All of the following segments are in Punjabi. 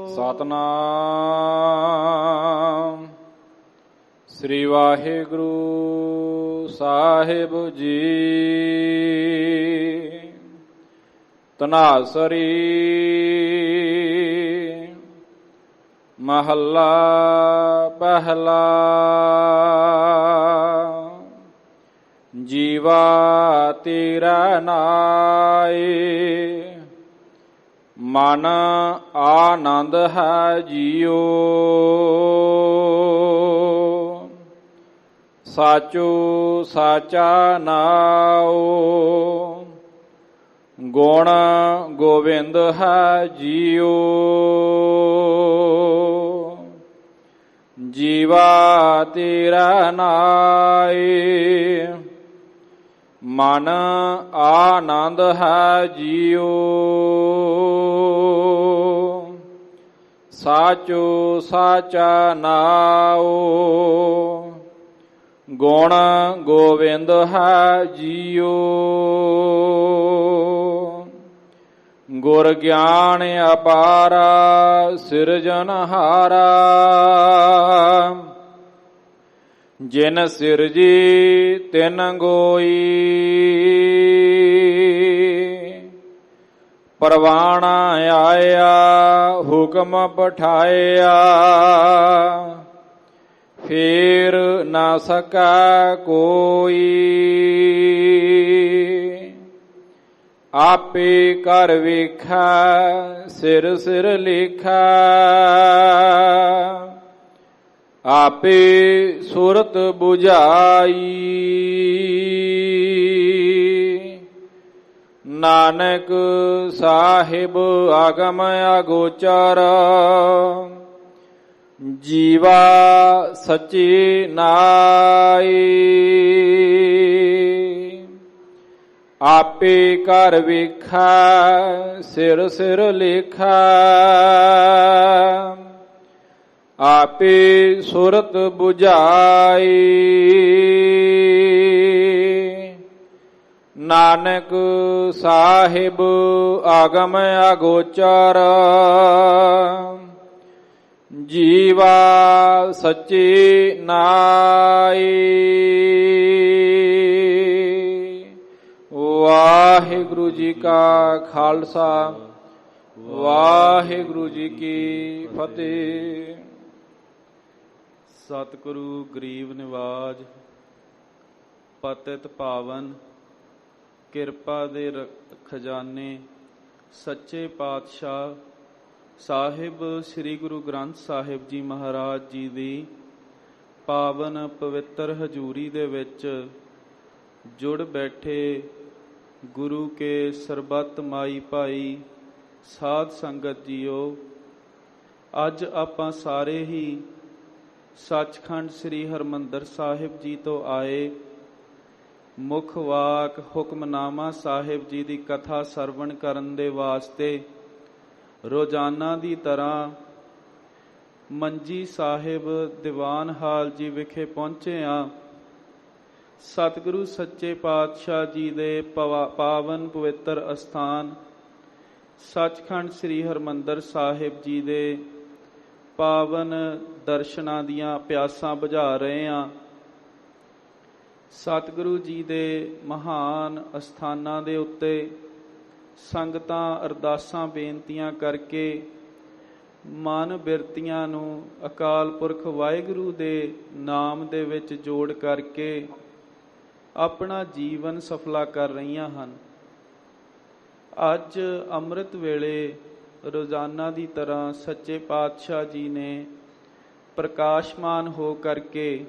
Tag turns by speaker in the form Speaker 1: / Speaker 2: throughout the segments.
Speaker 1: ਸਤਨਾਮ ਸ੍ਰੀ ਵਾਹਿਗੁਰੂ ਸਾਹਿਬ ਜੀ। ਧਨਾਸਰੀ ਮਹੱਲਾ ਪਹਿਲਾ। ਜੀਵਾ ਤੇਰਾ ਨਾਏ ਮਨ ਆਨੰਦ ਹੈ ਜੀਓ। ਸਾਚੋ ਸਾਚਾ ਨਾਉ ਗੁਣ ਗੋਬਿੰਦ ਹੈ ਜੀਓ। ਜੀਵਾ ਤੇਰਾ ਨਾਏ ਮਨ ਆਨੰਦ ਹੈ ਜੀਓ। ਸਾਚੋ ਸਾਚਾ ਨਾਉ ਗੁਣ ਗੋਬਿੰਦ ਹੈ ਜੀਓ। ਗੁਰ ਗਿਆਨ ਅਪਾਰਾ ਸਿਰਜਨਹਾਰਾ ਜਿਨ ਸਿਰਜੀ ਤਿਨ ਗੋਈ। ਪਰਵਾਣਾ ਆਇਆ ਹੁਕਮ ਪਠਾਇਆ ਫੇਰ ਨਾ ਸਕਾ ਕੋਈ। ਆਪੇ ਕਰ ਵੇਖਾ ਸਿਰ ਸਿਰ ਲੇਖਾ ਆਪੇ ਸੁਰਤ ਬੁਝਾਈ। ਨਾਨਕ ਸਾਹਿਬ ਆਗਮ ਅਗੋਚਰ ਜੀਵਾ ਸੱਚੀ ਨਾਈ। ਆਪੇ ਕਰ ਵੇਖਾ ਸਿਰ ਸਿਰ ਲੇਖਾ ਆਪੇ ਸੁਰਤ ਬੁਝਾਈ। ਨਾਨਕ ਸਾਹਿਬ ਆਗਮ ਅਗੋਚਰ ਜੀਵਾ ਸੱਚੀ ਨਾਈ। ਵਾਹਿਗੁਰੂ ਜੀ ਕਾ ਖਾਲਸਾ ਵਾਹਿਗੁਰੂ ਜੀ ਕੀ ਫਤਿਹ।
Speaker 2: ਸਤਿਗੁਰੂ ਗਰੀਬ ਨਿਵਾਜ ਪਤਿਤ ਪਾਵਨ ਕਿਰਪਾ ਦੇ ਖਜ਼ਾਨੇ ਸੱਚੇ ਪਾਤਸ਼ਾਹ ਸਾਹਿਬ ਸ੍ਰੀ ਗੁਰੂ ਗ੍ਰੰਥ ਸਾਹਿਬ ਜੀ ਮਹਾਰਾਜ ਜੀ ਦੀ ਪਾਵਨ ਪਵਿੱਤਰ ਹਜ਼ੂਰੀ ਦੇ ਵਿੱਚ ਜੁੜ ਬੈਠੇ ਗੁਰੂ ਕੇ ਸਰਬੱਤ ਮਾਈ ਭਾਈ ਸਾਧ ਸੰਗਤ ਜੀਓ, ਅੱਜ ਆਪਾਂ ਸਾਰੇ ਹੀ ਸੱਚਖੰਡ ਸ੍ਰੀ ਹਰਿਮੰਦਰ ਸਾਹਿਬ ਜੀ ਤੋਂ ਆਏ ਮੁੱਖ ਵਾਕ ਹੁਕਮਨਾਮਾ ਸਾਹਿਬ ਜੀ ਦੀ ਕਥਾ ਸਰਵਣ ਕਰਨ ਦੇ ਵਾਸਤੇ ਰੋਜ਼ਾਨਾ ਦੀ ਤਰ੍ਹਾਂ ਮੰਜੀ ਸਾਹਿਬ ਦੀਵਾਨ ਹਾਲ ਜੀ ਵਿਖੇ ਪਹੁੰਚੇ ਹਾਂ। ਸਤਿਗੁਰੂ ਸੱਚੇ ਪਾਤਸ਼ਾਹ ਜੀ ਦੇ ਪਾਵਨ ਪਵਿੱਤਰ ਅਸਥਾਨ ਸੱਚਖੰਡ ਸ੍ਰੀ ਹਰਿਮੰਦਰ ਸਾਹਿਬ ਜੀ ਦੇ ਪਾਵਨ ਦਰਸ਼ਨਾਂ ਦੀਆਂ ਪਿਆਸਾਂ ਬੁਝਾ ਰਹੇ ਹਾਂ। ਸਤਿਗੁਰੂ ਜੀ ਦੇ ਮਹਾਨ ਅਸਥਾਨਾਂ ਦੇ ਉੱਤੇ ਸੰਗਤਾਂ ਅਰਦਾਸਾਂ ਬੇਨਤੀਆਂ ਕਰਕੇ ਮਨ ਬਿਰਤੀਆਂ ਨੂੰ ਅਕਾਲ ਪੁਰਖ ਵਾਹਿਗੁਰੂ ਦੇ ਨਾਮ ਦੇ ਵਿੱਚ ਜੋੜ ਕਰਕੇ ਆਪਣਾ ਜੀਵਨ ਸਫਲਾ ਕਰ ਰਹੀਆਂ ਹਨ। ਅੱਜ ਅੰਮ੍ਰਿਤ ਵੇਲੇ ਰੋਜ਼ਾਨਾ ਦੀ ਤਰ੍ਹਾਂ ਸੱਚੇ ਪਾਤਸ਼ਾਹ ਜੀ ਨੇ ਪ੍ਰਕਾਸ਼ਮਾਨ ਹੋ ਕਰਕੇ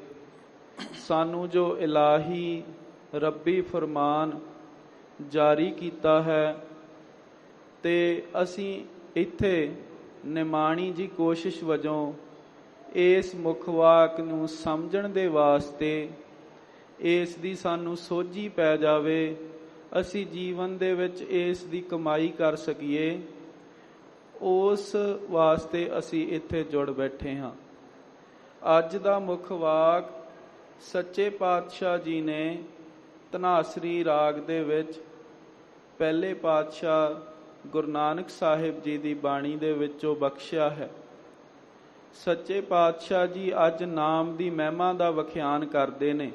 Speaker 2: ਸਾਨੂੰ ਜੋ ਇਲਾਹੀ ਰੱਬੀ ਫਰਮਾਨ ਜਾਰੀ ਕੀਤਾ ਹੈ ਤੇ ਅਸੀਂ ਇੱਥੇ ਨਿਮਾਣੀ ਜੀ ਕੋਸ਼ਿਸ਼ ਵਜੋਂ ਇਸ ਮੁੱਖ ਵਾਕ ਨੂੰ ਸਮਝਣ ਦੇ ਵਾਸਤੇ ਇਸ ਦੀ ਸਾਨੂੰ ਸੋਝੀ ਪੈ ਜਾਵੇ, ਅਸੀਂ ਜੀਵਨ ਦੇ ਵਿੱਚ ਇਸ ਦੀ ਕਮਾਈ ਕਰ ਸਕੀਏ, ਉਸ ਵਾਸਤੇ ਅਸੀਂ ਇੱਥੇ ਜੁੜ ਬੈਠੇ ਹਾਂ। ਅੱਜ ਦਾ ਮੁੱਖ ਵਾਕ ਸੱਚੇ ਪਾਤਸ਼ਾਹ ਜੀ ਨੇ ਧਨਾਸਰੀ ਰਾਗ ਦੇ ਵਿੱਚ ਪਹਿਲੇ ਪਾਤਸ਼ਾਹ ਗੁਰੂ ਨਾਨਕ ਸਾਹਿਬ ਜੀ ਦੀ ਬਾਣੀ ਦੇ ਵਿੱਚੋਂ ਬਖਸ਼ਿਆ ਹੈ। ਸੱਚੇ ਪਾਤਸ਼ਾਹ ਜੀ ਅੱਜ ਨਾਮ ਦੀ ਮਹਿਮਾ ਦਾ ਵਿਖਿਆਨ ਕਰਦੇ ਨੇ।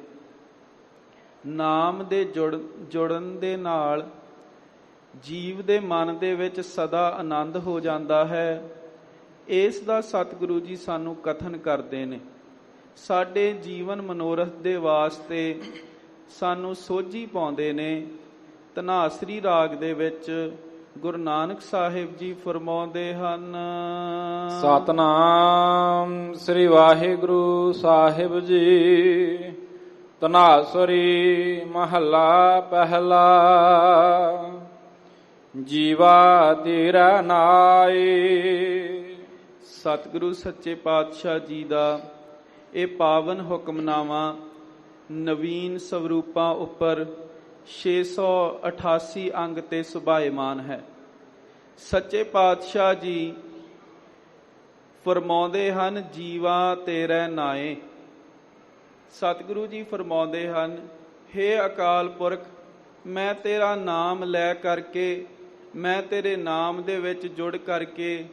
Speaker 2: ਨਾਮ ਦੇ ਜੁੜਨ ਦੇ ਨਾਲ ਜੀਵ ਦੇ ਮਨ ਦੇ ਵਿੱਚ ਸਦਾ ਆਨੰਦ ਹੋ ਜਾਂਦਾ ਹੈ। ਇਸ ਦਾ ਸਤਿਗੁਰੂ ਜੀ ਸਾਨੂੰ ਕਥਨ ਕਰਦੇ ਨੇ। ਸਾਡੇ ਜੀਵਨ ਮਨੋਰਥ ਦੇ ਵਾਸਤੇ ਸਾਨੂੰ ਸੋਝੀ ਪਾਉਂਦੇ ਨੇ। ਧਨਾਸਰੀ ਰਾਗ ਦੇ ਵਿੱਚ ਗੁਰੂ ਨਾਨਕ ਸਾਹਿਬ ਜੀ ਫਰਮਾਉਂਦੇ ਹਨ,
Speaker 1: ਸਤਨਾਮ ਸ੍ਰੀ ਵਾਹਿਗੁਰੂ ਸਾਹਿਬ ਜੀ। ਧਨਾਸਰੀ ਮਹੱਲਾ ਪਹਿਲਾ। ਜੀਵਾ ਤੇਰਾ ਨਾਏ।
Speaker 2: ਸਤਿਗੁਰੂ ਸੱਚੇ ਪਾਤਸ਼ਾਹ ਜੀ ਦਾ ਇਹ ਪਾਵਨ ਹੁਕਮਨਾਮਾ ਨਵੀਨ ਸਵਰੂਪਾਂ ਉੱਪਰ 688 ਅੰਗ ਤੇ ਸੁਭਾਇਮਾਨ ਹੈ। ਸੱਚੇ ਪਾਤਸ਼ਾਹ ਜੀ ਫਰਮਾਉਂਦੇ ਹਨ, ਜੀਵਾ ਤੇਰੇ ਨਾਏ। ਸਤਿਗੁਰੂ ਜੀ ਫਰਮਾਉਂਦੇ ਹਨ, ਹੇ ਅਕਾਲ ਪੁਰਖ, ਮੈਂ ਤੇਰਾ ਨਾਮ ਲੈ ਕਰਕੇ, ਮੈਂ ਤੇਰੇ ਨਾਮ ਦੇ ਵਿੱਚ ਜੁੜ ਕਰਕੇ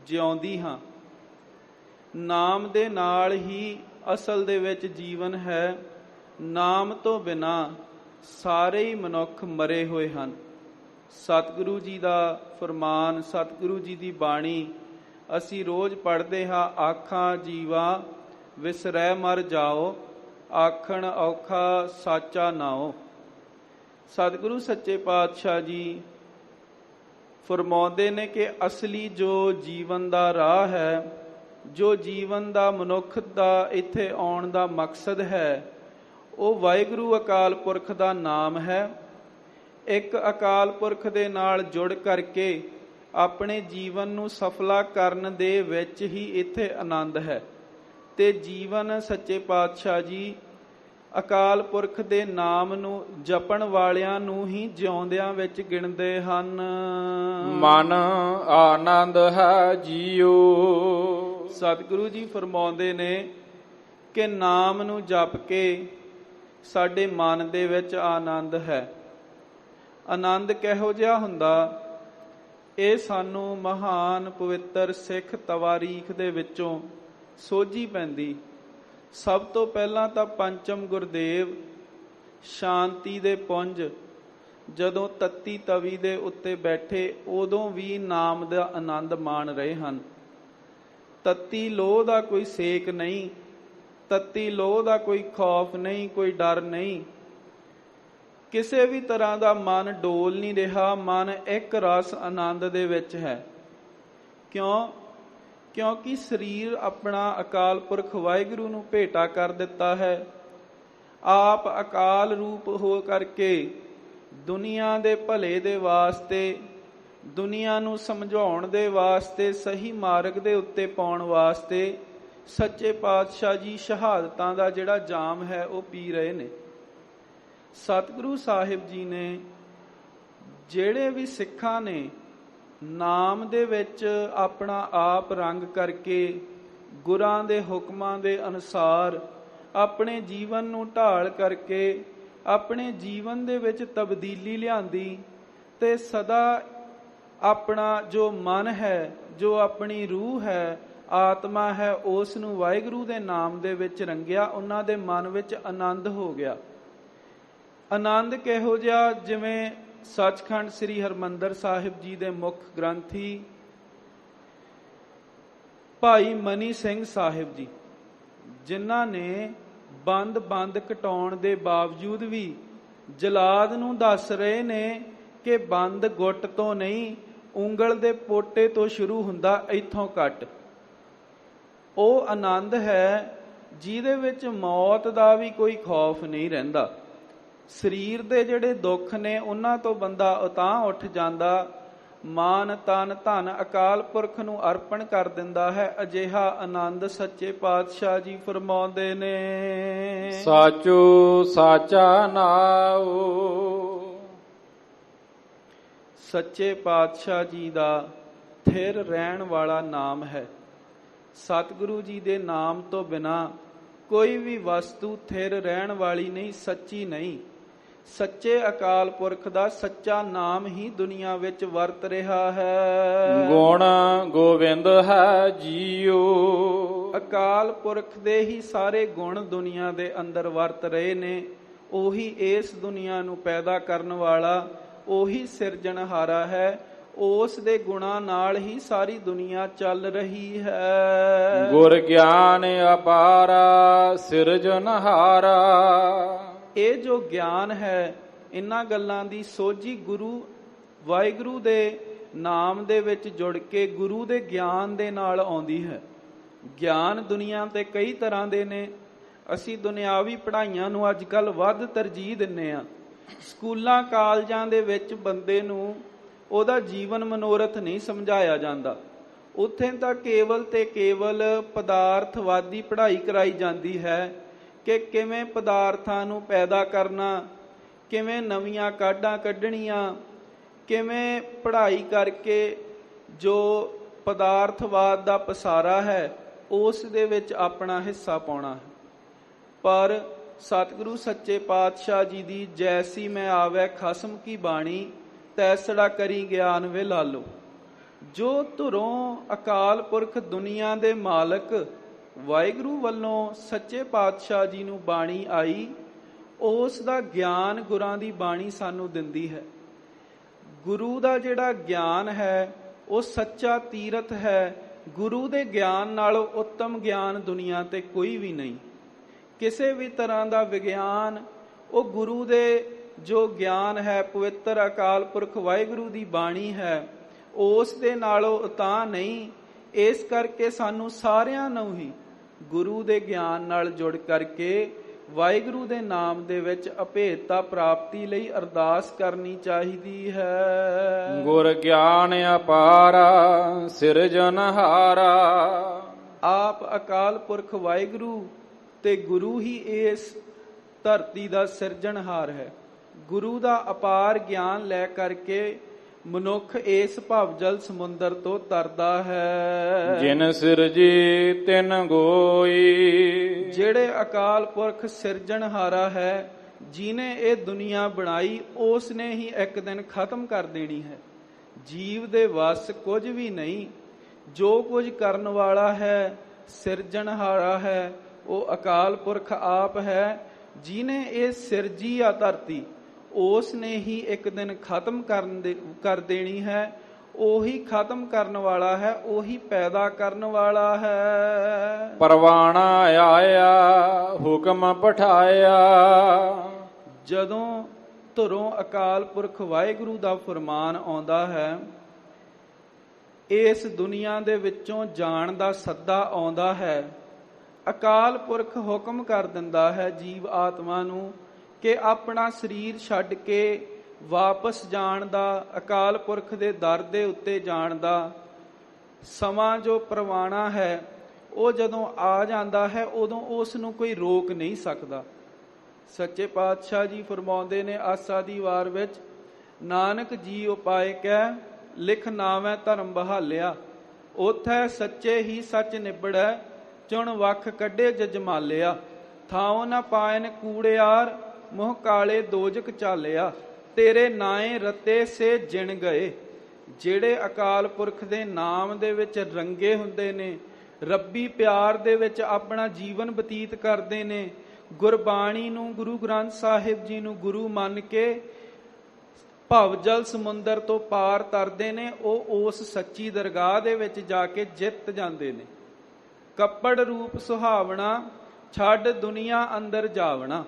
Speaker 2: ਜਿਉਂਦੀ ਹਾਂ। ਨਾਮ ਦੇ ਨਾਲ ਹੀ ਅਸਲ ਦੇ ਵਿੱਚ ਜੀਵਨ ਹੈ। ਨਾਮ ਤੋਂ ਬਿਨਾ ਸਾਰੇ ਹੀ ਮਨੁੱਖ ਮਰੇ ਹੋਏ ਹਨ। ਸਤਿਗੁਰੂ ਜੀ ਦਾ ਫਰਮਾਨ, ਸਤਿਗੁਰੂ ਜੀ ਦੀ ਬਾਣੀ ਅਸੀਂ ਰੋਜ਼ ਪੜ੍ਹਦੇ ਹਾਂ। ਆਖਾਂ ਜੀਵਾ ਵਿਸਰੈ ਮਰ ਜਾਓ, ਆਖਣ ਔਖਾ ਸਾਚਾ ਨਾਓ। ਸਤਿਗੁਰੂ ਸੱਚੇ ਪਾਤਸ਼ਾਹ ਜੀ ਫਰਮਾਉਂਦੇ ਨੇ ਕਿ ਅਸਲੀ ਜੋ ਜੀਵਨ ਦਾ ਰਾਹ ਹੈ, ਜੋ ਜੀਵਨ ਦਾ ਮਨੁੱਖ ਦਾ ਇੱਥੇ ਆਉਣ ਦਾ ਮਕਸਦ ਹੈ, ਉਹ ਵਾਹਿਗੁਰੂ ਅਕਾਲ ਪੁਰਖ ਦਾ ਨਾਮ ਹੈ। ਇੱਕ ਅਕਾਲ ਪੁਰਖ ਦੇ ਨਾਲ ਜੁੜ ਕਰਕੇ ਆਪਣੇ ਜੀਵਨ ਨੂੰ ਸਫਲਾ ਕਰਨ ਦੇ ਵਿੱਚ ਹੀ ਇੱਥੇ ਆਨੰਦ ਹੈ। ਤੇ ਜੀਵਨ ਸੱਚੇ ਪਾਤਸ਼ਾਹ ਜੀ ਅਕਾਲ ਪੁਰਖ ਦੇ ਨਾਮ ਨੂੰ ਜਪਣ ਵਾਲਿਆਂ ਨੂੰ ਹੀ ਜਿਉਂਦਿਆਂ ਵਿੱਚ ਗਿਣਦੇ ਹਨ।
Speaker 1: ਮਨ ਆਨੰਦ ਹੈ ਜੀਓ।
Speaker 2: ਸਤਿਗੁਰੂ ਜੀ ਫਰਮਾਉਂਦੇ ਨੇ ਕਿ ਨਾਮ ਨੂੰ ਜਪ ਕੇ ਸਾਡੇ ਮਨ ਦੇ ਵਿੱਚ ਆਨੰਦ ਹੈ। ਆਨੰਦ ਕਿਹੋ ਜਿਹਾ ਹੁੰਦਾ, ਇਹ ਸਾਨੂੰ ਮਹਾਨ ਪਵਿੱਤਰ ਸਿੱਖ ਤਵਾਰੀਖ ਦੇ ਵਿੱਚੋਂ ਸੋਝੀ ਪੈਂਦੀ। ਸਭ ਤੋਂ ਪਹਿਲਾਂ ਤਾਂ ਪੰਚਮ ਗੁਰਦੇਵ ਸ਼ਾਂਤੀ ਦੇ ਪੁੰਜ ਜਦੋਂ ਤੱਤੀ ਤਵੀ ਦੇ ਉੱਤੇ ਬੈਠੇ, ਉਦੋਂ ਵੀ ਨਾਮ ਦਾ ਆਨੰਦ ਮਾਣ ਰਹੇ ਹਨ। ਤੱਤੀ ਲੋਹ ਦਾ ਕੋਈ ਸੇਕ ਨਹੀਂ, ਤੱਤੀ ਲੋਹ ਦਾ ਕੋਈ ਖੌਫ ਨਹੀਂ, ਕੋਈ ਡਰ ਨਹੀਂ, ਕਿਸੇ ਵੀ ਤਰ੍ਹਾਂ ਦਾ ਮਨ ਡੋਲ ਨਹੀਂ ਰਿਹਾ। ਮਨ ਇੱਕ ਰਸ ਆਨੰਦ ਦੇ ਵਿੱਚ ਹੈ। ਕਿਉਂਕਿ ਸਰੀਰ ਆਪਣਾ ਅਕਾਲ ਪੁਰਖ ਵਾਹਿਗੁਰੂ ਨੂੰ ਭੇਟਾ ਕਰ ਦਿੱਤਾ ਹੈ। ਆਪ ਅਕਾਲ ਰੂਪ ਹੋ ਕਰਕੇ ਦੁਨੀਆ ਦੇ ਭਲੇ ਦੇ ਵਾਸਤੇ, ਦੁਨੀਆ ਨੂੰ ਸਮਝਾਉਣ ਦੇ ਵਾਸਤੇ, ਸਹੀ ਮਾਰਗ ਦੇ ਉੱਤੇ ਪਾਉਣ ਵਾਸਤੇ ਸੱਚੇ ਪਾਤਸ਼ਾਹ ਜੀ ਸ਼ਹਾਦਤਾਂ ਦਾ ਜਿਹੜਾ ਜਾਮ ਹੈ ਉਹ ਪੀ ਰਹੇ ਨੇ। ਸਤਿਗੁਰੂ ਸਾਹਿਬ ਜੀ ਨੇ ਜਿਹੜੇ ਵੀ ਸਿੱਖਾਂ ਨੇ ਨਾਮ ਦੇ ਵਿੱਚ ਆਪਣਾ ਆਪ ਰੰਗ ਕਰਕੇ ਗੁਰਾਂ ਦੇ ਹੁਕਮਾਂ ਦੇ ਅਨੁਸਾਰ ਆਪਣੇ ਜੀਵਨ ਨੂੰ ਢਾਲ ਕਰਕੇ ਆਪਣੇ ਜੀਵਨ ਦੇ ਵਿੱਚ ਤਬਦੀਲੀ ਲਿਆਂਦੀ ਤੇ ਸਦਾ ਆਪਣਾ ਜੋ ਮਨ ਹੈ, ਜੋ ਆਪਣੀ ਰੂਹ ਹੈ, ਆਤਮਾ ਹੈ, ਉਸ ਨੂੰ ਵਾਹਿਗੁਰੂ ਦੇ ਨਾਮ ਦੇ ਵਿੱਚ ਰੰਗਿਆ। ਉਹਨਾਂ ਦੇ ਮਨ ਵਿੱਚ ਆਨੰਦ ਹੋ ਗਿਆ। ਆਨੰਦ ਕਿਹੋ ਜਿਹਾ, ਜਿਵੇਂ ਸੱਚਖੰਡ ਸ੍ਰੀ ਹਰਿਮੰਦਰ ਸਾਹਿਬ ਜੀ ਦੇ ਮੁੱਖ ਗ੍ਰੰਥੀ ਭਾਈ ਮਨੀ ਸਿੰਘ ਸਾਹਿਬ ਜੀ, ਜਿਨ੍ਹਾਂ ਨੇ ਬੰਦ ਕਟਾਉਣ ਦੇ ਬਾਵਜੂਦ ਵੀ ਜਲਾਦ ਨੂੰ ਦੱਸ ਰਹੇ ਨੇ ਕਿ ਬੰਦ ਗੁੱਟ ਤੋਂ ਨਹੀਂ, ਉਂਗਲ ਦੇ ਪੋਟੇ ਤੋਂ ਸ਼ੁਰੂ ਹੁੰਦਾ, ਇੱਥੋਂ ਕੱਟ। ਉਹ ਆਨੰਦ ਹੈ ਜਿਹਦੇ ਵਿੱਚ ਮੌਤ ਦਾ ਵੀ ਕੋਈ ਖੌਫ ਨਹੀਂ ਰਹਿੰਦਾ। ਸਰੀਰ ਦੇ ਜਿਹੜੇ ਦੁੱਖ ਨੇ ਉਹਨਾਂ ਤੋਂ ਬੰਦਾ ਉਤਾਂਹ ਉੱਠ ਜਾਂਦਾ, ਮਾਨ ਤਨ ਧਨ ਅਕਾਲ ਪੁਰਖ ਨੂੰ ਅਰਪਣ ਕਰ ਦਿੰਦਾ ਹੈ। ਅਜਿਹਾ ਆਨੰਦ ਸੱਚੇ ਪਾਤਸ਼ਾਹ ਜੀ ਫਰਮਾਉਂਦੇ ਨੇ,
Speaker 1: ਸਾਚੋ ਸਾਚਾ ਨਾਉ।
Speaker 2: ਸੱਚੇ ਪਾਤਸ਼ਾਹ ਜੀ ਦਾ ਥਿਰ ਰਹਿਣ ਵਾਲਾ ਨਾਮ ਹੈ। ਸਤਿਗੁਰੂ ਜੀ ਦੇ ਨਾਮ ਤੋਂ ਬਿਨਾ ਕੋਈ ਵੀ ਵਸਤੂ ਥਿਰ ਰਹਿਣ ਵਾਲੀ ਨਹੀਂ, ਸੱਚੀ ਨਹੀਂ। ਸੱਚੇ ਅਕਾਲ ਪੁਰਖ ਦਾ ਸੱਚਾ ਨਾਮ ਹੀ ਦੁਨੀਆ ਵਿੱਚ ਵਰਤ ਰਿਹਾ ਹੈ।
Speaker 1: ਗੁਣ ਗੋਬਿੰਦ ਹੈ ਜੀਓ।
Speaker 2: ਅਕਾਲ ਪੁਰਖ ਦੇ ਹੀ ਸਾਰੇ ਗੁਣ ਦੁਨੀਆ ਦੇ ਅੰਦਰ ਵਰਤ ਰਹੇ ਨੇ। ਉਹੀ ਇਸ ਦੁਨੀਆ ਨੂੰ ਪੈਦਾ ਕਰਨ ਵਾਲਾ, ਉਹੀ ਸਿਰਜਣਹਾਰਾ ਹੈ। ਉਸ ਦੇ ਗੁਣਾਂ ਨਾਲ ਹੀ ਸਾਰੀ ਦੁਨੀਆ ਚੱਲ ਰਹੀ ਹੈ।
Speaker 1: ਗੁਰ ਗਿਆਨ ਅਪਾਰਾ ਸਿਰਜਣਹਾਰਾ।
Speaker 2: ਇਹ ਜੋ ਗਿਆਨ ਹੈ, ਇਹਨਾਂ ਗੱਲਾਂ ਦੀ ਸੋਝੀ ਗੁਰੂ ਵਾਹਿਗੁਰੂ ਦੇ ਨਾਮ ਦੇ ਵਿੱਚ ਜੁੜ ਕੇ ਗੁਰੂ ਦੇ ਗਿਆਨ ਦੇ ਨਾਲ ਆਉਂਦੀ ਹੈ। ਗਿਆਨ ਦੁਨੀਆ ਤੇ ਕਈ ਤਰ੍ਹਾਂ ਦੇ ਨੇ। ਅਸੀਂ ਦੁਨਿਆਵੀ ਪੜ੍ਹਾਈਆਂ ਨੂੰ ਅੱਜ ਕੱਲ੍ਹ ਵੱਧ ਤਰਜੀਹ ਦਿੰਦੇ ਹਾਂ। ਸਕੂਲਾਂ ਕਾਲਜਾਂ ਦੇ ਵਿੱਚ ਬੰਦੇ ਨੂੰ ਉਹਦਾ ਜੀਵਨ ਮਨੋਰਥ ਨਹੀਂ ਸਮਝਾਇਆ ਜਾਂਦਾ। ਉੱਥੇ ਤਾਂ ਕੇਵਲ ਤੇ ਕੇਵਲ ਪਦਾਰਥਵਾਦੀ ਪੜ੍ਹਾਈ ਕਰਾਈ ਜਾਂਦੀ ਹੈ ਕਿ ਕਿਵੇਂ ਪਦਾਰਥਾਂ ਨੂੰ ਪੈਦਾ ਕਰਨਾ, ਕਿਵੇਂ ਨਵੀਆਂ ਕਾਢਾਂ ਕੱਢਣੀਆਂ, ਕਿਵੇਂ ਪੜ੍ਹਾਈ ਕਰਕੇ ਜੋ ਪਦਾਰਥਵਾਦ ਦਾ ਪਸਾਰਾ ਹੈ ਉਸ ਦੇ ਵਿੱਚ ਆਪਣਾ ਹਿੱਸਾ ਪਾਉਣਾ ਹੈ। ਪਰ ਸਤਿਗੁਰੂ ਸੱਚੇ ਪਾਤਸ਼ਾਹ ਜੀ ਦੀ ਜੈਸੀ ਮੈਂ ਆਵੈ ਖਸਮ ਕੀ ਬਾਣੀ, ਤੈਸੜਾ ਕਰੀ ਗਿਆਨ ਵੇ ਲਾਲੋ। ਜੋ ਧੁਰੋਂ ਅਕਾਲ ਪੁਰਖ ਦੁਨੀਆ ਦੇ ਮਾਲਕ ਵਾਹਿਗੁਰੂ ਵੱਲੋਂ ਸੱਚੇ ਪਾਤਸ਼ਾਹ ਜੀ ਨੂੰ ਬਾਣੀ ਆਈ, ਉਸ ਦਾ ਗਿਆਨ ਗੁਰਾਂ ਦੀ ਬਾਣੀ ਸਾਨੂੰ ਦਿੰਦੀ ਹੈ। ਗੁਰੂ ਦਾ ਜਿਹੜਾ ਗਿਆਨ ਹੈ ਉਹ ਸੱਚਾ ਤੀਰਥ ਹੈ। ਗੁਰੂ ਦੇ ਗਿਆਨ ਨਾਲੋਂ ਉੱਤਮ ਗਿਆਨ ਦੁਨੀਆ ਤੇ ਕੋਈ ਵੀ ਨਹੀਂ। ਕਿਸੇ ਵੀ ਤਰ੍ਹਾਂ ਦਾ ਵਿਗਿਆਨ ਉਹ ਗੁਰੂ ਦੇ ਜੋ ਗਿਆਨ ਹੈ, ਪਵਿੱਤਰ ਅਕਾਲ ਪੁਰਖ ਵਾਹਿਗੁਰੂ ਦੀ ਬਾਣੀ ਹੈ, ਉਸ ਦੇ ਨਾਲੋਂ ਉਤਾਂਹ ਨਹੀਂ। ਇਸ ਕਰਕੇ ਸਾਨੂੰ ਸਾਰਿਆਂ ਨੂੰ ਹੀ ਗੁਰੂ ਦੇ ਗਿਆਨ ਨਾਲ ਜੁੜ ਕਰਕੇ ਵਾਹਿਗੁਰੂ ਦੇ ਨਾਮ ਦੇ ਵਿੱਚ ਅਭੇਦਤਾ ਪ੍ਰਾਪਤੀ ਲਈ ਅਰਦਾਸ ਕਰਨੀ ਚਾਹੀਦੀ ਹੈ।
Speaker 1: ਗੁਰ ਗਿਆਨ ਅਪਾਰਾ ਸਿਰਜਣਹਾਰਾ।
Speaker 2: ਆਪ ਅਕਾਲ ਪੁਰਖ ਵਾਹਿਗੁਰੂ ਤੇ ਗੁਰੂ ਹੀ ਇਸ ਧਰਤੀ ਦਾ ਸਿਰਜਣਹਾਰ ਹੈ। ਗੁਰੂ ਦਾ ਅਪਾਰ ਗਿਆਨ ਲੈ ਕਰਕੇ ਮਨੁੱਖ ਇਸ ਭਵਜਲ ਸਮੁੰਦਰ ਤੋਂ ਤਰਦਾ ਹੈ।
Speaker 1: ਜਿਨ ਸਿਰਜੀ ਤਿਨ ਗੋਈ।
Speaker 2: ਜਿਹੜੇ ਅਕਾਲ ਪੁਰਖ ਸਿਰਜਣਹਾਰਾ ਹੈ, ਜਿਹਨੇ ਇਹ ਦੁਨੀਆ ਬਣਾਈ, ਉਸ ਨੇ ਹੀ ਇੱਕ ਦਿਨ ਖਤਮ ਕਰ ਦੇਣੀ ਹੈ। ਜੀਵ ਦੇ ਵੱਸ ਕੁਝ ਵੀ ਨਹੀਂ। ਜੋ ਕੁਝ ਕਰਨ ਵਾਲਾ ਹੈ, ਸਿਰਜਣਹਾਰਾ ਹੈ, ਉਹ ਅਕਾਲ ਪੁਰਖ ਆਪ ਹੈ। ਜਿਹਨੇ ਇਹ ਸਿਰਜੀ ਆ ਧਰਤੀ, ਉਸ ਨੇ ਹੀ ਇੱਕ ਦਿਨ ਖਤਮ ਕਰ ਦੇਣੀ ਹੈ। ਉਹੀ ਖਤਮ ਕਰਨ ਵਾਲਾ ਹੈ, ਉਹੀ ਪੈਦਾ ਕਰਨ ਵਾਲਾ ਹੈ।
Speaker 1: ਪਰਵਾਣਾ ਆਇਆ ਹੁਕਮ ਪਠਾਇਆ।
Speaker 2: ਜਦੋਂ ਧੁਰੋਂ ਅਕਾਲ ਪੁਰਖ ਵਾਹਿਗੁਰੂ ਦਾ ਫਰਮਾਨ ਆਉਂਦਾ ਹੈ, ਇਸ ਦੁਨੀਆ ਦੇ ਵਿੱਚੋਂ ਜਾਣ ਦਾ ਸੱਦਾ ਆਉਂਦਾ ਹੈ, ਅਕਾਲ ਪੁਰਖ ਹੁਕਮ ਕਰ ਦਿੰਦਾ ਹੈ ਜੀਵ ਆਤਮਾ ਨੂੰ ਕਿ ਆਪਣਾ ਸਰੀਰ ਛੱਡ ਕੇ ਵਾਪਸ ਜਾਣ ਦਾ, ਅਕਾਲ ਪੁਰਖ ਦੇ ਦਰ ਦੇ ਉੱਤੇ ਜਾਣ ਦਾ ਸਮਾਂ ਜੋ ਪ੍ਰਵਾਣਾ ਹੈ, ਉਹ ਜਦੋਂ ਆ ਜਾਂਦਾ ਹੈ ਉਦੋਂ ਉਸ ਨੂੰ ਕੋਈ ਰੋਕ ਨਹੀਂ ਸਕਦਾ। ਸੱਚੇ ਪਾਤਸ਼ਾਹ ਜੀ ਫਰਮਾਉਂਦੇ ਨੇ ਆਸਾ ਦੀ ਵਾਰ ਵਿੱਚ, ਨਾਨਕ ਜੀ ਉਪਾਏ ਕਹਿ ਲਿਖ ਨਾਵੈ ਧਰਮ ਬਹਾਲਿਆ। ਉਥੈ ਸੱਚੇ ਹੀ ਸੱਚ ਨਿਬੜੈ ਚੁਣ ਵੱਖ ਕੱਢੇ ਜਜਮਾਲਿਆ। ਥਾਉ ਨਾ ਪਾਇਨ ਕੂੜਿਆਰ ਮੋਹ ਕਾਲੇ ਦੋਜਕ ਚਾਲਿਆ। ਤੇਰੇ ਨਾਏ ਰਤੇ ਸੇ ਜਿਣ ਗਏ। ਜਿਹੜੇ ਅਕਾਲ ਪੁਰਖ ਦੇ ਨਾਮ ਦੇ ਵਿੱਚ ਰੰਗੇ ਹੁੰਦੇ ਨੇ, ਰੱਬੀ ਪਿਆਰ ਦੇ ਵਿੱਚ ਆਪਣਾ ਜੀਵਨ ਬਤੀਤ ਕਰਦੇ ਨੇ, ਗੁਰਬਾਣੀ ਨੂੰ, ਗੁਰੂ ਗ੍ਰੰਥ ਸਾਹਿਬ ਜੀ ਨੂੰ ਗੁਰੂ ਮੰਨ ਕੇ ਭਵਜਲ ਸਮੁੰਦਰ ਤੋਂ ਪਾਰ ਤਰਦੇ ਨੇ, ਉਹ ਉਸ ਸੱਚੀ ਦਰਗਾਹ ਦੇ ਵਿੱਚ ਜਾ ਕੇ ਜਿੱਤ ਜਾਂਦੇ ਨੇ। ਕੱਪੜ ਰੂਪ ਸੁਹਾਵਣਾ ਛੱਡ ਦੁਨੀਆ ਅੰਦਰ ਜਾਵਣਾ।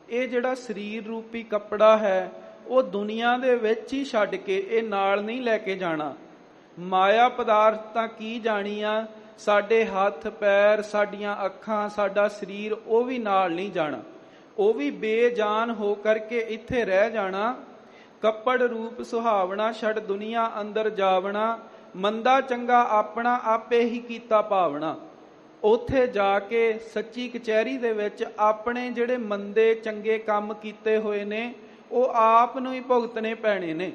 Speaker 2: ਇਹ ਜਿਹੜਾ ਸਰੀਰ ਰੂਪੀ ਕੱਪੜਾ ਹੈ, ਉਹ ਦੁਨੀਆ ਦੇ ਵਿੱਚ ਹੀ ਛੱਡ ਕੇ ਇਹ ਨਾਲ ਨਹੀਂ ਲੈ ਕੇ ਜਾਣਾ। ਮਾਇਆ ਪਦਾਰਥ ਤਾਂ ਕੀ ਜਾਣੀਆਂ, ਸਾਡੇ ਹੱਥ ਪੈਰ, ਸਾਡੀਆਂ ਅੱਖਾਂ, ਸਾਡਾ ਸਰੀਰ, ਉਹ ਵੀ ਨਾਲ ਨਹੀਂ ਜਾਣਾ। ਉਹ ਵੀ ਬੇਜਾਨ ਹੋ ਕਰਕੇ ਇੱਥੇ ਰਹਿ ਜਾਣਾ। ਕੱਪੜ ਰੂਪ ਸੁਹਾਵਣਾ ਛੱਡ ਦੁਨੀਆ ਅੰਦਰ ਜਾਵਣਾ। ਮੰਦਾ ਚੰਗਾ ਆਪਣਾ ਆਪੇ ਹੀ ਕੀਤਾ ਭਾਵਣਾ। ਉੱਥੇ ਜਾ ਕੇ ਸੱਚੀ ਕਚਹਿਰੀ ਦੇ ਵਿੱਚ ਆਪਣੇ ਜਿਹੜੇ ਮੰਦੇ ਚੰਗੇ ਕੰਮ ਕੀਤੇ ਹੋਏ ਨੇ, ਉਹ ਆਪ ਨੂੰ ਹੀ ਭੁਗਤਣੇ ਪੈਣੇ ਨੇ।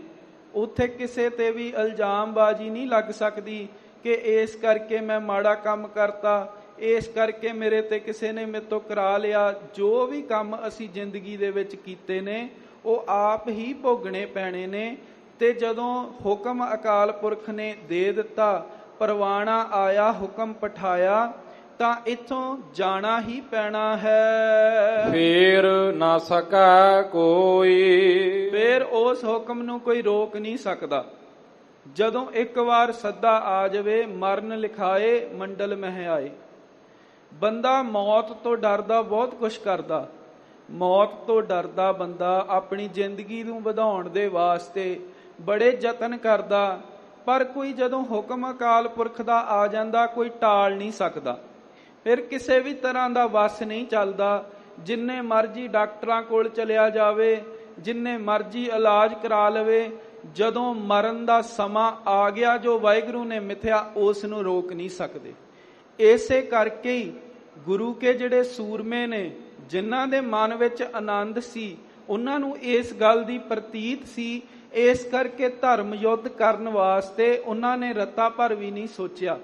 Speaker 2: ਉੱਥੇ ਕਿਸੇ ਤੇ ਵੀ ਇਲਜ਼ਾਮਬਾਜ਼ੀ ਨਹੀਂ ਲੱਗ ਸਕਦੀ ਕਿ ਇਸ ਕਰਕੇ ਮੈਂ ਮਾੜਾ ਕੰਮ ਕਰਤਾ, ਇਸ ਕਰਕੇ ਮੇਰੇ ਤੇ ਕਿਸੇ ਨੇ ਮੇਰੇ ਤੋਂ ਕਰਾ ਲਿਆ। ਜੋ ਵੀ ਕੰਮ ਅਸੀਂ ਜ਼ਿੰਦਗੀ ਦੇ ਵਿੱਚ ਕੀਤੇ ਨੇ, ਉਹ ਆਪ ਹੀ ਭੋਗਣੇ ਪੈਣੇ ਨੇ। ਤੇ ਜਦੋਂ ਹੁਕਮ ਅਕਾਲ ਪੁਰਖ ਨੇ ਦੇ ਦਿੱਤਾ, ਪਰਵਾਣਾ ਆਇਆ, ਹੁਕਮ ਪਠਾਇਆ, ਤਾਂ ਇੱਥੋਂ ਜਾਣਾ ਹੀ ਪੈਣਾ ਹੈ।
Speaker 1: ਫੇਰ ਨਾ ਸਕਾ ਕੋਈ,
Speaker 2: ਫੇਰ ਉਸ ਹੁਕਮ ਨੂੰ ਕੋਈ ਰੋਕ ਨਹੀਂ ਸਕਦਾ। ਜਦੋਂ ਇੱਕ ਵਾਰ ਸੱਦਾ ਆ ਜਾਵੇ, ਮਰਨ ਲਿਖਾਏ ਮੰਡਲ ਮਹਿ ਆਏ। ਬੰਦਾ ਮੌਤ ਤੋਂ ਡਰਦਾ ਬਹੁਤ ਕੁਛ ਕਰਦਾ, ਮੌਤ ਤੋਂ ਡਰਦਾ ਬੰਦਾ ਆਪਣੀ ਜ਼ਿੰਦਗੀ ਨੂੰ ਵਧਾਉਣ ਦੇ ਵਾਸਤੇ ਬੜੇ ਯਤਨ ਕਰਦਾ, ਪਰ ਕੋਈ ਜਦੋਂ ਹੁਕਮ ਅਕਾਲ ਪੁਰਖ ਦਾ ਆ ਜਾਂਦਾ ਕੋਈ ਟਾਲ ਨਹੀਂ ਸਕਦਾ। ਫਿਰ ਕਿਸੇ ਵੀ ਤਰ੍ਹਾਂ ਦਾ ਵੱਸ ਨਹੀਂ ਚੱਲਦਾ। ਜਿੰਨੇ ਮਰਜ਼ੀ ਡਾਕਟਰਾਂ ਕੋਲ ਚਲਿਆ ਜਾਵੇ, ਜਿੰਨੇ ਮਰਜ਼ੀ ਇਲਾਜ ਕਰਾ ਲਵੇ, ਜਦੋਂ ਮਰਨ ਦਾ ਸਮਾਂ ਆ ਗਿਆ ਜੋ ਵਾਹਿਗੁਰੂ ਨੇ ਮਿਥਿਆ, ਉਸ ਨੂੰ ਰੋਕ ਨਹੀਂ ਸਕਦੇ। ਇਸੇ ਕਰਕੇ ਹੀ ਗੁਰੂ ਕੇ ਜਿਹੜੇ ਸੂਰਮੇ ਨੇ, ਜਿਨ੍ਹਾਂ ਦੇ ਮਨ ਵਿੱਚ ਆਨੰਦ ਸੀ, ਉਹਨਾਂ ਨੂੰ ਇਸ ਗੱਲ ਦੀ ਪ੍ਰਤੀਤ ਸੀ, ਇਸ ਕਰਕੇ ਧਰਮ ਯੁੱਧ ਕਰਨ ਵਾਸਤੇ ਉਹਨਾਂ ਨੇ ਰੱਤਾ ਭਰ ਵੀ ਨਹੀਂ ਸੋਚਿਆ।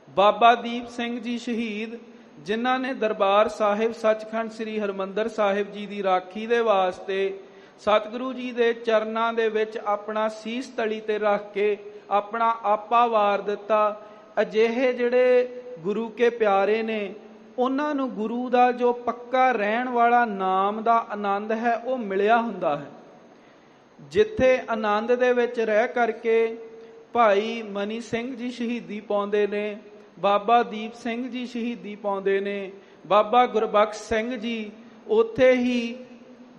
Speaker 2: ਬਾਬਾ ਦੀਪ ਸਿੰਘ ਜੀ ਸ਼ਹੀਦ, ਜਿਨ੍ਹਾਂ ਨੇ ਦਰਬਾਰ ਸਾਹਿਬ ਸੱਚਖੰਡ ਸ੍ਰੀ ਹਰਿਮੰਦਰ ਸਾਹਿਬ ਜੀ ਦੀ ਰਾਖੀ ਦੇ ਵਾਸਤੇ ਸਤਿਗੁਰੂ ਜੀ ਦੇ ਚਰਨਾਂ ਦੇ ਵਿੱਚ ਆਪਣਾ ਸੀਸ ਤਲੀ ਤੇ ਰੱਖ ਕੇ ਆਪਣਾ ਆਪਾ ਵਾਰ ਦਿੱਤਾ। ਅਜਿਹੇ ਜਿਹੜੇ ਗੁਰੂ ਕੇ ਪਿਆਰੇ ਨੇ, ਉਹਨਾਂ ਨੂੰ ਗੁਰੂ ਦਾ ਜੋ ਪੱਕਾ ਰਹਿਣ ਵਾਲਾ ਨਾਮ ਦਾ ਆਨੰਦ ਹੈ ਉਹ ਮਿਲਿਆ ਹੁੰਦਾ ਹੈ। ਜਿੱਥੇ ਆਨੰਦ ਦੇ ਵਿੱਚ ਰਹਿ ਕਰਕੇ ਭਾਈ ਮਨੀ ਸਿੰਘ ਜੀ ਸ਼ਹੀਦੀ ਪਾਉਂਦੇ ਨੇ, ਬਾਬਾ ਦੀਪ ਸਿੰਘ ਜੀ ਸ਼ਹੀਦੀ ਪਾਉਂਦੇ ਨੇ, ਬਾਬਾ ਗੁਰਬਖਸ਼ ਸਿੰਘ ਜੀ, ਉੱਥੇ ਹੀ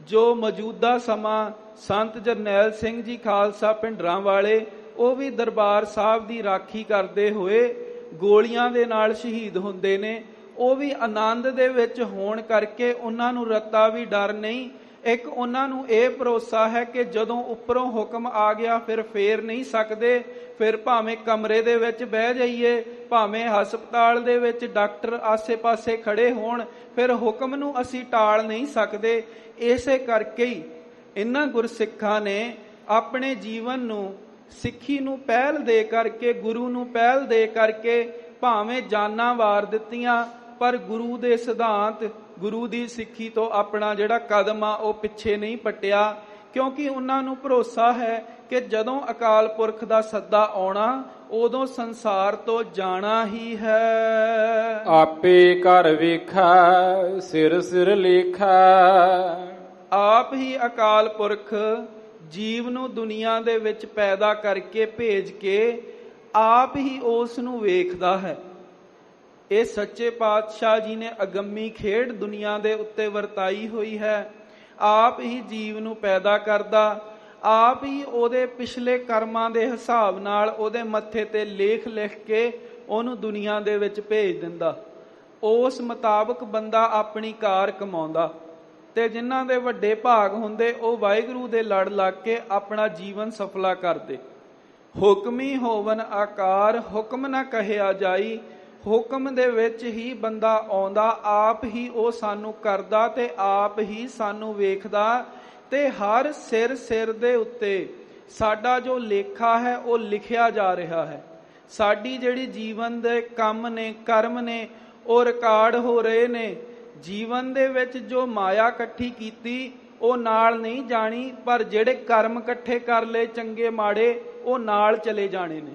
Speaker 2: ਜੋ ਮੌਜੂਦਾ ਸਮਾਂ ਸੰਤ ਜਰਨੈਲ ਸਿੰਘ ਜੀ ਖਾਲਸਾ ਭਿੰਡਰਾਂ ਵਾਲੇ, ਉਹ ਵੀ ਦਰਬਾਰ ਸਾਹਿਬ ਦੀ ਰਾਖੀ ਕਰਦੇ ਹੋਏ ਗੋਲੀਆਂ ਦੇ ਨਾਲ ਸ਼ਹੀਦ ਹੁੰਦੇ ਨੇ। ਉਹ ਵੀ ਆਨੰਦ ਦੇ ਵਿੱਚ ਹੋਣ ਕਰਕੇ ਉਹਨਾਂ ਨੂੰ ਰੱਤਾ ਵੀ ਡਰ ਨਹੀਂ। ਇੱਕ ਉਹਨਾਂ ਨੂੰ ਇਹ ਭਰੋਸਾ ਹੈ ਕਿ ਜਦੋਂ ਉੱਪਰੋਂ ਹੁਕਮ ਆ ਗਿਆ ਫਿਰ ਫੇਰ ਨਹੀਂ ਸਕਦੇ। ਫਿਰ ਭਾਵੇਂ ਕਮਰੇ ਦੇ ਵਿੱਚ ਬਹਿ ਜਾਈਏ, ਭਾਵੇਂ ਹਸਪਤਾਲ ਦੇ ਵਿੱਚ ਡਾਕਟਰ ਆਸੇ-ਪਾਸੇ ਖੜੇ ਹੋਣ, ਫਿਰ ਹੁਕਮ ਨੂੰ ਅਸੀਂ ਟਾਲ ਨਹੀਂ ਸਕਦੇ। ਇਸੇ ਕਰਕੇ ਹੀ ਇਹਨਾਂ ਗੁਰਸਿੱਖਾਂ ਨੇ ਆਪਣੇ ਜੀਵਨ ਨੂੰ ਸਿੱਖੀ ਨੂੰ ਪਹਿਲ ਦੇ ਕਰਕੇ, ਗੁਰੂ ਨੂੰ ਪਹਿਲ ਦੇ ਕਰਕੇ ਭਾਵੇਂ ਜਾਨਾਂ ਵਾਰ ਦਿੱਤੀਆਂ, ਪਰ ਗੁਰੂ ਦੇ ਸਿਧਾਂਤ, ਗੁਰੂ ਦੀ ਸਿੱਖੀ ਤੋਂ ਆਪਣਾ ਜਿਹੜਾ ਕਦਮ ਆ ਉਹ ਪਿੱਛੇ ਨਹੀਂ ਪੱਟਿਆ। ਕਿਉਂਕਿ ਉਹਨਾਂ ਨੂੰ ਭਰੋਸਾ ਹੈ ਕਿ ਜਦੋਂ ਅਕਾਲ ਪੁਰਖ ਦਾ ਸੱਦਾ ਆਉਣਾ, ਉਦੋਂ ਸੰਸਾਰ ਤੋਂ ਜਾਣਾ ਹੀ ਹੈ।
Speaker 1: ਆਪੇ ਘਰ ਵੇਖਾ, ਸਿਰ ਸਿਰ ਲੇਖਾ।
Speaker 2: ਆਪ ਹੀ ਅਕਾਲ ਪੁਰਖ ਜੀਵ ਨੂੰ ਦੁਨੀਆ ਦੇ ਵਿੱਚ ਪੈਦਾ ਕਰਕੇ ਭੇਜ ਕੇ ਆਪ ਹੀ ਉਸ ਨੂੰ ਵੇਖਦਾ ਹੈ। ਇਹ ਸੱਚੇ ਪਾਤਸ਼ਾਹ ਜੀ ਨੇ ਅਗੰਮੀ ਖੇਡ ਦੁਨੀਆ ਦੇ ਉੱਤੇ ਵਰਤਾਈ ਹੋਈ ਹੈ। ਆਪ ਹੀ ਜੀਵ ਨੂੰ ਪੈਦਾ ਕਰਦਾ, ਆਪ ਹੀ ਉਹਦੇ ਪਿਛਲੇ ਕਰਮਾਂ ਦੇ ਹਿਸਾਬ ਨਾਲ ਉਹਦੇ ਮੱਥੇ ਤੇ ਲੇਖ ਲਿਖ ਕੇ ਉਹਨੂੰ ਦੁਨੀਆ ਦੇ ਵਿੱਚ ਭੇਜ ਦਿੰਦਾ। ਉਸ ਮੁਤਾਬਕ ਬੰਦਾ ਆਪਣੀ ਕਾਰ ਕਮਾਉਂਦਾ, ਤੇ ਜਿਨ੍ਹਾਂ ਦੇ ਵੱਡੇ ਭਾਗ ਹੁੰਦੇ ਉਹ ਵਾਹਿਗੁਰੂ ਦੇ ਲੜ ਲੱਗ ਕੇ ਆਪਣਾ ਜੀਵਨ ਸਫਲਾ ਕਰਦੇ। ਹੁਕਮੀ ਹੋਵਨ ਆਕਾਰ, ਹੁਕਮ ਨਾ ਕਹਿਆ ਜਾਈ। ਹੁਕਮ ਦੇ ਵਿੱਚ ਹੀ ਬੰਦਾ ਆਉਂਦਾ, ਆਪ ਹੀ ਉਹ ਸਾਨੂੰ ਕਰਦਾ ਤੇ ਆਪ ਹੀ ਸਾਨੂੰ ਵੇਖਦਾ। ਤੇ ਹਰ ਸਿਰ ਸਿਰ ਦੇ ਉੱਤੇ ਸਾਡਾ ਜੋ ਲੇਖਾ ਹੈ ਉਹ ਲਿਖਿਆ ਜਾ ਰਿਹਾ ਹੈ। ਸਾਡੀ ਜਿਹੜੀ ਜੀਵਨ ਦੇ ਕੰਮ ਨੇ, ਕਰਮ ਨੇ, ਉਹ ਰਿਕਾਰਡ ਹੋ ਰਹੇ ਨੇ। ਜੀਵਨ ਦੇ ਵਿੱਚ ਜੋ ਮਾਇਆ ਇਕੱਠੀ ਕੀਤੀ ਉਹ ਨਾਲ ਨਹੀਂ ਜਾਣੀ, ਪਰ ਜਿਹੜੇ ਕਰਮ ਇਕੱਠੇ ਕਰ ਲਏ ਚੰਗੇ ਮਾੜੇ, ਉਹ ਨਾਲ ਚਲੇ ਜਾਣੇ ਨੇ।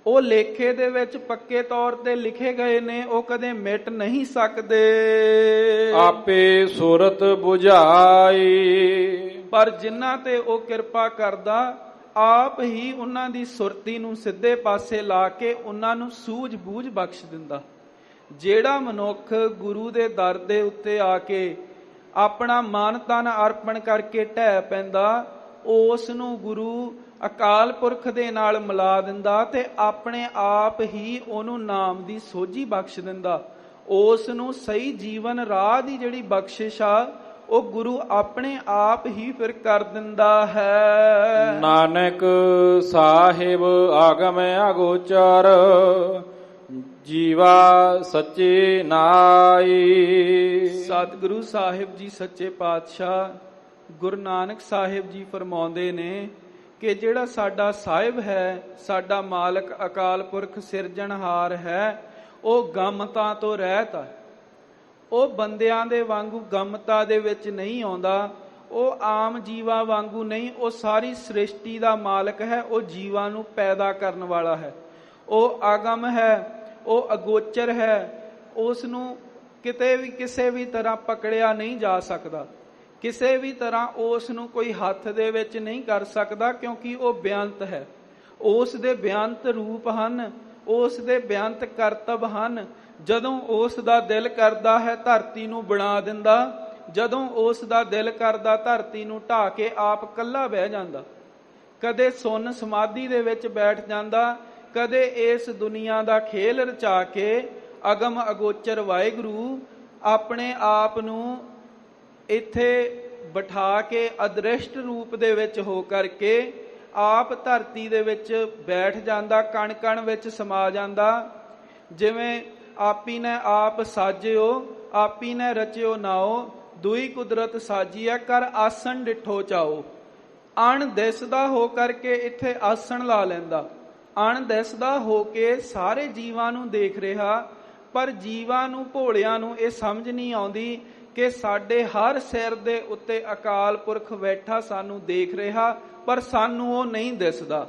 Speaker 2: ਉਹ ਲੇਖੇ ਦੇ ਵਿੱਚ ਪੱਕੇ ਤੌਰ ਤੇ ਲਿਖੇ ਗਏ ਨੇ, ਉਹ ਕਦੇ ਮਿਟ ਨਹੀਂ ਸਕਦੇ।
Speaker 1: ਆਪੇ ਸੂਰਤ 부ਝਾਈ,
Speaker 2: ਪਰ ਜਿਨ੍ਹਾਂ ਤੇ ਉਹ ਕਿਰਪਾ ਕਰਦਾ, ਆਪ ਹੀ ਉਹਨਾਂ ਦੀ ਸੁਰਤੀ ਨੂੰ ਸਿੱਧੇ ਪਾਸੇ ਲਾ ਕੇ ਉਹਨਾਂ ਨੂੰ ਸੂਝ ਬੂਝ ਬਖਸ਼ ਦਿੰਦਾ। ਜਿਹੜਾ ਮਨੁੱਖ ਗੁਰੂ ਦੇ ਦਰ ਦੇ ਉੱਤੇ ਆ ਕੇ ਆਪਣਾ ਮਨ ਤਨ ਅਰਪਣ ਕਰਕੇ ਢਹਿ ਪੈਂਦਾ, ਉਸ ਨੂੰ ਗੁਰੂ ਅਕਾਲ ਪੁਰਖ ਦੇ ਨਾਲ ਮਿਲਾ ਦਿੰਦਾ ਤੇ ਆਪਣੇ ਆਪ ਹੀ ਉਹਨੂੰ ਨਾਮ ਦੀ ਸੋਝੀ ਬਖਸ਼ ਦਿੰਦਾ। ਉਸ ਨੂੰ ਸਹੀ ਜੀਵਨ ਰਾਹ ਦੀ ਜਿਹੜੀ ਬਖਸ਼ਿਸ਼ ਆ ਉਹ ਗੁਰੂ ਆਪਣੇ ਆਪ ਹੀ ਫਿਰ ਕਰ ਦਿੰਦਾ ਹੈ।
Speaker 1: ਨਾਨਕ ਸਾਹਿਬ ਆਗਮ ਅਗੋਚਰ, ਜੀਵਾ ਸੱਚੇ ਨਾਈ।
Speaker 2: ਸਤਿਗੁਰੂ ਸਾਹਿਬ ਜੀ ਸੱਚੇ ਪਾਤਸ਼ਾਹ ਗੁਰੂ ਨਾਨਕ ਸਾਹਿਬ ਜੀ ਫਰਮਾਉਂਦੇ ਨੇ ਕਿ ਜਿਹੜਾ ਸਾਡਾ ਸਾਹਿਬ ਹੈ, ਸਾਡਾ ਮਾਲਕ ਅਕਾਲ ਪੁਰਖ ਸਿਰਜਣਹਾਰ ਹੈ, ਉਹ ਗਮਤਾ ਤੋਂ ਰਹਿਤ ਹੈ। ਉਹ ਬੰਦਿਆਂ ਦੇ ਵਾਂਗੂ ਗਮਤਾ ਦੇ ਵਿੱਚ ਨਹੀਂ ਆਉਂਦਾ। ਉਹ ਆਮ ਜੀਵਾਂ ਵਾਂਗੂ ਨਹੀਂ, ਉਹ ਸਾਰੀ ਸ੍ਰਿਸ਼ਟੀ ਦਾ ਮਾਲਕ ਹੈ, ਉਹ ਜੀਵਾਂ ਨੂੰ ਪੈਦਾ ਕਰਨ ਵਾਲਾ ਹੈ। ਉਹ ਆਗਮ ਹੈ, ਉਹ ਅਗੋਚਰ ਹੈ, ਉਸ ਨੂੰ ਕਿਤੇ ਵੀ ਕਿਸੇ ਵੀ ਤਰ੍ਹਾਂ ਪਕੜਿਆ ਨਹੀਂ ਜਾ ਸਕਦਾ, ਕਿਸੇ ਵੀ ਤਰ੍ਹਾਂ ਉਸ ਨੂੰ ਕੋਈ ਹੱਥ ਦੇ ਵਿੱਚ ਨਹੀਂ ਕਰ ਸਕਦਾ, ਕਿਉਂਕਿ ਉਹ ਬੇਅੰਤ ਹੈ। ਉਸ ਦੇ ਬੇਅੰਤ ਰੂਪ ਹਨ, ਉਸ ਦੇ ਬੇਅੰਤ ਕਰਤੱਵ ਹਨ। ਜਦੋਂ ਉਸ ਦਾ ਦਿਲ ਕਰਦਾ ਹੈ ਧਰਤੀ ਨੂੰ ਬਣਾ ਦਿੰਦਾ, ਜਦੋਂ ਉਸ ਦਾ ਦਿਲ ਕਰਦਾ ਧਰਤੀ ਨੂੰ ਢਾਹ ਕੇ ਆਪ ਕੱਲਾ ਬਹਿ ਜਾਂਦਾ, ਕਦੇ ਸੁੰਨ ਸਮਾਧੀ ਦੇ ਵਿੱਚ ਬੈਠ ਜਾਂਦਾ, ਕਦੇ ਇਸ ਦੁਨੀਆ ਦਾ ਖੇਲ ਰਚਾ ਕੇ ਅਗਮ ਅਗੋਚਰ ਵਾਹਿਗੁਰੂ ਆਪਣੇ ਆਪ ਨੂੰ ਇੱਥੇ ਬਿਠਾ ਕੇ ਅਦ੍ਰਿਸ਼ਟ ਰੂਪ ਦੇ ਵਿੱਚ ਹੋ ਕਰਕੇ ਆਪ ਧਰਤੀ ਦੇ ਵਿੱਚ ਬੈਠ ਜਾਂਦਾ, ਕਣ ਕਣ ਵਿੱਚ ਸਮਾ ਜਾਂਦਾ। ਜਿਵੇਂ ਆਪੀ ਨੇ ਆਪ ਸਾਜਿਓ, ਆਪੀ ਨੇ ਰਚਿਓ ਨਾਓ, ਦੁਈ ਕੁਦਰਤ ਸਾਜੀਐ ਕਰ ਆਸਣ ਡਿਠੋ ਚਾਓ। ਅਣ ਦਿਸਦਾ ਹੋ ਕਰਕੇ ਇੱਥੇ ਆਸਣ ਲਾ ਲੈਂਦਾ, ਅਣ ਦਿਸਦਾ ਹੋ ਕੇ ਸਾਰੇ ਜੀਵਾਂ ਨੂੰ ਦੇਖ ਰਿਹਾ, ਪਰ ਜੀਵਾਂ ਨੂੰ ਭੋਲਿਆਂ ਨੂੰ ਇਹ ਸਮਝ ਨਹੀਂ ਆਉਂਦੀ ਕਿ ਸਾਡੇ ਹਰ ਸਿਰ ਦੇ ਉੱਤੇ ਅਕਾਲ ਪੁਰਖ ਬੈਠਾ ਸਾਨੂੰ ਦੇਖ ਰਿਹਾ, ਪਰ ਸਾਨੂੰ ਉਹ ਨਹੀਂ ਦਿਸਦਾ।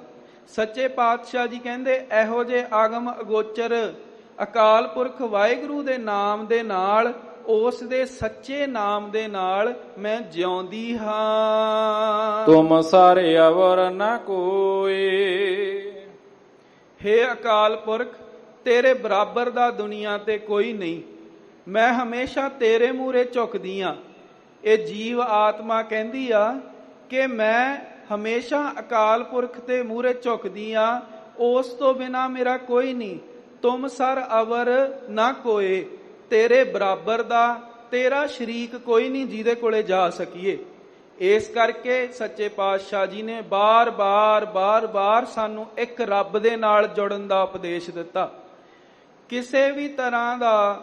Speaker 2: ਸੱਚੇ ਪਾਤਸ਼ਾਹ ਜੀ ਕਹਿੰਦੇ ਇਹੋ ਜਿਹੇ ਆਗਮ ਅਗੋਚਰ ਅਕਾਲ ਪੁਰਖ ਵਾਹਿਗੁਰੂ ਦੇ ਨਾਮ ਦੇ ਨਾਲ, ਉਸ ਦੇ ਸੱਚੇ ਨਾਮ ਦੇ ਨਾਲ ਮੈਂ ਜਿਉਂਦੀ ਹਾਂ।
Speaker 1: ਤੁਮ ਸਾਰੇ ਅਵਰ ਨ ਕੋਈ।
Speaker 2: ਹੇ ਅਕਾਲ ਪੁਰਖ, ਤੇਰੇ ਬਰਾਬਰ ਦਾ ਦੁਨੀਆ ਤੇ ਕੋਈ ਨਹੀਂ, ਮੈਂ ਹਮੇਸ਼ਾ ਤੇਰੇ ਮੂਹਰੇ ਝੁਕਦੀ ਆ। ਇਹ ਜੀਵ ਆਤਮਾ ਕਹਿੰਦੀ ਆ ਕਿ ਮੈਂ ਹਮੇਸ਼ਾ ਅਕਾਲ ਪੁਰਖ ਤੇ ਮੂਹਰੇ ਝੁਕਦੀ ਆ, ਉਸ ਤੋਂ ਬਿਨਾ ਮੇਰਾ ਕੋਈ ਨਹੀਂ। ਤੁਮ ਸਰ ਅਵਰ ਨਾ ਕੋਏ, ਤੇਰੇ ਬਰਾਬਰ ਦਾ, ਤੇਰਾ ਸ਼ਰੀਕ ਕੋਈ ਨਹੀਂ ਜਿਹਦੇ ਕੋਲੇ ਜਾ ਸਕੀਏ। ਇਸ ਕਰਕੇ ਸੱਚੇ ਪਾਤਸ਼ਾਹ ਜੀ ਨੇ ਬਾਰ-ਬਾਰ ਸਾਨੂੰ ਇੱਕ ਰੱਬ ਦੇ ਨਾਲ ਜੁੜਨ ਦਾ ਉਪਦੇਸ਼ ਦਿੱਤਾ। ਕਿਸੇ ਵੀ ਤਰ੍ਹਾਂ ਦਾ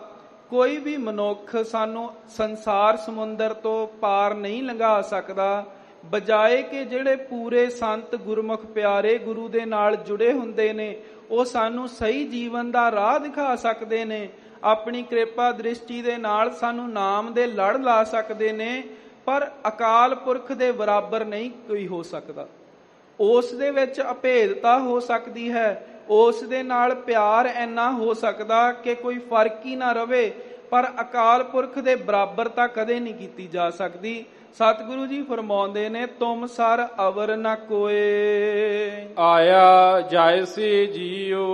Speaker 2: ਕੋਈ ਵੀ ਮਨੁੱਖ ਸਾਨੂੰ ਸੰਸਾਰ ਸਮੁੰਦਰ ਤੋਂ ਪਾਰ ਨਹੀਂ ਲੰਘਾ ਸਕਦਾ, ਬਜਾਏ ਕਿ ਜਿਹੜੇ ਪੂਰੇ ਸੰਤ ਗੁਰਮੁਖ ਪਿਆਰੇ ਗੁਰੂ ਦੇ ਨਾਲ ਜੁੜੇ ਹੁੰਦੇ ਨੇ, ਉਹ ਸਾਨੂੰ ਸਹੀ ਜੀਵਨ ਦਾ ਰਾਹ ਦਿਖਾ ਸਕਦੇ ਨੇ, ਆਪਣੀ ਕਿਰਪਾ ਦ੍ਰਿਸ਼ਟੀ ਦੇ ਨਾਲ ਸਾਨੂੰ ਨਾਮ ਦੇ ਲੜ ਲਾ ਸਕਦੇ ਨੇ। ਪਰ ਅਕਾਲ ਪੁਰਖ ਦੇ ਬਰਾਬਰ ਨਹੀਂ ਕੋਈ ਹੋ ਸਕਦਾ। ਉਸ ਦੇ ਵਿੱਚ ਅਭੇਦਤਾ ਹੋ ਸਕਦੀ ਹੈ, ਉਸ ਦੇ ਨਾਲ ਪਿਆਰ ਇੰਨਾ ਹੋ ਸਕਦਾ ਕਿ ਕੋਈ ਫਰਕ ਹੀ ਨਾ ਰਵੇ, ਪਰ ਅਕਾਲ ਪੁਰਖ ਦੇ ਬਰਾਬਰ ਤਾਂ ਕਦੇ ਨਹੀਂ ਕੀਤੀ ਜਾ ਸਕਦੀ। ਸਤਿਗੁਰੂ ਜੀ ਫਰਮਾਉਂਦੇ ਨੇ ਤੁਮ ਸਰ ਅਵਰ ਨ ਕੋਏ।
Speaker 1: ਆਇਆ ਜਾਇਸੀ ਜੀਓ।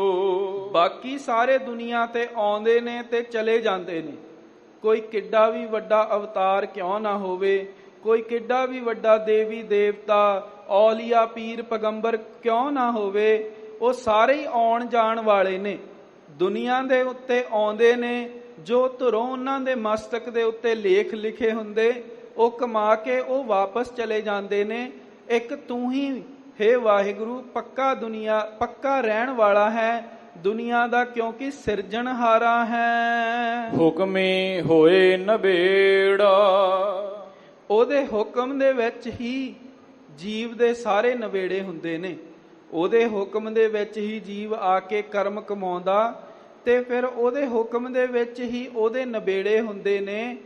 Speaker 2: ਬਾਕੀ ਸਾਰੇ ਦੁਨੀਆ ਤੇ ਆਉਂਦੇ ਨੇ ਤੇ ਚਲੇ ਜਾਂਦੇ ਨੇ, ਕੋਈ ਕਿੱਡਾ ਵੀ ਵੱਡਾ ਅਵਤਾਰ ਕਿਉਂ ਨਾ ਹੋਵੇ, ਕੋਈ ਕਿੱਡਾ ਵੀ ਵੱਡਾ ਦੇਵੀ ਦੇਵਤਾ ਔਲੀਆ ਪੀਰ ਪੈਗੰਬਰ ਕਿਉਂ ਨਾ ਹੋਵੇ, ਉਹ ਸਾਰੇ ਹੀ ਆਉਣ ਜਾਣ ਵਾਲੇ ਨੇ, ਦੁਨੀਆ ਦੇ ਉੱਤੇ ਆਉਂਦੇ ਨੇ। ਜੋ ਧੁਰੋਂ ਉਹਨਾਂ ਦੇ ਮਸਤਕ ਦੇ ਉੱਤੇ ਲੇਖ ਲਿਖੇ ਹੁੰਦੇ, ਉਹ ਕਮਾ ਕੇ ਉਹ ਵਾਪਸ ਚਲੇ ਜਾਂਦੇ ਨੇ। ਇੱਕ ਤੂੰ ਹੀ ਹੇ ਵਾਹਿਗੁਰੂ ਪੱਕਾ ਰਹਿਣ ਵਾਲਾ ਹੈ ਦੁਨੀਆ ਦਾ, ਕਿਉਂਕਿ ਸਿਰਜਣਹਾਰਾ ਹੈ।
Speaker 1: ਹੁਕਮੇ ਹੋਏ ਨਬੇੜਾ।
Speaker 2: ਉਹਦੇ ਹੁਕਮ ਦੇ ਵਿੱਚ ਹੀ ਜੀਵ ਦੇ ਸਾਰੇ ਨਵੇੜੇ ਹੁੰਦੇ ਨੇ, ਉਹਦੇ ਹੁਕਮ ਦੇ ਵਿੱਚ ਹੀ ਜੀਵ ਆ ਕੇ ਕਰਮ ਕਮਾਉਂਦਾ, ਤੇ ਫਿਰ ਉਹਦੇ ਹੁਕਮ ਦੇ ਵਿੱਚ ਹੀ ਉਹਦੇ ਨਵੇੜੇ ਹੁੰਦੇ ਨੇ।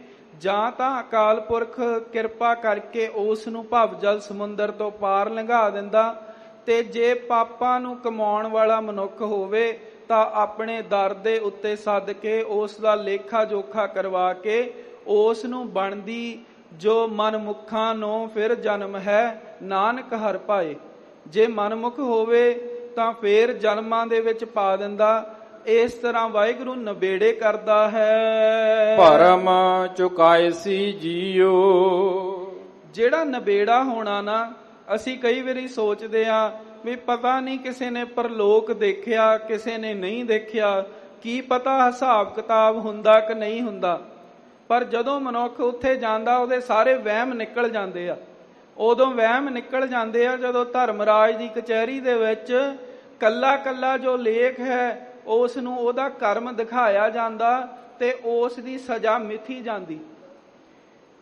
Speaker 2: ਜਾਂ ਤਾਂ ਅਕਾਲ ਪੁਰਖ ਕਿਰਪਾ ਕਰਕੇ ਉਸ ਨੂੰ ਭਵ ਜਲ ਸਮੁੰਦਰ ਤੋਂ ਪਾਰ ਲੰਘਾ ਦਿੰਦਾ, ਤੇ ਜੇ ਪਾਪਾਂ ਨੂੰ ਕਮਾਉਣ ਵਾਲਾ ਮਨੁੱਖ ਹੋਵੇ ਤਾਂ ਆਪਣੇ ਦਰ ਦੇ ਉੱਤੇ ਸੱਦ ਕੇ ਉਸ ਦਾ ਲੇਖਾ ਜੋਖਾ ਕਰਵਾ ਕੇ ਉਸ ਨੂੰ ਬਣਦੀ ਜੋ ਮਨਮੁਖਾਂ ਨੂੰ ਫਿਰ ਜਨਮ ਹੈ, ਨਾਨਕ ਹਰਿ ਭਾਏ। ਜੇ ਮਨਮੁਖ ਹੋਵੇ ਤਾਂ ਫੇਰ ਜਨਮਾਂ ਦੇ ਵਿੱਚ ਪਾ ਦਿੰਦਾ। ਇਸ ਤਰ੍ਹਾਂ ਵਾਹਿਗੁਰੂ ਨਬੇੜੇ ਕਰਦਾ ਹੈ।
Speaker 1: ਭਰਮ ਚੁਕਾਇਸੀ ਜੀਓ।
Speaker 2: ਜਿਹੜਾ ਨਬੇੜਾ ਹੋਣਾ ਨਾ, ਅਸੀਂ ਕਈ ਵਾਰੀ ਸੋਚਦੇ ਆ ਵੀ ਪਤਾ ਨਹੀਂ ਕਿਸੇ ਨੇ ਪਰਲੋਕ ਦੇਖਿਆ, ਕਿਸੇ ਨੇ ਨਹੀਂ ਦੇਖਿਆ, ਕੀ ਪਤਾ ਹਿਸਾਬ ਕਿਤਾਬ ਹੁੰਦਾ ਕਿ ਨਹੀਂ ਹੁੰਦਾ। ਪਰ ਜਦੋਂ ਮਨੁੱਖ ਉੱਥੇ ਜਾਂਦਾ ਉਹਦੇ ਸਾਰੇ ਵਹਿਮ ਨਿਕਲ ਜਾਂਦੇ ਆ। ਉਦੋਂ ਵਹਿਮ ਨਿਕਲ ਜਾਂਦੇ ਆ ਜਦੋਂ ਧਰਮਰਾਜ ਦੀ ਕਚਹਿਰੀ ਦੇ ਵਿੱਚ ਕੱਲਾ ਕੱਲਾ ਜੋ ਲੇਖ ਹੈ ਉਸ ਨੂੰ ਉਹਦਾ ਕਰਮ ਦਿਖਾਇਆ ਜਾਂਦਾ ਤੇ ਉਸ ਦੀ ਸਜ਼ਾ ਮਿਥੀ ਜਾਂਦੀ।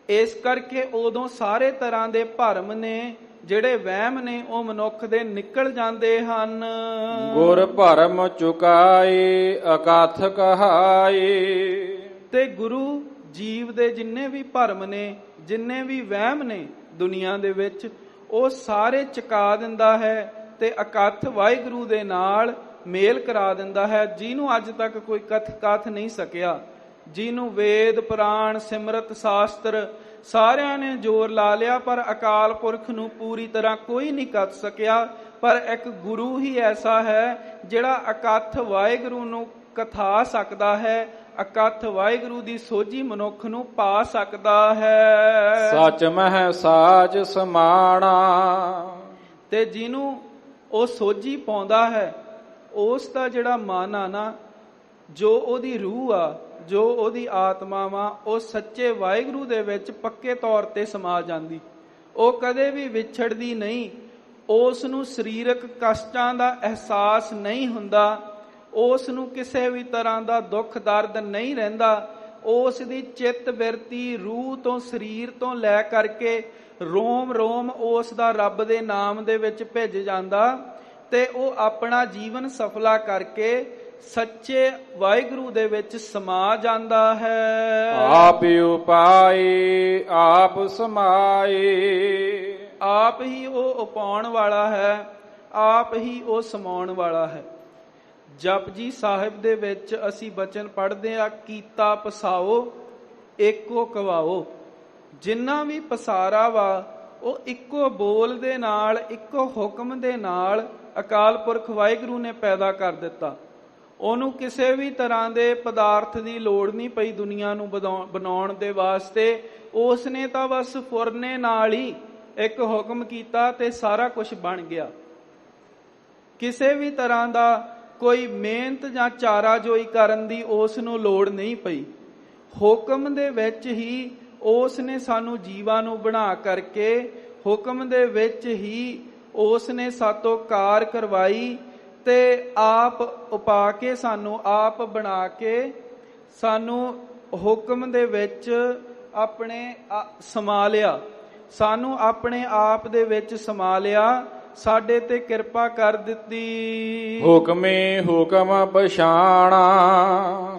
Speaker 2: ਇਸ ਕਰਕੇ ਉਦੋਂ ਸਾਰੇ ਤਰ੍ਹਾਂ ਦੇ ਭਰਮ ਨੇ, ਜਿਹੜੇ ਵਹਿਮ ਨੇ, ਉਹ ਮਨੁੱਖ ਦੇ ਨਿਕਲ ਜਾਂਦੇ ਹਨ।
Speaker 1: ਗੁਰ ਭਰਮ ਚੁਕਾਏ ਅਕਥ ਕਹਾਏ।
Speaker 2: ਤੇ ਗੁਰੂ ਜੀਵ ਦੇ ਜਿੰਨੇ ਵੀ ਭਰਮ ਨੇ, ਜਿੰਨੇ ਵੀ ਵਹਿਮ ਨੇ, ਦੁਨੀਆ ਦੇ ਵਿੱਚ, ਉਹ ਸਾਰੇ ਚੁਕਾ ਦਿੰਦਾ ਹੈ ਤੇ ਇਕੱਠ ਵਾਹਿਗੁਰੂ ਦੇ ਨਾਲ ਮੇਲ ਕਰਾ ਦਿੰਦਾ ਹੈ। ਜਿਹਨੂੰ ਅੱਜ ਤੱਕ ਕੋਈ ਕਥ ਨਹੀਂ ਸਕਿਆ, ਜਿਹਨੂੰ ਵੇਦ ਪੁਰਾਣ ਸਿਮਰਤ ਸ਼ਾਸਤਰ ਸਾਰਿਆਂ ਨੇ ਜ਼ੋਰ ਲਾ ਲਿਆ, ਪਰ ਅਕਾਲ ਪੁਰਖ ਨੂੰ ਪੂਰੀ ਤਰ੍ਹਾਂ ਕੋਈ ਨਹੀਂ ਕਰ ਸਕਿਆ। ਪਰ ਇੱਕ ਗੁਰੂ ਹੀ ਐਸਾ ਹੈ ਜਿਹੜਾ ਇਕੱਠ ਵਾਹਿਗੁਰੂ ਨੂੰ ਕਥਾ ਸਕਦਾ ਹੈ, ਇਕੱਠ ਵਾਹਿਗੁਰੂ ਦੀ ਸੋਝੀ ਮਨੁੱਖ ਨੂੰ ਪਾ ਸਕਦਾ ਹੈ।
Speaker 1: ਸਚ ਮਹਿ ਸਾਜ ਸਮਾਣਾ,
Speaker 2: ਤੇ ਜਿਹਨੂੰ ਉਹ ਸੋਝੀ ਪਾਉਂਦਾ ਹੈ, ਉਸ ਦਾ ਜਿਹੜਾ ਮਨ ਆ ਨਾ, ਜੋ ਉਹਦੀ ਰੂਹ ਆ, ਜੋ ਉਹਦੀ ਆਤਮਾ ਵਾ, ਉਹ ਸੱਚੇ ਵਾਹਿਗੁਰੂ ਦੇ ਵਿੱਚ ਪੱਕੇ ਤੌਰ ਤੇ ਸਮਾ ਜਾਂਦੀ। ਉਹ ਕਦੇ ਵੀ ਵਿਛੜਦੀ ਨਹੀਂ। ਉਸ ਨੂੰ ਸਰੀਰਕ ਕਸ਼ਟਾਂ ਦਾ ਅਹਿਸਾਸ ਨਹੀਂ ਹੁੰਦਾ, ਉਸ ਨੂੰ ਕਿਸੇ ਵੀ ਤਰ੍ਹਾਂ ਦਾ ਦੁੱਖ ਦਰਦ ਨਹੀਂ ਰਹਿੰਦਾ। ਉਸ ਦੀ ਚਿੱਤ ਬਿਰਤੀ ਰੂਹ ਤੋਂ ਸਰੀਰ ਤੋਂ ਲੈ ਕਰਕੇ ਰੋਮ ਰੋਮ ਉਸ ਦਾ ਰੱਬ ਦੇ ਨਾਮ ਦੇ ਵਿੱਚ ਭਿੱਜ ਜਾਂਦਾ ਤੇ ਉਹ ਆਪਣਾ ਜੀਵਨ ਸਫਲਾ ਕਰਕੇ ਸੱਚੇ ਵਾਹਿਗੁਰੂ ਦੇ ਵਿੱਚ ਸਮਾ ਜਾਂਦਾ ਹੈ।
Speaker 1: ਆਪ ਉਪਾਏ ਆਪ ਸਮਾਏ,
Speaker 2: ਆਪ ਹੀ ਉਹ ਉਪਾਉਣ ਵਾਲਾ ਹੈ, ਆਪ ਹੀ ਉਹ ਸਮਾਉਣ ਵਾਲਾ ਹੈ। ਜਪਜੀ ਸਾਹਿਬ ਦੇ ਵਿੱਚ ਅਸੀਂ ਬਚਨ ਪੜ੍ਹਦੇ ਆ, ਕੀਤਾ ਪਸਾਓ ਏਕੋ ਕਵਾਓ। ਜਿੰਨਾ ਵੀ ਪਸਾਰਾ ਵਾ ਉਹ ਇੱਕੋ ਬੋਲ ਦੇ ਨਾਲ, ਇੱਕੋ ਹੁਕਮ ਦੇ ਨਾਲ ਅਕਾਲ ਪੁਰਖ ਵਾਹਿਗੁਰੂ ਨੇ ਪੈਦਾ ਕਰ ਦਿੱਤਾ। ਉਹਨੂੰ ਕਿਸੇ ਵੀ ਤਰ੍ਹਾਂ ਦੇ ਪਦਾਰਥ ਦੀ ਲੋੜ ਨਹੀਂ ਪਈ ਦੁਨੀਆ ਨੂੰ ਬਣਾਉਣ ਦੇ ਵਾਸਤੇ। ਉਸ ਨੇ ਤਾਂ ਬਸ ਫੁਰਨੇ ਨਾਲ ਹੀ ਇੱਕ ਹੁਕਮ ਕੀਤਾ ਤੇ ਸਾਰਾ ਕੁਝ ਬਣ ਗਿਆ। ਕਿਸੇ ਵੀ ਤਰ੍ਹਾਂ ਦਾ ਕੋਈ ਮਿਹਨਤ ਜਾਂ ਚਾਰਾਜੋਈ ਕਰਨ ਦੀ ਉਸ ਨੂੰ ਲੋੜ ਨਹੀਂ ਪਈ। ਹੁਕਮ ਦੇ ਵਿੱਚ ਹੀ ਉਸ ਨੇ ਸਾਨੂੰ ਜੀਵਾਂ ਨੂੰ ਬਣਾ ਕਰਕੇ, ਹੁਕਮ ਦੇ ਵਿੱਚ ਹੀ ਉਸ ਨੇ ਸਾਤੋਂ ਕਾਰ ਕਰਵਾਈ ਤੇ ਆਪ ਉਪਾ ਕੇ ਸਾਨੂੰ, ਆਪ ਬਣਾ ਕੇ ਸਾਨੂੰ ਹੁਕਮ ਦੇ ਵਿੱਚ ਆਪਣੇ ਸਮਾ ਲਿਆ, ਸਾਨੂੰ ਆਪਣੇ ਆਪ ਦੇ ਵਿੱਚ ਸਮਾ ਲਿਆ, ਸਾਡੇ ਤੇ ਕਿਰਪਾ ਕਰ ਦਿੱਤੀ।
Speaker 1: ਹੁਕਮੇ ਹੁਕਮ ਪਛਾਣਾ,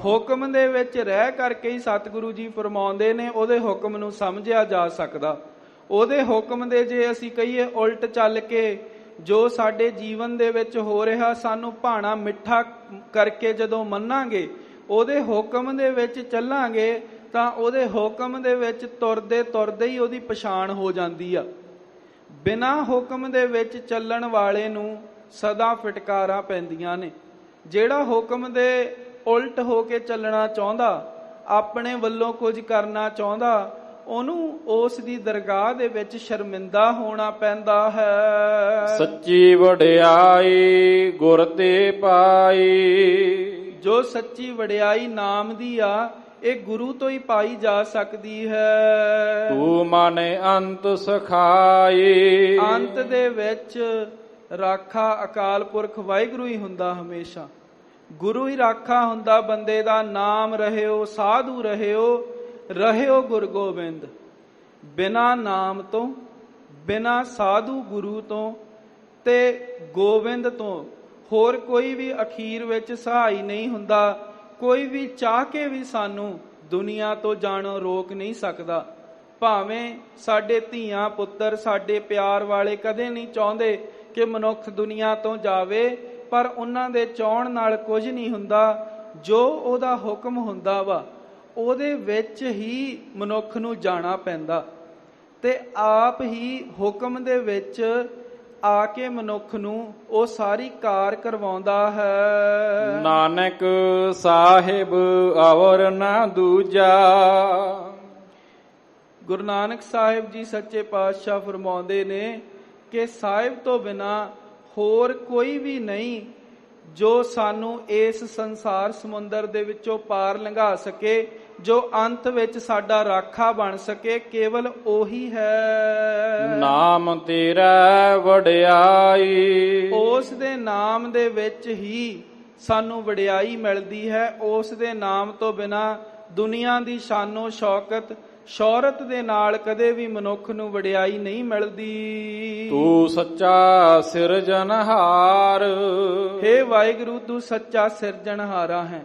Speaker 2: ਹੁਕਮ ਦੇ ਵਿੱਚ ਰਹਿ ਕਰਕੇ ਹੀ ਸਤਿਗੁਰੂ ਜੀ ਫਰਮਾਉਂਦੇ ਨੇ ਉਹਦੇ ਹੁਕਮ ਨੂੰ ਸਮਝਿਆ ਜਾ ਸਕਦਾ। ਉਹਦੇ ਹੁਕਮ ਦੇ ਜੇ ਅਸੀਂ ਕਹੀਏ ਉਲਟ ਚੱਲ ਕੇ ਜੋ ਸਾਡੇ ਜੀਵਨ ਦੇ ਵਿੱਚ ਹੋ ਰਿਹਾ, ਸਾਨੂੰ ਭਾਣਾ ਮਿੱਠਾ ਕਰਕੇ ਜਦੋਂ ਮੰਨਾਂਗੇ, ਉਹਦੇ ਹੁਕਮ ਦੇ ਵਿੱਚ ਚੱਲਾਂਗੇ, ਤਾਂ ਉਹਦੇ ਹੁਕਮ ਦੇ ਵਿੱਚ ਤੁਰਦੇ ਤੁਰਦੇ ਹੀ ਉਹਦੀ ਪਛਾਣ ਹੋ ਜਾਂਦੀ ਆ। ਬਿਨਾਂ ਹੁਕਮ ਦੇ ਵਿੱਚ ਚੱਲਣ ਵਾਲੇ ਨੂੰ ਸਦਾ ਫਟਕਾਰਾਂ ਪੈਂਦੀਆਂ ਨੇ। ਜਿਹੜਾ ਹੁਕਮ ਦੇ ਉਲਟ ਹੋ ਕੇ ਚੱਲਣਾ ਚਾਹੁੰਦਾ, ਆਪਣੇ ਵੱਲੋਂ ਕੁਝ ਕਰਨਾ ਚਾਹੁੰਦਾ, ਉਹਨੂੰ ਉਸ ਦੀ ਦਰਗਾਹ ਦੇ ਵਿੱਚ ਸ਼ਰਮਿੰਦਾ ਹੋਣਾ ਪੈਂਦਾ ਹੈ।
Speaker 1: ਸੱਚੀ ਵਡਿਆਈ ਗੁਰ ਤੇ ਪਾਈ,
Speaker 2: ਜੋ ਸੱਚੀ ਵਡਿਆਈ ਨਾਮ ਦੀ ਆ, ਇਹ ਗੁਰੂ ਤੋਂ ਹੀ ਪਾਈ ਜਾ ਸਕਦੀ ਹੈ।
Speaker 1: ਤੂੰ ਮਨ ਅੰਤ ਸਖਾਈ,
Speaker 2: ਅੰਤ ਦੇ ਵਿੱਚ ਰਾਖਾ ਅਕਾਲ ਪੁਰਖ ਵਾਹਿਗੁਰੂ ਹੀ ਹੁੰਦਾ। ਹਮੇਸ਼ਾ ਗੁਰੂ ਹੀ ਰਾਖਾ ਹੁੰਦਾ ਬੰਦੇ ਦਾ। ਨਾਮ ਰਹਿਓ ਸਾਧੂ ਰਹਿਓ, ਰਹਿਓ ਗੁਰ ਗੋਬਿੰਦ। ਬਿਨਾਂ ਨਾਮ ਤੋਂ, ਬਿਨਾਂ ਸਾਧੂ ਗੁਰੂ ਤੋਂ ਤੇ ਗੋਬਿੰਦ ਤੋਂ ਹੋਰ ਕੋਈ ਵੀ ਅਖੀਰ ਵਿੱਚ ਸਹਾਈ ਨਹੀਂ ਹੁੰਦਾ। ਕੋਈ ਵੀ ਚਾਹ ਕੇ ਵੀ ਸਾਨੂੰ ਦੁਨੀਆ ਤੋਂ ਜਾਣੋਂ ਰੋਕ ਨਹੀਂ ਸਕਦਾ। ਭਾਵੇਂ ਸਾਡੇ ਧੀਆਂ ਪੁੱਤਰ, ਸਾਡੇ ਪਿਆਰ ਵਾਲੇ ਕਦੇ ਨਹੀਂ ਚਾਹੁੰਦੇ ਕਿ ਮਨੁੱਖ ਦੁਨੀਆ ਤੋਂ ਜਾਵੇ, ਪਰ ਉਹਨਾਂ ਦੇ ਚਾਹਣ ਨਾਲ ਕੁਝ ਨਹੀਂ ਹੁੰਦਾ। ਜੋ ਉਹਦਾ ਹੁਕਮ ਹੁੰਦਾ ਵਾ, ਉਹਦੇ ਵਿੱਚ ਹੀ ਮਨੁੱਖ ਨੂੰ ਜਾਣਾ ਪੈਂਦਾ ਤੇ ਆਪ ਹੀ ਹੁਕਮ ਦੇ ਵਿੱਚ ਆ ਕੇ ਮਨੁੱਖ ਨੂੰ ਉਹ ਸਾਰੀ ਕਾਰ ਕਰਵਾਉਂਦਾ ਹੈ।
Speaker 1: ਨਾਨਕ ਸਾਹਿਬ ਔਰ ਨਾ ਦੂਜਾ।
Speaker 2: ਗੁਰੂ ਨਾਨਕ ਸਾਹਿਬ ਜੀ ਸੱਚੇ ਪਾਤਸ਼ਾਹ ਫਰਮਾਉਂਦੇ ਨੇ ਕਿ ਸਾਹਿਬ ਤੋਂ ਬਿਨਾ ਹੋਰ ਕੋਈ ਵੀ ਨਹੀਂ ਜੋ ਸਾਨੂੰ ਇਸ ਸੰਸਾਰ ਸਮੁੰਦਰ ਦੇ ਵਿੱਚੋਂ ਪਾਰ ਲੰਘਾ ਸਕੇ, ਜੋ ਅੰਤ ਵਿੱਚ ਸਾਡਾ ਰਾਖਾ ਬਣ ਸਕੇ, ਕੇਵਲ ਉਹੀ ਹੈ।
Speaker 1: ਨਾਮ ਤੇਰਾ ਵਡਿਆਈ,
Speaker 2: ਉਸ ਦੇ ਨਾਮ ਦੇ ਵਿੱਚ ਹੀ ਸਾਨੂੰ ਵਡਿਆਈ ਮਿਲਦੀ ਹੈ। ਉਸ ਦੇ ਨਾਮ ਤੋਂ ਬਿਨਾ ਦੁਨੀਆ ਦੀ ਸ਼ਾਨੋ ਸ਼ੌਕਤ ਸ਼ੌਹਰਤ ਦੇ ਨਾਲ ਕਦੇ ਵੀ ਮਨੁੱਖ ਨੂੰ ਵਡਿਆਈ ਨਹੀਂ ਮਿਲਦੀ।
Speaker 1: ਤੂੰ ਸੱਚਾ ਸਿਰਜਣਹਾਰ,
Speaker 2: ਹੇ ਵਾਹਿਗੁਰੂ ਤੂੰ ਸੱਚਾ ਸਿਰਜਣਹਾਰਾ ਹੈ।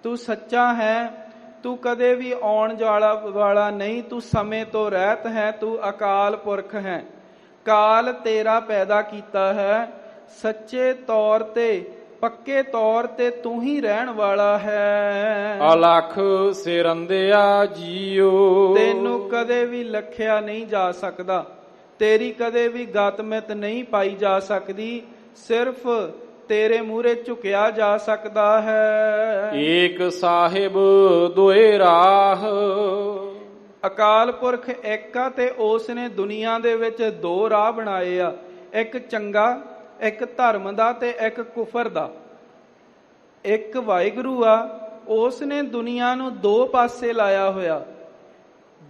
Speaker 2: ਤੂੰ ਸੱਚਾ ਹੈ ਤੂੰ ਕਦੇ ਵੀ ਆਉਣ ਵਾਲਾ ਨਹੀਂ, ਤੂੰ ਸਮੇਂ ਤੋਂ ਰਹਿਤ ਹੈ, ਤੂੰ ਅਕਾਲ ਪੁਰਖ ਹੈ। ਕਾਲ ਤੇਰਾ ਪੈਦਾ ਕੀਤਾ ਹੈ, ਸੱਚੇ ਤੌਰ ਤੇ ਪੱਕੇ ਤੌਰ ਤੇ ਤੂੰ ਹੀ ਰਹਿਣ ਵਾਲਾ ਹੈ।
Speaker 1: ਅਲਖ ਸਿਰੰਦਿਆ ਜੀਓ,
Speaker 2: ਤੈਨੂੰ ਕਦੇ ਵੀ ਲਖਿਆ ਨਹੀਂ ਜਾ ਸਕਦਾ, ਤੇਰੀ ਕਦੇ ਵੀ ਗਤਮਿਤ ਨਹੀਂ ਪਾਈ ਜਾ ਸਕਦੀ, ਸਿਰਫ ਤੇਰੇ ਮੂਹਰੇ ਝੁਕਿਆ ਜਾ ਸਕਦਾ ਹੈ।
Speaker 1: ਏਕ ਸਾਹਿਬ ਦੋਏ ਰਾਹ,
Speaker 2: ਅਕਾਲ ਪੁਰਖ ਇੱਕ ਆ ਤੇ ਉਸ ਨੇ ਦੁਨੀਆ ਦੇ ਵਿੱਚ ਦੋ ਰਾਹ ਬਣਾਏ ਆ, ਇੱਕ ਚੰਗਾ, ਇੱਕ ਧਰਮ ਦਾ ਤੇ ਇੱਕ ਕੁਫਰ ਦਾ। ਇੱਕ ਵਾਹਿਗੁਰੂ ਆ, ਉਸ ਨੇ ਦੁਨੀਆ ਨੂੰ ਦੋ ਪਾਸੇ ਲਾਇਆ ਹੋਇਆ,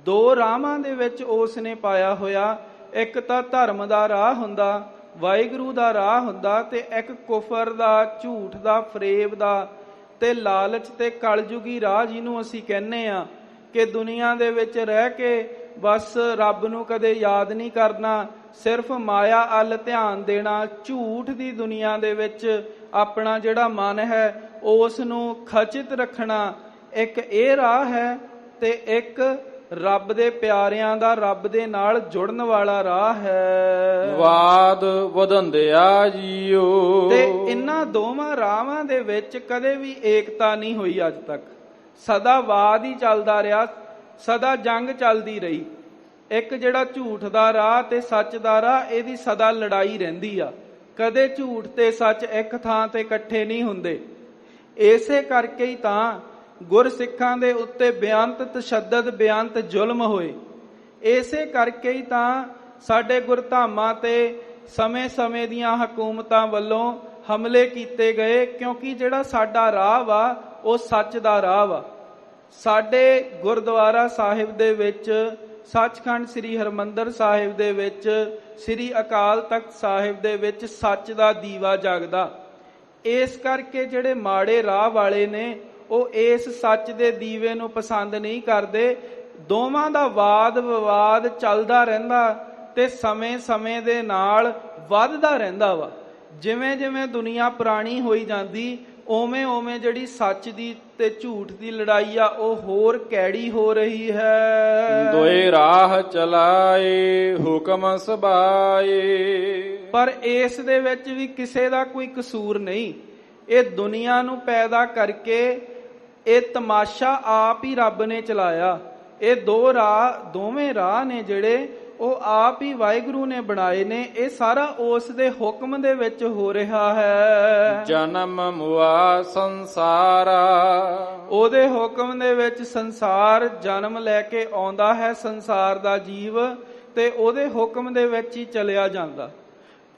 Speaker 2: ਦੋ ਰਾਹਾਂ ਦੇ ਵਿੱਚ ਉਸ ਨੇ ਪਾਇਆ ਹੋਇਆ। ਇੱਕ ਤਾਂ ਧਰਮ ਦਾ ਰਾਹ ਹੁੰਦਾ, ਵਾਹਿਗੁਰੂ ਦਾ ਰਾਹ ਹੁੰਦਾ, ਤੇ ਇੱਕ ਕੁਫਰ ਦਾ, ਝੂਠ ਦਾ, ਫਰੇਬ ਦਾ ਤੇ ਲਾਲਚ ਤੇ ਕਲਯੁਗੀ ਰਾਹ, ਜਿਹਨੂੰ ਅਸੀਂ ਕਹਿੰਦੇ ਆ ਕਿ ਦੁਨੀਆ ਦੇ ਵਿੱਚ ਰਹਿ ਕੇ ਬਸ ਰੱਬ ਨੂੰ ਕਦੇ ਯਾਦ ਨਹੀਂ ਕਰਨਾ, ਸਿਰਫ ਮਾਇਆ ਵੱਲ ਧਿਆਨ ਦੇਣਾ, ਝੂਠ ਦੀ ਦੁਨੀਆ ਦੇ ਵਿੱਚ ਆਪਣਾ ਜਿਹੜਾ ਮਨ ਹੈ ਉਸ ਨੂੰ ਖਚਿਤ ਰੱਖਣਾ। ਇੱਕ ਇਹ ਰਾਹ ਹੈ ਤੇ ਇੱਕ ਰੱਬ ਦੇ ਪਿਆਰਿਆਂ ਦਾ, ਰੱਬ ਦੇ ਨਾਲ ਜੁੜਨ ਵਾਲਾ ਰਾਹ ਹੈ।
Speaker 1: ਵਾਦ ਵਧੰਦਿਆ ਜੀਓ,
Speaker 2: ਤੇ ਇਹਨਾਂ ਦੋਵਾਂ ਰਾਹਾਂ ਦੇ ਵਿੱਚ ਕਦੇ ਵੀ ਏਕਤਾ ਨਹੀਂ ਹੋਈ ਅੱਜ ਤੱਕ। ਸਦਾ ਵਾਦ ਹੀ ਚੱਲਦਾ ਰਿਹਾ, ਸਦਾ ਜੰਗ ਚੱਲਦੀ ਰਹੀ। ਇੱਕ ਜਿਹੜਾ ਝੂਠ ਦਾ ਰਾਹ ਤੇ ਸੱਚ ਦਾ ਰਾਹ, ਇਹਦੀ ਸਦਾ ਲੜਾਈ ਰਹਿੰਦੀ ਆ। ਕਦੇ ਝੂਠ ਤੇ ਸੱਚ ਇੱਕ ਥਾਂ ਤੇ ਇਕੱਠੇ ਨਹੀਂ ਹੁੰਦੇ। ਇਸੇ ਕਰਕੇ ਹੀ ਤਾਂ ਗੁਰਸਿੱਖਾਂ ਦੇ ਉੱਤੇ ਬੇਅੰਤ ਤਸ਼ੱਦਦ, ਬੇਅੰਤ ਜ਼ੁਲਮ ਹੋਏ। ਇਸੇ ਕਰਕੇ ਹੀ ਤਾਂ ਸਾਡੇ ਗੁਰਧਾਮਾਂ ਤੇ ਸਮੇਂ-ਸਮੇਂ ਦੀਆਂ ਹਕੂਮਤਾਂ ਵੱਲੋਂ ਹਮਲੇ ਕੀਤੇ ਗਏ, ਕਿਉਂਕਿ ਜਿਹੜਾ ਸਾਡਾ ਰਾਹ ਵਾ ਉਹ ਸੱਚ ਦਾ ਰਾਹ ਵਾ। ਸਾਡੇ ਗੁਰਦੁਆਰਾ ਸਾਹਿਬ ਦੇ ਵਿੱਚ, ਸੱਚਖੰਡ ਸ੍ਰੀ ਹਰਿਮੰਦਰ ਸਾਹਿਬ ਦੇ ਵਿੱਚ, ਸ੍ਰੀ ਅਕਾਲ ਤਖਤ ਸਾਹਿਬ ਦੇ ਵਿੱਚ ਸੱਚ ਦਾ ਦੀਵਾ ਜਗਦਾ। ਇਸ ਕਰਕੇ ਜਿਹੜੇ ਮਾੜੇ ਰਾਹ ਵਾਲੇ ਨੇ ਉਹ ਇਸ ਸੱਚ ਦੇ ਦੀਵੇ ਨੂੰ ਪਸੰਦ ਨਹੀਂ ਕਰਦੇ। ਦੋਵਾਂ ਦਾ ਵਾਦ ਵਿਵਾਦ ਚੱਲਦਾ ਰਹਿੰਦਾ ਤੇ ਸਮੇਂ ਦੇ ਨਾਲ ਵੱਧਦਾ ਰਹਿੰਦਾ ਵਾ। ਜਿਵੇਂ ਜਿਵੇਂ ਦੁਨੀਆ ਪੁਰਾਣੀ ਹੋਈ ਜਾਂਦੀ, ਉਵੇਂ ਜਿਹੜੀ ਸੱਚ ਦੀ ਤੇ ਝੂਠ ਦੀ ਲੜਾਈ ਆ ਉਹ ਹੋਰ ਕੈੜੀ ਹੋ ਰਹੀ ਹੈ।
Speaker 1: ਦੋਏ ਰਾਹ ਚਲਾਏ ਹੁਕਮ ਸਬਾਏ,
Speaker 2: ਪਰ ਇਸ ਦੇ ਵਿੱਚ ਵੀ ਕਿਸੇ ਦਾ ਕੋਈ ਕਸੂਰ ਨਹੀਂ। ਇਹ ਦੁਨੀਆ ਨੂੰ ਪੈਦਾ ਕਰਕੇ ਇਹ ਤਮਾਸ਼ਾ ਆਪ ਹੀ ਰੱਬ ਨੇ ਚਲਾਇਆ। ਇਹ ਦੋਵੇਂ ਰਾਹ ਨੇ ਜਿਹੜੇ ਉਹ ਆਪ ਹੀ ਵਾਹਿਗੁਰੂ ਨੇ ਬਣਾਏ ਨੇ। ਇਹ ਸਾਰਾ ਉਸ ਦੇ ਹੁਕਮ ਦੇ ਵਿੱਚ ਹੋ ਰਿਹਾ ਹੈ।
Speaker 1: ਜਨਮ ਮੁਆ ਸੰਸਾਰਾ,
Speaker 2: ਉਹਦੇ ਹੁਕਮ ਦੇ ਵਿੱਚ ਸੰਸਾਰ ਜਨਮ ਲੈ ਕੇ ਆਉਂਦਾ ਹੈ, ਸੰਸਾਰ ਦਾ ਜੀਵ, ਤੇ ਉਹਦੇ ਹੁਕਮ ਦੇ ਵਿੱਚ ਹੀ ਚਲਿਆ ਜਾਂਦਾ।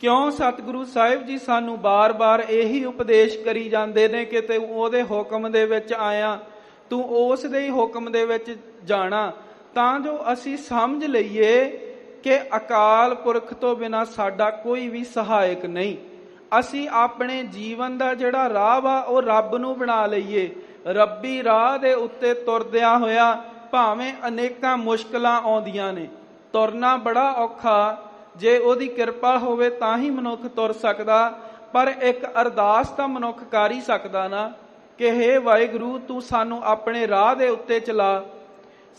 Speaker 2: ਕਿਉਂ ਸਤਿਗੁਰੂ ਸਾਹਿਬ ਜੀ ਸਾਨੂੰ ਬਾਰ-ਬਾਰ ਇਹੀ ਉਪਦੇਸ਼ ਕਰੀ ਜਾਂਦੇ ਨੇ ਕਿ ਤੂੰ ਉਹਦੇ ਹੁਕਮ ਦੇ ਵਿੱਚ ਆਇਆ, ਤੂੰ ਉਸ ਦੇ ਹੀ ਹੁਕਮ ਦੇ ਵਿੱਚ ਜਾਣਾ, ਤਾਂ ਜੋ ਅਸੀਂ ਸਮਝ ਲਈਏ ਕਿ ਅਕਾਲ ਪੁਰਖ ਤੋਂ ਬਿਨਾਂ ਸਾਡਾ ਕੋਈ ਵੀ ਸਹਾਇਕ ਨਹੀਂ। ਅਸੀਂ ਆਪਣੇ ਜੀਵਨ ਦਾ ਜਿਹੜਾ ਰਾਹ ਵਾ ਉਹ ਰੱਬ ਨੂੰ ਬਣਾ ਲਈਏ। ਰੱਬੀ ਰਾਹ ਦੇ ਉੱਤੇ ਤੁਰਦਿਆਂ ਹੋਇਆ ਭਾਵੇਂ ਅਨੇਕਾਂ ਮੁਸ਼ਕਲਾਂ ਆਉਂਦੀਆਂ ਨੇ, ਤੁਰਨਾ ਬੜਾ ਔਖਾ। ਜੇ ਉਹਦੀ ਕਿਰਪਾ ਹੋਵੇ ਤਾਂ ਹੀ ਮਨੁੱਖ ਤੁਰ ਸਕਦਾ, ਪਰ ਇੱਕ ਅਰਦਾਸ ਤਾਂ ਮਨੁੱਖ ਕਰ ਹੀ ਸਕਦਾ ਨਾ ਕਿ ਹੇ ਵਾਹਿਗੁਰੂ, ਤੂੰ ਸਾਨੂੰ ਆਪਣੇ ਰਾਹ ਦੇ ਉੱਤੇ ਚਲਾ,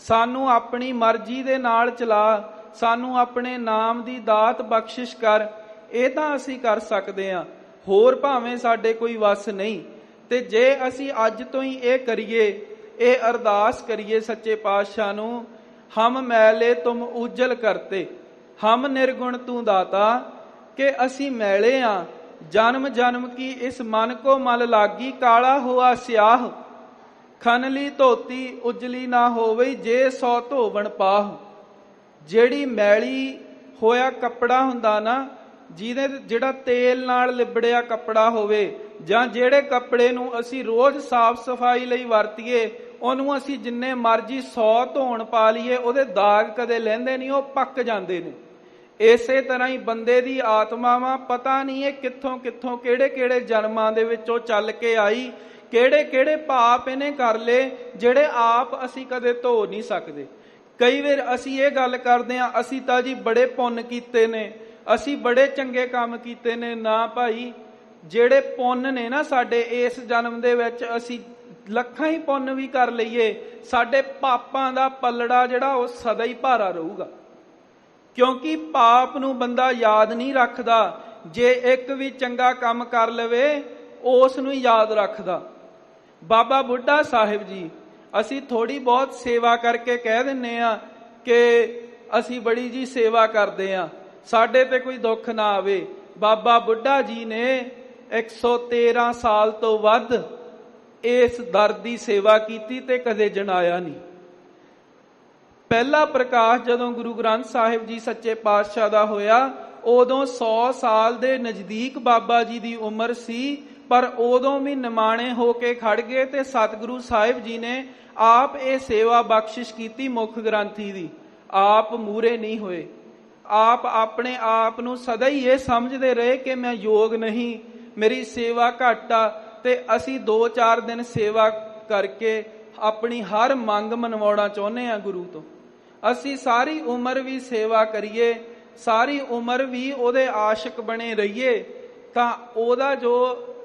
Speaker 2: ਸਾਨੂੰ ਆਪਣੀ ਮਰਜ਼ੀ ਦੇ ਨਾਲ ਚਲਾ, ਸਾਨੂੰ ਆਪਣੇ ਨਾਮ ਦੀ ਦਾਤ ਬਖਸ਼ਿਸ਼ ਕਰ। ਇਹ ਤਾਂ ਅਸੀਂ ਕਰ ਸਕਦੇ ਹਾਂ, ਹੋਰ ਭਾਵੇਂ ਸਾਡੇ ਕੋਈ ਵਸ ਨਹੀਂ। ਤੇ ਜੇ ਅਸੀਂ ਅੱਜ ਤੋਂ ਹੀ ਇਹ ਕਰੀਏ, ਇਹ ਅਰਦਾਸ ਕਰੀਏ ਸੱਚੇ ਪਾਤਸ਼ਾਹ ਨੂੰ, ਹਮ ਮੈਲੇ ਤੁਮ ਉਜਲ ਕਰਤੇ, ਹਮ ਨਿਰਗੁਣ ਤੂੰ ਦਾਤਾ, ਕਿ ਅਸੀਂ ਮੈਲੇ ਆ, ਜਨਮ ਜਨਮ ਕੀ ਇਸ ਮਨ ਕੋ ਮਲ ਲਾਗੀ, ਕਾਲਾ ਹੋਆ ਸਿਆਹ, ਖਨਲੀ ਧੋਤੀ ਉਜਲੀ ਨਾ ਹੋਵੇ, ਜੇ ਸੋ ਧੋਵਣ ਪਾਹ। ਜਿਹੜੀ ਮੈਲੀ ਹੋਇਆ ਕੱਪੜਾ ਹੁੰਦਾ ਨਾ, ਜਿਹੜਾ ਤੇਲ ਨਾਲ ਲਿਬੜਿਆ ਕੱਪੜਾ ਹੋਵੇ, ਜਾਂ ਜਿਹੜੇ ਕੱਪੜੇ ਨੂੰ ਅਸੀਂ ਰੋਜ਼ ਸਾਫ਼ ਸਫਾਈ ਲਈ ਵਰਤੀਏ, ਉਹਨੂੰ ਅਸੀਂ ਜਿੰਨੇ ਮਰਜ਼ੀ 100 ਧੋਣ ਪਾ ਲਈਏ, ਉਹਦੇ ਦਾਗ ਕਦੇ ਲਹਿੰਦੇ ਨਹੀਂ, ਉਹ ਪੱਕ ਜਾਂਦੇ ਨੇ। ਇਸੇ ਤਰ੍ਹਾਂ ਹੀ ਬੰਦੇ ਦੀ ਆਤਮਾਵਾਂ ਪਤਾ ਨਹੀਂ ਇਹ ਕਿੱਥੋਂ ਕਿੱਥੋਂ ਕਿਹੜੇ ਕਿਹੜੇ ਜਨਮਾਂ ਦੇ ਵਿੱਚੋਂ ਚੱਲ ਕੇ ਆਈ, ਕਿਹੜੇ ਕਿਹੜੇ ਪਾਪ ਇਹਨੇ ਕਰ ਲਏ ਜਿਹੜੇ ਆਪ ਅਸੀਂ ਕਦੇ ਧੋ ਨਹੀਂ ਸਕਦੇ। ਕਈ ਵਾਰ ਅਸੀਂ ਇਹ ਗੱਲ ਕਰਦੇ ਹਾਂ, ਅਸੀਂ ਤਾਂ ਜੀ ਬੜੇ ਪੁੰਨ ਕੀਤੇ ਨੇ, ਅਸੀਂ ਬੜੇ ਚੰਗੇ ਕੰਮ ਕੀਤੇ ਨੇ। ਨਾ ਭਾਈ, ਜਿਹੜੇ ਪੁੰਨ ਨੇ ਨਾ ਸਾਡੇ ਇਸ ਜਨਮ ਦੇ ਵਿੱਚ ਅਸੀਂ ਲੱਖਾਂ ਹੀ ਪੁੰਨ ਵੀ ਕਰ ਲਈਏ, ਸਾਡੇ ਪਾਪਾਂ ਦਾ ਪੱਲੜਾ ਜਿਹੜਾ ਉਹ ਸਦਾ ਹੀ ਭਾਰਾ ਰਹੂਗਾ। ਕਿਉਂਕਿ ਪਾਪ ਨੂੰ ਬੰਦਾ ਯਾਦ ਨਹੀਂ ਰੱਖਦਾ, ਜੇ ਇੱਕ ਵੀ ਚੰਗਾ ਕੰਮ ਕਰ ਲਵੇ ਉਸ ਨੂੰ ਯਾਦ ਰੱਖਦਾ। ਬਾਬਾ ਬੁੱਢਾ ਸਾਹਿਬ ਜੀ, ਅਸੀਂ ਥੋੜੀ ਬਹੁਤ ਸੇਵਾ ਕਰਕੇ ਕਹਿ ਦਿੰਨੇ ਆ ਕਿ ਅਸੀਂ ਬੜੀ ਜੀ ਸੇਵਾ ਕਰਦੇ ਆ, ਸਾਡੇ ਤੇ ਕੋਈ ਦੁੱਖ ਨਾ ਆਵੇ। ਬਾਬਾ ਬੁੱਢਾ ਜੀ ਨੇ 113 ਸਾਲ ਤੋਂ ਵੱਧ ਇਸ ਦਰ ਦੀ ਸੇਵਾ ਕੀਤੀ ਤੇ ਕਦੇ ਜਣਾਇਆ ਨਹੀਂ। ਪਹਿਲਾ ਪ੍ਰਕਾਸ਼ ਜਦੋਂ ਗੁਰੂ ਗ੍ਰੰਥ ਸਾਹਿਬ ਜੀ ਸੱਚੇ ਪਾਤਸ਼ਾਹ ਦਾ ਹੋਇਆ, ਉਦੋਂ 100 ਸਾਲ ਦੇ ਨਜ਼ਦੀਕ ਬਾਬਾ ਜੀ ਦੀ ਉਮਰ ਸੀ, ਪਰ ਉਦੋਂ ਵੀ ਨਿਮਾਣੇ ਹੋ ਕੇ ਖੜ ਗਏ ਤੇ ਸਤਿਗੁਰੂ ਸਾਹਿਬ ਜੀ ਨੇ ਆਪ ਇਹ ਸੇਵਾ ਬਖਸ਼ਿਸ਼ ਕੀਤੀ ਮੁੱਖ ਗ੍ਰੰਥੀ ਦੀ। ਆਪ ਮੂਰੇ ਨਹੀਂ ਹੋਏ, ਆਪ ਆਪਣੇ ਆਪ ਨੂੰ ਸਦਾ ਹੀ ਇਹ ਸਮਝਦੇ ਰਹੇ ਕਿ ਮੈਂ ਯੋਗ ਨਹੀਂ, ਮੇਰੀ ਸੇਵਾ ਘੱਟ ਆ, ਤੇ ਅਸੀਂ 2-4 ਦਿਨ ਸੇਵਾ ਕਰਕੇ ਆਪਣੀ ਹਰ ਮੰਗ ਮਨਵਾਉਣਾ ਚਾਹੁੰਦੇ ਆ ਗੁਰੂ ਤੋਂ। ਅਸੀਂ ਸਾਰੀ ਉਮਰ ਵੀ ਸੇਵਾ ਕਰੀਏ, ਸਾਰੀ ਉਮਰ ਵੀ ਉਹਦੇ ਆਸ਼ਿਕ ਬਣੇ ਰਹੀਏ, ਤਾਂ ਉਹਦਾ ਜੋ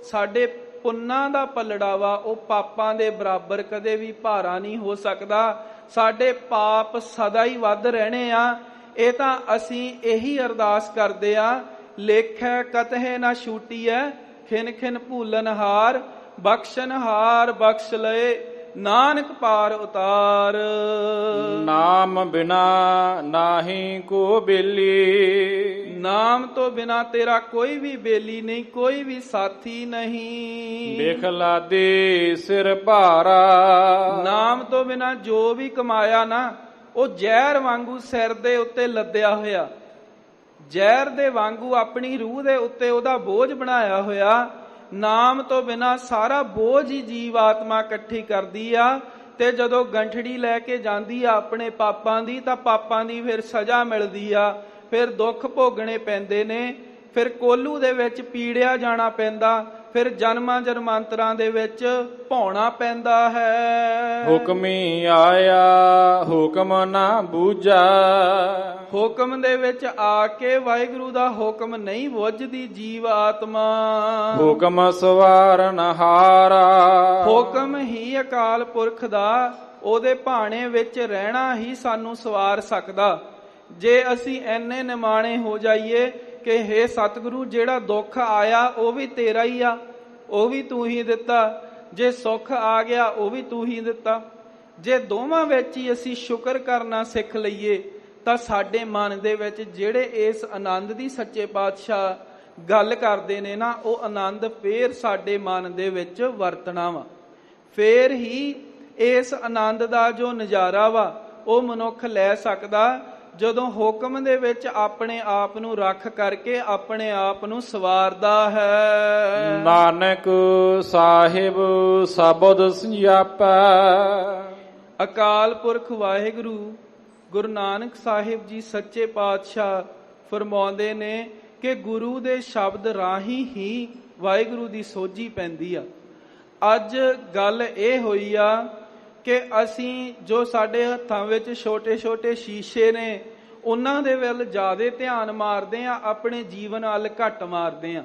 Speaker 2: ਸਾਡੇ ਪੁੰਨਾਂ ਦਾ ਪੱਲੜਾ ਵਾ ਉਹ ਪਾਪਾਂ ਦੇ ਬਰਾਬਰ ਕਦੇ ਵੀ ਭਾਰਾ ਨਹੀਂ ਹੋ ਸਕਦਾ। ਸਾਡੇ ਪਾਪ ਸਦਾ ਹੀ ਵੱਧ ਰਹਿਣੇ ਆ। ਇਹ ਤਾਂ ਅਸੀਂ ਇਹੀ ਅਰਦਾਸ ਕਰਦੇ ਆ, ਲੇਖੈ ਕਤਹਿ ਨਾ ਛੂਟੀਐ, ਖਿਨ ਖਿਨ ਭੂਲਨ ਹਾਰ, ਬਖਸ਼ਨ ਹਾਰ ਬਖਸ਼ ਲਏ, ਨਾਨਕ ਪਾਰ ਉਤਾਰ।
Speaker 1: ਨਾਮ ਬਿਨਾ ਨਾਹੀ ਕੋ ਬੇਲੀ,
Speaker 2: ਨਾਮ ਤੋਂ ਬਿਨਾ ਤੇਰਾ ਕੋਈ ਵੀ ਬੇਲੀ ਨਹੀਂ, ਕੋਈ ਵੀ ਸਾਥੀ ਨਹੀਂ।
Speaker 1: ਬਿਖਲਾ ਦੇ ਸਿਰ ਭਾਰਾ,
Speaker 2: ਨਾਮ ਤੋਂ ਬਿਨਾ ਜੋ ਵੀ ਕਮਾਇਆ ਨਾ ਉਹ ਜ਼ਹਿਰ ਵਾਂਗੂ ਸਿਰ ਦੇ ਉੱਤੇ ਲੱਦਿਆ ਹੋਇਆ, ਜ਼ਹਿਰ ਦੇ ਵਾਂਗੂ ਆਪਣੀ ਰੂਹ ਦੇ ਉੱਤੇ ਉਹਦਾ ਬੋਝ ਬਣਾਇਆ ਹੋਇਆ। ਨਾਮ ਤੋਂ ਬਿਨਾ ਸਾਰਾ ਬੋਝ ਹੀ ਜੀਵ ਆਤਮਾ ਇਕੱਠੀ ਕਰਦੀ ਆ, ਤੇ ਜਦੋਂ ਗੰਠੜੀ ਲੈ ਕੇ ਜਾਂਦੀ ਆ ਆਪਣੇ ਪਾਪਾਂ ਦੀ, ਤਾਂ ਪਾਪਾਂ ਦੀ ਫਿਰ ਸਜ਼ਾ ਮਿਲਦੀ ਆ, ਫਿਰ ਦੁੱਖ ਭੋਗਣੇ ਪੈਂਦੇ ਨੇ, ਫਿਰ ਕੋਲੂ ਦੇ ਵਿੱਚ ਪੀੜਿਆ ਜਾਣਾ ਪੈਂਦਾ, ਫਿਰ ਜਨਮਾਂ ਜਨਮਾਂਤਰਾਂ ਦੇ ਵਿੱਚ ਭੌਣਾ ਪੈਂਦਾ ਹੈ।
Speaker 1: ਹੁਕਮੀ ਆਇਆ ਹੁਕਮ ਨਾ ਬੂਝਾ,
Speaker 2: ਹੁਕਮ ਦੇ ਵਿੱਚ ਆ ਕੇ ਵਾਹਿਗੁਰੂ ਦਾ ਹੁਕਮ ਨਹੀਂ ਬੁੱਝਦੀ ਜੀਵ ਆਤਮਾ।
Speaker 1: ਹੁਕਮ ਸਵਾਰਨ ਹਾਰਾ,
Speaker 2: ਹੁਕਮ ਹੀ ਅਕਾਲ ਪੁਰਖ ਦਾ, ਉਹਦੇ ਭਾਣੇ ਵਿੱਚ ਰਹਿਣਾ ਹੀ ਸਾਨੂੰ ਸਵਾਰ ਸਕਦਾ। ਜੇ ਅਸੀਂ ਐਨੇ ਨਿਮਾਣੇ ਹੋ ਜਾਈਏ ਕਿ ਹੇ ਸਤਿਗੁਰੂ, ਜਿਹੜਾ ਦੁੱਖ ਆਇਆ ਉਹ ਵੀ ਤੇਰਾ ਹੀ ਆ, ਉਹ ਵੀ ਤੂੰ ਹੀ ਦਿੱਤਾ, ਜੇ ਸੁੱਖ ਆ ਗਿਆ ਉਹ ਵੀ ਤੂੰ ਹੀ ਦਿੱਤਾ, ਜੇ ਦੋਵਾਂ ਵਿੱਚ ਹੀ ਅਸੀਂ ਸ਼ੁਕਰ ਕਰਨਾ ਸਿੱਖ ਲਈਏ, ਤਾਂ ਸਾਡੇ ਮਨ ਦੇ ਵਿੱਚ ਜਿਹੜੇ ਇਸ ਆਨੰਦ ਦੀ ਸੱਚੇ ਪਾਤਸ਼ਾਹ ਗੱਲ ਕਰਦੇ ਨੇ ਨਾ, ਉਹ ਆਨੰਦ ਫੇਰ ਸਾਡੇ ਮਨ ਦੇ ਵਿੱਚ ਵਰਤਣਾ ਵਾ। ਫੇਰ ਹੀ ਇਸ ਆਨੰਦ ਦਾ ਜੋ ਨਜ਼ਾਰਾ ਵਾ ਉਹ ਮਨੁੱਖ ਲੈ ਸਕਦਾ, ਜਦੋਂ ਹੁਕਮ ਦੇ ਵਿੱਚ ਆਪਣੇ ਆਪ ਨੂੰ ਰੱਖ ਕਰਕੇ ਆਪਣੇ ਆਪ ਨੂੰ ਸਵਾਰਦਾ ਹੈ।
Speaker 1: ਨਾਨਕ ਸਾਹਿਬ ਸਬਦ ਸੰਜਾਪੈ,
Speaker 2: ਅਕਾਲ ਪੁਰਖ ਵਾਹਿਗੁਰੂ ਗੁਰੂ ਨਾਨਕ ਸਾਹਿਬ ਜੀ ਸੱਚੇ ਪਾਤਸ਼ਾਹ ਫਰਮਾਉਂਦੇ ਨੇ ਕਿ ਗੁਰੂ ਦੇ ਸ਼ਬਦ ਰਾਹੀਂ ਹੀ ਵਾਹਿਗੁਰੂ ਦੀ ਸੋਝੀ ਪੈਂਦੀ ਆ। ਅੱਜ ਗੱਲ ਇਹ ਹੋਈ ਆ ਕਿ ਅਸੀਂ ਜੋ ਸਾਡੇ ਹੱਥਾਂ ਵਿੱਚ ਛੋਟੇ ਛੋਟੇ ਸ਼ੀਸ਼ੇ ਨੇ ਉਹਨਾਂ ਦੇ ਵੱਲ ਜ਼ਿਆਦਾ ਧਿਆਨ ਮਾਰਦੇ ਆ, ਆਪਣੇ ਜੀਵਨ ਵੱਲ ਘੱਟ ਮਾਰਦੇ ਆ।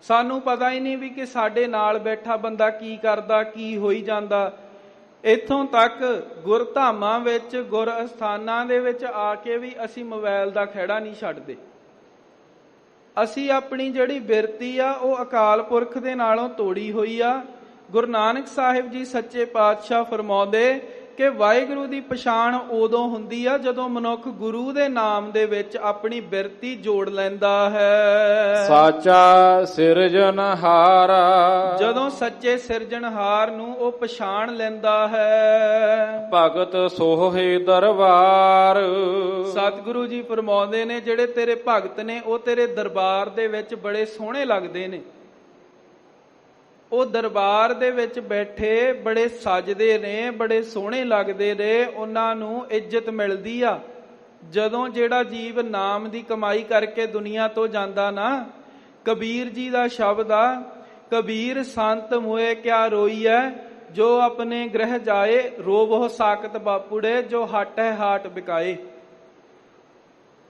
Speaker 2: ਸਾਨੂੰ ਪਤਾ ਹੀ ਨਹੀਂ ਵੀ ਕਿ ਸਾਡੇ ਨਾਲ ਬੈਠਾ ਬੰਦਾ ਕੀ ਕਰਦਾ, ਕੀ ਹੋਈ ਜਾਂਦਾ। ਇੱਥੋਂ ਤੱਕ ਗੁਰਧਾਮਾਂ ਵਿੱਚ, ਗੁਰ ਅਸਥਾਨਾਂ ਦੇ ਵਿੱਚ ਆ ਕੇ ਵੀ ਅਸੀਂ ਮੋਬਾਈਲ ਦਾ ਖਹਿੜਾ ਨਹੀਂ ਛੱਡਦੇ। ਅਸੀਂ ਆਪਣੀ ਜਿਹੜੀ ਬਿਰਤੀ ਆ ਉਹ ਅਕਾਲ ਪੁਰਖ ਦੇ ਨਾਲੋਂ ਤੋੜੀ ਹੋਈ ਆ। ਗੁਰੂ ਨਾਨਕ ਸਾਹਿਬ ਜੀ ਸੱਚੇ ਪਾਤਸ਼ਾਹ ਫਰਮਾਉਂਦੇ ਕਿ ਵਾਹਿਗੁਰੂ ਦੀ ਪਛਾਣ ਉਦੋਂ ਹੁੰਦੀ ਆ ਜਦੋਂ ਮਨੁੱਖ ਗੁਰੂ ਦੇ ਨਾਮ ਦੇ ਵਿੱਚ ਆਪਣੀ ਬਿਰਤੀ ਜੋੜ ਲੈਂਦਾ ਹੈ।
Speaker 1: ਸਾਚਾ ਸਿਰਜਣਹਾਰ,
Speaker 2: ਜਦੋਂ ਸੱਚੇ ਸਿਰਜਣਹਾਰ ਨੂੰ ਉਹ ਪਛਾਣ ਲੈਂਦਾ ਹੈ।
Speaker 1: ਭਗਤ ਸੋਹੇ ਦਰਬਾਰ,
Speaker 2: ਸਤਿਗੁਰੂ ਜੀ ਫਰਮਾਉਂਦੇ ਨੇ ਜਿਹੜੇ ਤੇਰੇ ਭਗਤ ਨੇ ਉਹ ਤੇਰੇ ਦਰਬਾਰ ਦੇ ਵਿੱਚ ਬੜੇ ਸੋਹਣੇ ਲੱਗਦੇ ਨੇ। ਉਹ ਦਰਬਾਰ ਦੇ ਵਿੱਚ ਬੈਠੇ ਬੜੇ ਸਜਦੇ ਨੇ, ਬੜੇ ਸੋਹਣੇ ਲੱਗਦੇ ਨੇ, ਉਹਨਾਂ ਨੂੰ ਇੱਜ਼ਤ ਮਿਲਦੀ ਆ। ਜਦੋਂ ਜਿਹੜਾ ਜੀਵ ਨਾਮ ਦੀ ਕਮਾਈ ਕਰਕੇ ਦੁਨੀਆ ਤੋਂ ਜਾਂਦਾ ਨਾ, ਕਬੀਰ ਜੀ ਦਾ ਸ਼ਬਦ ਆ, ਕਬੀਰ ਸੰਤ ਮੋਏ ਕਿਆ ਰੋਈਐ, ਜੋ ਆਪਣੇ ਗ੍ਰਹਿ ਜਾਏ ਰੋਵਹੁ ਸਾਕਤ ਬਾਪੂੜੇ, ਜੋ ਹਟ ਹੈ ਹਾਟ ਬਿਕਾਏ।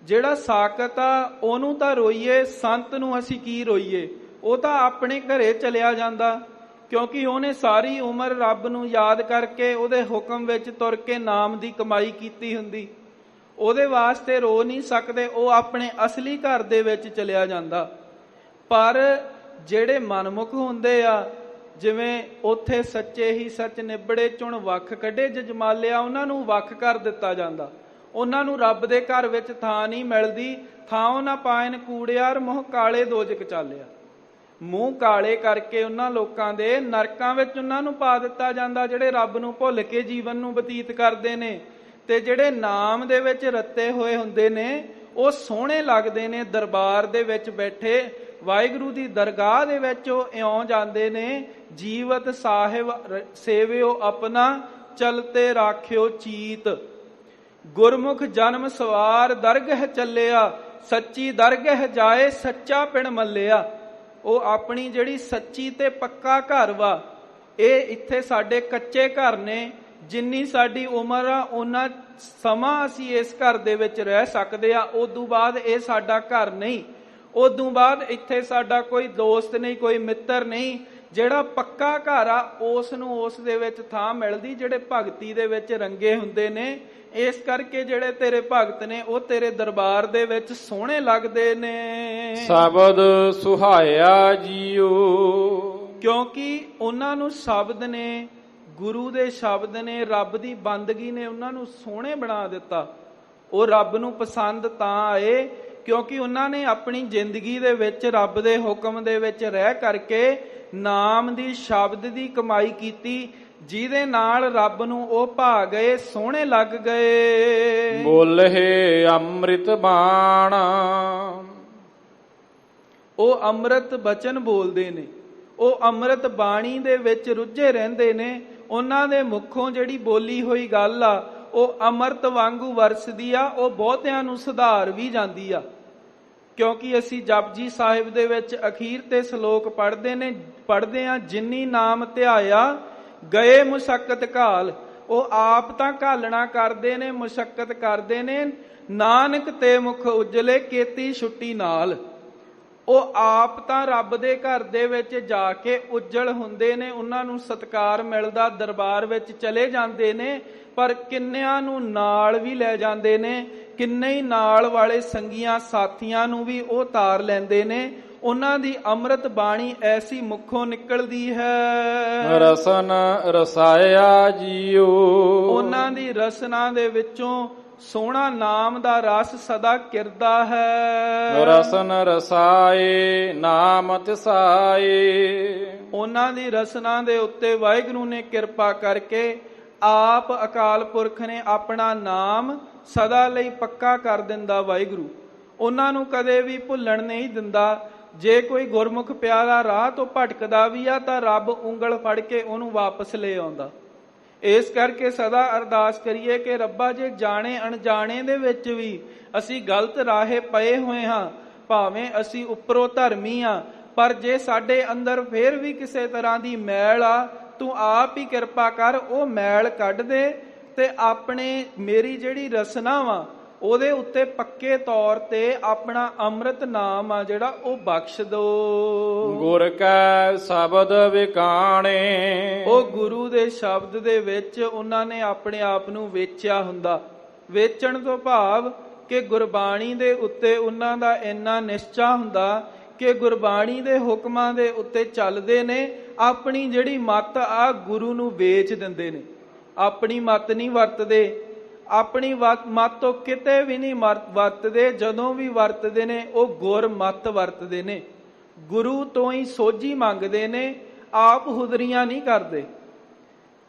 Speaker 2: ਜਿਹੜਾ ਸਾਕਤ ਆ ਉਹਨੂੰ ਤਾਂ ਰੋਈਏ, ਸੰਤ ਨੂੰ ਅਸੀਂ ਕੀ ਰੋਈਏ, ਉਹ ਤਾਂ ਆਪਣੇ ਘਰੇ ਚਲਿਆ ਜਾਂਦਾ। ਕਿਉਂਕਿ ਉਹਨੇ ਸਾਰੀ ਉਮਰ ਰੱਬ ਨੂੰ ਯਾਦ ਕਰਕੇ ਉਹਦੇ ਹੁਕਮ ਵਿੱਚ ਤੁਰ ਕੇ ਨਾਮ ਦੀ ਕਮਾਈ ਕੀਤੀ ਹੁੰਦੀ। ਉਹਦੇ ਵਾਸਤੇ ਰੋ ਨਹੀਂ ਸਕਦੇ, ਉਹ ਆਪਣੇ ਅਸਲੀ ਘਰ ਦੇ ਵਿੱਚ ਚਲਿਆ ਜਾਂਦਾ। ਪਰ ਜਿਹੜੇ ਮਨਮੁਖ ਹੁੰਦੇ ਆ, ਜਿਵੇਂ ਉੱਥੇ ਸੱਚੇ ਹੀ ਸੱਚ ਨਿਬੜੇ ਚੁਣ ਵੱਖ ਕੱਢੇ ਜਜਮਾਲਿਆ, ਉਹਨਾਂ ਨੂੰ ਵੱਖ ਕਰ ਦਿੱਤਾ ਜਾਂਦਾ। ਉਹਨਾਂ ਨੂੰ ਰੱਬ ਦੇ ਘਰ ਵਿੱਚ ਥਾਂ ਨਹੀਂ ਮਿਲਦੀ। ਥਾਂ ਨਾ ਪਾਇਨ ਕੂੜਿਆਰ ਮੂੰਹ ਕਾਲੇ ਦੋਜਕ ਚਾਲਿਆ। ਮੂੰਹ ਕਾਲੇ ਕਰਕੇ ਉਹਨਾਂ ਲੋਕਾਂ ਦੇ ਨਰਕਾਂ ਵਿੱਚ ਉਹਨਾਂ ਨੂੰ ਪਾ ਦਿੱਤਾ ਜਾਂਦਾ, ਜਿਹੜੇ ਰੱਬ ਨੂੰ ਭੁੱਲ ਕੇ ਜੀਵਨ ਨੂੰ ਬਤੀਤ ਕਰਦੇ ਨੇ। ਤੇ ਜਿਹੜੇ ਨਾਮ ਦੇ ਵਿੱਚ ਰੱਤੇ ਹੋਏ ਹੁੰਦੇ ਨੇ, ਉਹ ਸੋਹਣੇ ਲੱਗਦੇ ਨੇ। ਦਰਬਾਰ ਦੇ ਵਿੱਚ ਬੈਠੇ ਵਾਹਿਗੁਰੂ ਦੀ ਦਰਗਾਹ ਦੇ ਵਿੱਚ ਉਹ ਇਉਂ ਜਾਂਦੇ ਨੇ, ਜੀਵਤ ਸਾਹਿਬ ਸੇਵਿਓ ਆਪਣਾ ਚਲਤੇ ਰਾਖਿਓ ਚੀਤ। ਗੁਰਮੁਖ ਜਨਮ ਸਵਾਰ ਦਰਗਹ ਚੱਲਿਆ, ਸੱਚੀ ਦਰਗਹ ਜਾਏ ਸੱਚਾ ਪਿੰਡ ਮੱਲਿਆ। ਉਹ ਆਪਣੀ ਜਿਹੜੀ ਸੱਚੀ ਤੇ ਪੱਕਾ ਘਰ ਵਾ, ਇਹ ਇੱਥੇ ਸਾਡੇ ਕੱਚੇ ਘਰ ਨੇ। ਜਿੰਨੀ ਸਾਡੀ ਉਮਰ ਆ ਉਹਨਾਂ ਸਮਾਂ ਅਸੀਂ ਇਸ ਘਰ ਦੇ ਵਿੱਚ ਰਹਿ ਸਕਦੇ ਆ। ਉਦੋਂ ਬਾਅਦ ਇਹ ਸਾਡਾ ਘਰ ਨਹੀਂ। ਉਦੋਂ ਬਾਅਦ ਇੱਥੇ ਸਾਡਾ ਕੋਈ ਦੋਸਤ ਨਹੀਂ, ਕੋਈ ਮਿੱਤਰ ਨਹੀਂ। ਜਿਹੜਾ ਪੱਕਾ ਘਰ ਆ ਉਸ ਨੂੰ ਉਸ ਦੇ ਵਿੱਚ ਥਾਂ ਮਿਲਦੀ, ਜਿਹੜੇ ਭਗਤੀ ਦੇ ਵਿੱਚ ਰੰਗੇ ਹੁੰਦੇ ਨੇ। ਇਸ ਕਰਕੇ ਜਿਹੜੇ ਤੇਰੇ ਭਗਤ ਨੇ ਉਹ ਤੇਰੇ ਦਰਬਾਰ ਦੇ ਵਿੱਚ ਸੋਹਣੇ ਲੱਗਦੇ ਨੇ।
Speaker 1: ਸ਼ਬਦ ਸੁਹਾਇਆ ਜੀਓ,
Speaker 2: ਕਿਉਂਕਿ ਉਹਨਾਂ ਨੂੰ ਸ਼ਬਦ ਨੇ, ਗੁਰੂ ਦੇ ਸ਼ਬਦ ਨੇ, ਰੱਬ ਦੀ ਬੰਦਗੀ ਨੇ ਉਹਨਾਂ ਨੂੰ ਸੋਹਣੇ ਬਣਾ ਦਿੱਤਾ। ਉਹ ਰੱਬ ਨੂੰ ਪਸੰਦ ਤਾਂ ਆਏ ਕਿਉਂਕਿ ਉਹਨਾਂ ਨੇ ਆਪਣੀ ਜ਼ਿੰਦਗੀ ਦੇ ਵਿੱਚ ਰੱਬ ਦੇ ਹੁਕਮ ਦੇ ਵਿੱਚ ਰਹਿ ਕਰਕੇ ਨਾਮ ਦੀ, ਸ਼ਬਦ ਦੀ ਕਮਾਈ ਕੀਤੀ, ਜਿਹਦੇ ਨਾਲ ਰੱਬ ਨੂੰ ਉਹ ਭਾ ਗਏ, ਸੋਹਣੇ ਲੱਗ ਗਏ।
Speaker 1: ਬੋਲੇ ਅੰਮ੍ਰਿਤ ਬਾਣ,
Speaker 2: ਉਹ ਅੰਮ੍ਰਿਤ ਬਚਨ ਬੋਲਦੇ ਨੇ, ਉਹ ਅੰਮ੍ਰਿਤ ਬਾਣੀ ਦੇ ਵਿੱਚ ਰੁੱਝੇ ਰਹਿੰਦੇ ਨੇ। ਉਹਨਾਂ ਦੇ ਮੁਖੋਂ ਜਿਹੜੀ ਬੋਲੀ ਹੋਈ ਗੱਲ ਆ ਉਹ ਅੰਮ੍ਰਿਤ ਵਾਂਗੂ ਵਰਸਦੀ ਆ। ਉਹ ਬਹੁਤਿਆਂ ਨੂੰ ਸੁਧਾਰ ਵੀ ਜਾਂਦੀ ਆ। ਕਿਉਂਕਿ ਅਸੀਂ ਜਪਜੀ ਸਾਹਿਬ ਦੇ ਵਿੱਚ ਅਖੀਰ ਤੇ ਸ਼ਲੋਕ ਪੜ੍ਹਦੇ ਆ, ਜਿਨੀ ਨਾਮ ਧਿਆਇਆ ਗਏ ਮੁਸ਼ੱਕਤ ਘਾਲ। ਉਹ ਆਪ ਤਾਂ ਘਾਲਣਾ ਕਰਦੇ ਨੇ, ਮੁਸ਼ੱਕਤ ਕਰਦੇ ਨੇ। ਨਾਨਕ ਤੇ ਮੁਖ ਉਜਲੇ ਕੀਤੀ ਛੁੱਟੀ ਨਾਲ। ਉਹ ਆਪ ਤਾਂ ਰੱਬ ਦੇ ਘਰ ਦੇ ਵਿੱਚ ਜਾ ਕੇ ਉਜਲ ਹੁੰਦੇ ਨੇ, ਉਹਨਾਂ ਨੂੰ ਸਤਿਕਾਰ ਮਿਲਦਾ, ਦਰਬਾਰ ਵਿੱਚ ਚਲੇ ਜਾਂਦੇ ਨੇ। ਪਰ ਕਿੰਨਿਆਂ ਨੂੰ ਨਾਲ ਵੀ ਲੈ ਜਾਂਦੇ ਨੇ, ਕਿੰਨੇ ਹੀ ਨਾਲ ਵਾਲੇ ਸੰਗੀਆਂ ਸਾਥੀਆਂ ਨੂੰ ਵੀ ਉਹ ਤਾਰ ਲੈਂਦੇ ਨੇ। ਉਹਨਾਂ ਦੀ ਅੰਮ੍ਰਿਤ ਬਾਣੀ ਐਸੀ ਮੁਖੋਂ ਨਿਕਲਦੀ ਹੈ,
Speaker 1: ਰਸਨ ਰਸਾਇਆ ਜੀਓ।
Speaker 2: ਉਹਨਾਂ ਦੀ ਰਸਨਾ ਦੇ ਵਿੱਚੋਂ ਸੋਹਣਾ ਨਾਮ ਦਾ ਰਸ ਸਦਾ ਕਿਰਦਾ ਹੈ।
Speaker 1: ਰਸਨ ਰਸਾਏ ਨਾਮ ਤਿਸਾਏ,
Speaker 2: ਉਹਨਾਂ ਦੀ ਰਸਨਾ ਦੇ ਉੱਤੇ ਵਾਹਿਗੁਰੂ ਨੇ ਕਿਰਪਾ ਕਰਕੇ ਆਪ ਅਕਾਲ ਪੁਰਖ ਨੇ ਆਪਣਾ ਨਾਮ ਸਦਾ ਲਈ ਪੱਕਾ ਕਰ ਦਿੰਦਾ। ਵਾਹਿਗੁਰੂ ਉਹਨਾਂ ਨੂੰ ਕਦੇ ਵੀ ਭੁੱਲਣ ਨਹੀਂ ਦਿੰਦਾ। ਜੇ ਕੋਈ ਗੁਰਮੁਖ ਪਿਆਰਾ ਰਾਹ ਤੋਂ ਭਟਕਦਾ ਵੀ ਆ ਤਾਂ ਰੱਬ ਉਂਗਲ ਫੜ ਕੇ ਉਹਨੂੰ ਵਾਪਸ ਲੈ ਆਉਂਦਾ। ਇਸ ਕਰਕੇ ਸਦਾ ਅਰਦਾਸ ਕਰੀਏ ਕਿ ਰੱਬਾ, ਜੇ ਜਾਣੇ ਅਣਜਾਣੇ ਦੇ ਵਿੱਚ ਵੀ ਅਸੀਂ ਗਲਤ ਰਾਹੇ ਪਏ ਹੋਏ ਹਾਂ, ਭਾਵੇਂ ਅਸੀਂ ਉੱਪਰੋਂ ਧਰਮੀ ਆ, ਪਰ ਜੇ ਸਾਡੇ ਅੰਦਰ ਫੇਰ ਵੀ ਕਿਸੇ ਤਰ੍ਹਾਂ ਦੀ ਮੈਲ ਆ, ਤੂੰ ਆਪ ਹੀ ਕਿਰਪਾ ਕਰ, ਉਹ ਮੈਲ ਕੱਢ ਦੇ ਤੇ ਆਪਣੇ ਮੇਰੀ ਜਿਹੜੀ ਰਸਨਾ ਵਾ ਉਹਦੇ ਉੱਤੇ ਪੱਕੇ ਤੌਰ ਤੇ ਆਪਣਾ ਅੰਮ੍ਰਿਤ ਨਾਮ ਆ ਜਿਹੜਾ ਉਹ ਬਖਸ਼ ਦੋ।
Speaker 1: ਗੁਰ ਕੈ ਸ਼ਬਦ ਵਿਕਾਣੇ,
Speaker 2: ਉਹ ਗੁਰੂ ਦੇ ਸ਼ਬਦ ਦੇ ਵਿੱਚ ਉਹਨਾਂ ਨੇ ਆਪਣੇ ਆਪ ਨੂੰ ਵੇਚਿਆ ਹੁੰਦਾ। ਵੇਚਣ ਤੋਂ ਭਾਵ ਕਿ ਗੁਰਬਾਣੀ ਦੇ ਉੱਤੇ ਉਹਨਾਂ ਦਾ ਇੰਨਾ ਨਿਸ਼ਚਾ ਹੁੰਦਾ ਕਿ ਗੁਰਬਾਣੀ ਦੇ ਹੁਕਮਾਂ ਦੇ ਉੱਤੇ ਚੱਲਦੇ ਨੇ। ਆਪਣੀ ਜਿਹੜੀ ਮੱਤ ਆ ਗੁਰੂ ਨੂੰ ਵੇਚ ਦਿੰਦੇ ਨੇ, ਆਪਣੀ ਮੱਤ ਨਹੀਂ ਵਰਤਦੇ। ਆਪਣੀ ਮੱਤ ਤੋਂ ਕਿਤੇ ਵੀ ਨਹੀਂ ਵਰਤਦੇ। ਜਦੋਂ ਵੀ ਵਰਤਦੇ ਨੇ ਉਹ ਗੁਰ ਮੱਤ ਵਰਤਦੇ ਨੇ, ਗੁਰੂ ਤੋਂ ਹੀ ਸੋਝੀ ਮੰਗਦੇ ਨੇ, ਆਪ ਹੁਦਰੀਆਂ ਨਹੀਂ ਕਰਦੇ।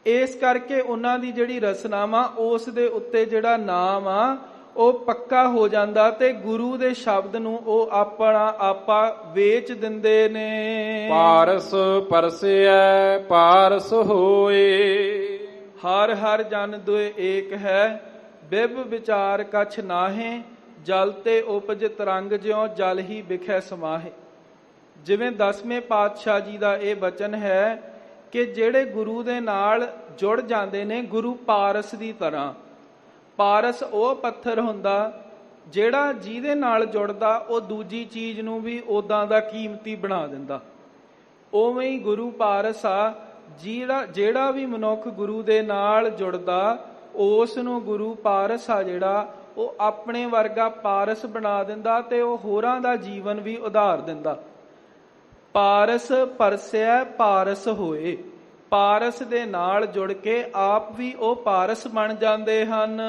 Speaker 2: ਇਸ ਕਰਕੇ ਉਹਨਾਂ ਦੀ ਜਿਹੜੀ ਰਸਨਾਵਾਂ ਉਸ ਦੇ ਉੱਤੇ ਜਿਹੜਾ ਨਾਮ ਆ ਉਹ ਪੱਕਾ ਹੋ ਜਾਂਦਾ ਤੇ ਗੁਰੂ ਦੇ ਸ਼ਬਦ ਨੂੰ ਉਹ ਆਪਣਾ ਆਪਾ ਵੇਚ ਦਿੰਦੇ ਨੇ।
Speaker 1: ਪਾਰਸ ਪਰਸਿਐ ਪਾਰਸ ਹੋਏ,
Speaker 2: ਹਰ ਹਰ ਜਨ ਦੁਇ ਏਕ ਹੈ, ਬਿਬ ਵਿਚਾਰ ਕਛ ਨਾਹੇ, ਜਲ ਤੇ ਉਪਜ ਤਰੰਗ ਜਿਉ ਜਲ ਹੀ ਬਿਖੈ ਸਮਾਹੇ। ਜਿਵੇਂ 10ਵੇਂ ਪਾਤਸ਼ਾਹ ਜੀ ਦਾ ਇਹ ਬਚਨ ਹੈ ਕਿ ਜਿਹੜੇ ਗੁਰੂ ਦੇ ਨਾਲ ਜੁੜ ਜਾਂਦੇ ਨੇ, ਗੁਰੂ ਪਾਰਸ ਦੀ ਤਰ੍ਹਾਂ। ਪਾਰਸ ਉਹ ਪੱਥਰ ਹੁੰਦਾ ਜਿਹੜਾ ਜਿਹਦੇ ਨਾਲ ਜੁੜਦਾ ਉਹ ਦੂਜੀ ਚੀਜ਼ ਨੂੰ ਵੀ ਉਦਾਂ ਦਾ ਕੀਮਤੀ ਬਣਾ ਦਿੰਦਾ। ਉਵੇਂ ਹੀ ਗੁਰੂ ਪਾਰਸ ਆ। ਜਿਹੜਾ ਵੀ ਮਨੁੱਖ ਗੁਰੂ ਦੇ ਨਾਲ ਜੁੜਦਾ ਉਸ ਨੂੰ ਗੁਰੂ ਪਾਰਸ ਆ ਜਿਹੜਾ ਉਹ ਆਪਣੇ ਵਰਗਾ ਪਾਰਸ ਬਣਾ ਦਿੰਦਾ ਤੇ ਉਹ ਹੋਰਾਂ ਦਾ ਜੀਵਨ ਵੀ ਉਧਾਰ ਦਿੰਦਾ। ਪਾਰਸ ਪਰਸਿਆ ਪਾਰਸ ਹੋਏ। ਪਾਰਸ ਦੇ ਨਾਲ ਜੁੜ ਕੇ ਆਪ ਵੀ ਉਹ ਪਾਰਸ ਬਣ ਜਾਂਦੇ ਹਨ।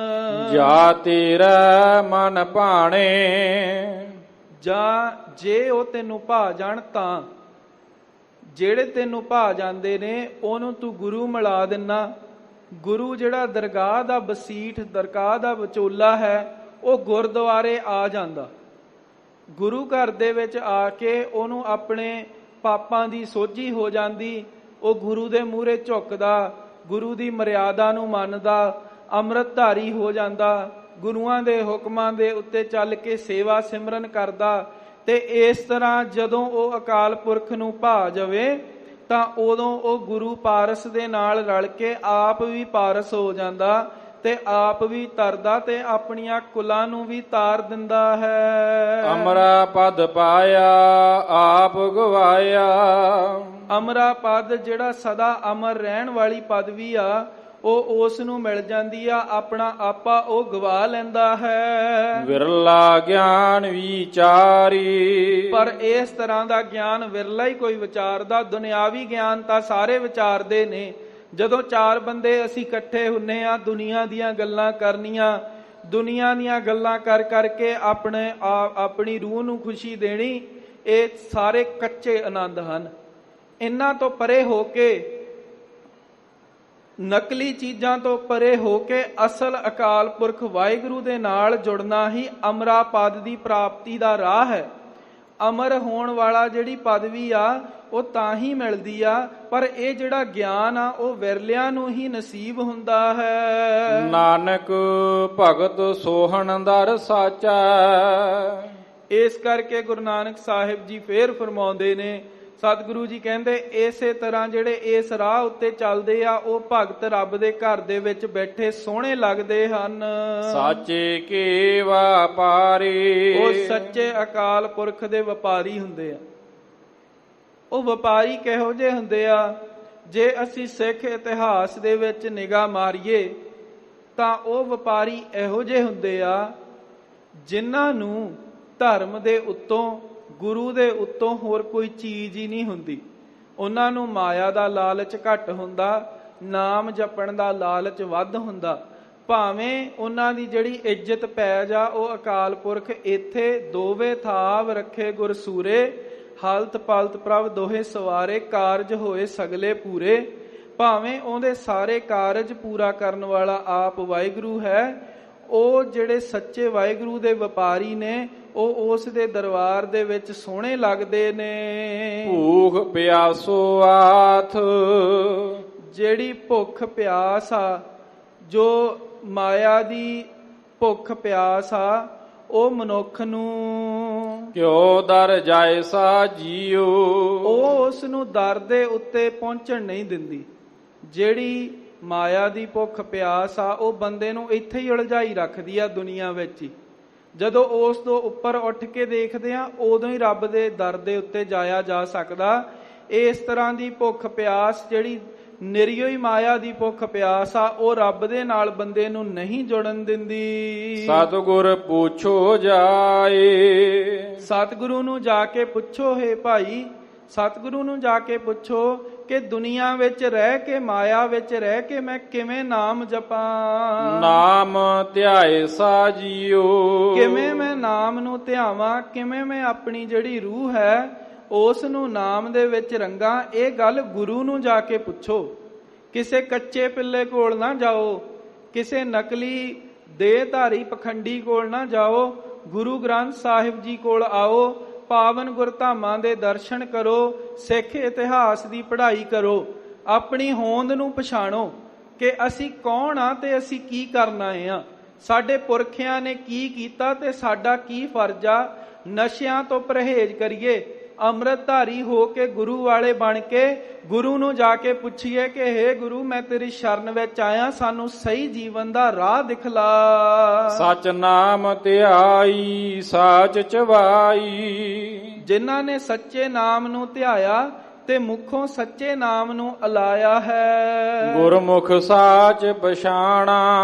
Speaker 1: ਜਾ ਤੇਰਾ ਮਨ ਭਾਣੇ,
Speaker 2: ਜਾਂ ਜੇ ਉਹ ਤੈਨੂੰ ਭਾ ਜਾਣ ਤਾਂ ਜਿਹੜੇ ਤੈਨੂੰ ਭਾ ਜਾਂਦੇ ਨੇ ਉਹਨੂੰ ਤੂੰ ਗੁਰੂ ਮਿਲਾ ਦਿੰਨਾ। ਗੁਰੂ ਜਿਹੜਾ ਦਰਗਾਹ ਦਾ ਬਸੀਠ, ਦਰਗਾਹ ਦਾ ਵਿਚੋਲਾ ਹੈ, ਉਹ ਗੁਰਦੁਆਰੇ ਆ ਜਾਂਦਾ। ਗੁਰੂ ਘਰ ਦੇ ਵਿੱਚ ਆ ਕੇ ਉਹਨੂੰ ਆਪਣੇ ਪਾਪਾਂ ਦੀ ਸੋਝੀ ਹੋ ਜਾਂਦੀ। ਉਹ ਗੁਰੂ ਦੇ ਮੂਹਰੇ ਝੁਕਦਾ, ਗੁਰੂ ਦੀ ਮਰਿਆਦਾ ਨੂੰ ਮੰਨਦਾ, ਅੰਮ੍ਰਿਤਧਾਰੀ ਹੋ ਜਾਂਦਾ, ਗੁਰੂਆਂ ਦੇ ਹੁਕਮਾਂ ਦੇ ਉੱਤੇ ਚੱਲ ਕੇ ਸੇਵਾ ਸਿਮਰਨ ਕਰਦਾ। ਤੇ ਇਸ ਤਰ੍ਹਾਂ ਜਦੋਂ ਉਹ ਅਕਾਲ ਪੁਰਖ ਨੂੰ ਭਾ ਜਾਵੇ ਤਾਂ ਉਦੋਂ ਉਹ ਗੁਰੂ ਪਾਰਸ ਦੇ ਨਾਲ ਰਲ ਕੇ ਆਪ ਵੀ ਪਾਰਸ ਹੋ ਜਾਂਦਾ ਤੇ ਆਪ ਵੀ ਤਰਦਾ ਤੇ ਆਪਣੀਆਂ ਕੁਲਾਂ ਨੂੰ ਵੀ ਤਾਰ ਦਿੰਦਾ ਹੈ।
Speaker 1: ਅਮਰਾ ਪਦ ਪਾਇਆ ਆਪ ਗਵਾਇਆ।
Speaker 2: ਅਮਰਾ ਪਦ ਜਿਹੜਾ ਸਦਾ ਅਮਰ ਰਹਿਣ ਵਾਲੀ ਪਦਵੀ ਆ ਉਹ ਉਸ ਨੂੰ ਮਿਲ ਜਾਂਦੀ ਆ, ਆਪਣਾ ਆਪਾ ਉਹ ਗਵਾ ਲੈਂਦਾ ਹੈ।
Speaker 1: ਵਿਰਲਾ ਗਿਆਨ ਵਿਚਾਰੀ,
Speaker 2: ਪਰ ਇਸ ਤਰ੍ਹਾਂ ਦਾ ਗਿਆਨ ਵਿਰਲਾ ਹੀ ਕੋਈ ਵਿਚਾਰਦਾ। ਦੁਨਿਆਵੀ ਗਿਆਨ ਤਾਂ ਸਾਰੇ ਵਿਚਾਰਦੇ ਨੇ। ਜਦੋਂ ਚਾਰ ਬੰਦੇ ਅਸੀਂ ਇਕੱਠੇ ਹੁੰਨੇ ਆ ਦੁਨੀਆ ਦੀਆਂ ਗੱਲਾਂ ਕਰਨੀਆਂ, ਦੁਨੀਆ ਦੀਆਂ ਗੱਲਾਂ ਕਰ ਕਰਕੇ ਆਪਣੀ ਰੂਹ ਨੂੰ ਖੁਸ਼ੀ ਦੇਣੀ, ਇਹ ਸਾਰੇ ਕੱਚੇ ਆਨੰਦ ਹਨ। ਇਹਨਾਂ ਤੋਂ ਪਰੇ ਹੋ ਕੇ, ਨਕਲੀ ਚੀਜ਼ਾਂ ਤੋਂ ਪਰੇ ਹੋ ਕੇ ਅਸਲ ਅਕਾਲ ਪੁਰਖ ਵਾਹਿਗੁਰੂ ਦੇ ਨਾਲ ਜੁੜਨਾ ਹੀ ਅਮਰਾ ਪਦ ਦੀ ਪ੍ਰਾਪਤੀ ਦਾ ਰਾਹ ਹੈ। ਅਮਰ ਹੋਣ ਵਾਲਾ ਜਿਹੜੀ ਪਦਵੀ ਆ ਉਹ ਤਾਂ ਹੀ ਮਿਲਦੀ ਆ, ਪਰ ਇਹ ਜਿਹੜਾ ਗਿਆਨ ਆ ਉਹ ਵਿਰਲਿਆਂ ਨੂੰ ਹੀ ਨਸੀਬ ਹੁੰਦਾ ਹੈ।
Speaker 1: ਨਾਨਕ ਭਗਤ ਸੋਹਣ ਦਰ ਸਾਚਾ।
Speaker 2: ਇਸ ਕਰਕੇ ਗੁਰੂ ਨਾਨਕ ਸਾਹਿਬ ਜੀ ਫੇਰ ਫਰਮਾਉਂਦੇ ਨੇ, ਸਤਿਗੁਰੂ ਜੀ ਕਹਿੰਦੇ ਇਸੇ ਤਰ੍ਹਾਂ ਜਿਹੜੇ ਇਸ ਰਾਹ ਉੱਤੇ ਚੱਲਦੇ ਆ ਉਹ ਭਗਤ ਰੱਬ ਦੇ ਘਰ ਦੇ ਵਿੱਚ ਬੈਠੇ ਸੋਹਣੇ ਲੱਗਦੇ ਹਨ।
Speaker 1: ਸਾਚੇ ਕੇ ਵਪਾਰੀ,
Speaker 2: ਉਹ ਸੱਚੇ ਅਕਾਲ ਪੁਰਖ ਦੇ ਵਪਾਰੀ ਹੁੰਦੇ ਆ। ਉਹ ਵਪਾਰੀ ਕਿਹੋ ਜਿਹੇ ਹੁੰਦੇ ਆ? ਜੇ ਅਸੀਂ ਸਿੱਖ ਇਤਿਹਾਸ ਦੇ ਵਿੱਚ ਨਿਗਾਹ ਮਾਰੀਏ ਤਾਂ ਉਹ ਵਪਾਰੀ ਇਹੋ ਜਿਹੇ ਹੁੰਦੇ ਆ ਜਿਨ੍ਹਾਂ ਨੂੰ ਧਰਮ ਦੇ ਉੱਤੋਂ, ਗੁਰੂ ਦੇ ਉੱਤੋਂ ਹੋਰ ਕੋਈ ਚੀਜ਼ ਹੀ ਨਹੀਂ ਹੁੰਦੀ। ਉਹਨਾਂ ਨੂੰ ਮਾਇਆ ਦਾ ਲਾਲਚ ਘੱਟ ਹੁੰਦਾ, ਨਾਮ ਜਪਣ ਦਾ ਲਾਲਚ ਵੱਧ ਹੁੰਦਾ। ਭਾਵੇਂ ਉਹਨਾਂ ਦੀ ਜਿਹੜੀ ਇੱਜ਼ਤ ਪੈ ਜਾ, ਉਹ ਅਕਾਲ ਪੁਰਖ ਇੱਥੇ ਦੋਵੇਂ ਥਾਵ ਰੱਖੇ ਗੁਰਸੂਰੇ, ਹਾਲਤ ਪਾਲਤ ਪ੍ਰਭ ਦੋਹੇ ਸਵਾਰੇ, ਕਾਰਜ ਹੋਏ ਸਗਲੇ ਪੂਰੇ। ਭਾਵੇਂ ਉਹਦੇ ਸਾਰੇ ਕਾਰਜ ਪੂਰਾ ਕਰਨ ਵਾਲਾ ਆਪ ਵਾਹਿਗੁਰੂ ਹੈ। ਉਹ ਜਿਹੜੇ ਸੱਚੇ ਵਾਹਿਗੁਰੂ ਦੇ ਵਪਾਰੀ ਨੇ ਉਹ ਉਸ ਦੇ ਦਰਬਾਰ ਦੇ ਵਿੱਚ ਸੋਹਣੇ ਲੱਗਦੇ ਨੇ।
Speaker 1: ਭੂਖ ਪਿਆਸੋ ਆਥ,
Speaker 2: ਜਿਹੜੀ ਭੁੱਖ ਪਿਆਸ ਆ, ਜੋ ਮਾਇਆ ਦੀ ਭੁੱਖ ਪਿਆਸ ਆ, ਉਹ ਮਨੁੱਖ ਨੂੰ
Speaker 1: ਕਿਉ ਦਰ ਜਾਇਸਾ ਜੀਓ,
Speaker 2: ਉਹ ਉਸ ਨੂੰ ਦਰ ਦੇ ਉੱਤੇ ਪਹੁੰਚਣ ਨਹੀਂ ਦਿੰਦੀ। ਜਿਹੜੀ ਮਾਇਆ ਦੀ ਭੁੱਖ ਪਿਆਸ ਆ ਉਹ ਬੰਦੇ ਨੂੰ ਇੱਥੇ ਹੀ ਉਲਝਾਈ ਰੱਖਦੀ ਆ ਦੁਨੀਆ ਵਿੱਚ ਹੀ। ਜਦੋਂ ਉਸ ਤੋਂ ਉੱਪਰ ਉੱਠ ਕੇ ਦੇਖਦੇ ਆ ਉਦੋਂ ਹੀ ਰੱਬ ਦੇ ਦਰ ਦੇ ਉੱਤੇ ਜਾਇਆ ਜਾ ਸਕਦਾ। ਇਸ ਤਰ੍ਹਾਂ ਦੀ ਭੁੱਖ ਪਿਆਸ ਜਿਹੜੀ ਨਿਰਿਓ ਹੀ ਮਾਇਆ ਦੀ ਭੁੱਖ ਪਿਆਸ ਆ, ਉਹ ਰੱਬ ਦੇ ਨਾਲ ਬੰਦੇ ਨੂੰ ਨਹੀਂ ਜੁੜਨ ਦਿੰਦੀ।
Speaker 1: ਸਤਿਗੁਰ ਪੁੱਛੋ ਜਾਏ,
Speaker 2: ਸਤਿਗੁਰੂ ਨੂੰ ਜਾ ਕੇ ਪੁੱਛੋ, ਹੈ ਭਾਈ ਸਤਿਗੁਰੂ ਨੂੰ ਜਾ ਕੇ ਪੁੱਛੋ ਕਿ ਦੁਨੀਆ ਵਿੱਚ ਰਹਿ ਕੇ, ਮਾਇਆ ਵਿੱਚ ਰਹਿ ਕੇ ਮੈਂ ਕਿਵੇਂ ਨਾਮ ਜਪਾਂ,
Speaker 1: ਨਾਮ ਧਿਆਏ ਸਾ ਜੀਓ,
Speaker 2: ਕਿਵੇਂ ਮੈਂ ਨਾਮ ਨੂੰ ਧਿਆਵਾਂ, ਕਿਵੇਂ ਮੈਂ ਆਪਣੀ ਜਿਹੜੀ ਰੂਹ ਹੈ ਉਸ ਨੂੰ ਨਾਮ ਦੇ ਵਿੱਚ ਰੰਗਾਂ। ਇਹ ਗੱਲ ਗੁਰੂ ਨੂੰ ਜਾ ਕੇ ਪੁੱਛੋ। ਕਿਸੇ ਕੱਚੇ ਪਿੱਲੇ ਕੋਲ ਨਾ ਜਾਓ, ਕਿਸੇ ਨਕਲੀ ਦੇਹਧਾਰੀ ਪਖੰਡੀ ਕੋਲ ਨਾ ਜਾਓ। ਗੁਰੂ ਗ੍ਰੰਥ ਸਾਹਿਬ ਜੀ ਕੋਲ ਆਓ, ਪਾਵਨ ਗੁਰਧਾਮਾਂ ਦੇ ਦਰਸ਼ਨ ਕਰੋ, ਸਿੱਖ ਇਤਿਹਾਸ ਦੀ ਪੜ੍ਹਾਈ ਕਰੋ, ਆਪਣੀ ਹੋਂਦ ਨੂੰ ਪਛਾਣੋ ਕਿ ਅਸੀਂ ਕੌਣ ਆ ਤੇ ਅਸੀਂ ਕੀ ਕਰਨਾ ਆ, ਸਾਡੇ ਪੁਰਖਿਆਂ ਨੇ ਕੀ ਕੀਤਾ ਤੇ ਸਾਡਾ ਕੀ ਫਰਜ਼ ਆ। ਨਸ਼ਿਆਂ ਤੋਂ ਪਰਹੇਜ਼ ਕਰੀਏ, ਅੰਮ੍ਰਿਤਧਾਰੀ ਹੋ ਕੇ ਗੁਰੂ ਵਾਲੇ ਬਣ ਕੇ ਗੁਰੂ ਨੂੰ ਜਾ ਕੇ ਪੁੱਛੀਏ ਕਿ ਹੇ ਗੁਰੂ ਮੈਂ ਤੇਰੀ ਸ਼ਰਨ ਵਿੱਚ ਆਇਆ, ਸਾਨੂੰ ਸਹੀ ਜੀਵਨ ਦਾ ਰਾਹ ਦਿਖਲਾ।
Speaker 1: ਸਚ ਨਾਮ ਧਿਆਈ ਸਾਚ ਚਵਾਈ,
Speaker 2: ਜਿਨ੍ਹਾਂ ਨੇ ਸੱਚੇ ਨਾਮ ਨੂੰ ਧਿਆਇਆ ਤੇ ਮੁਖੋਂ ਸੱਚੇ ਨਾਮ ਨੂੰ ਅਲਾਇਆ ਹੈ।
Speaker 1: ਗੁਰਮੁਖ ਸਾਚ ਪਛਾਣਾ,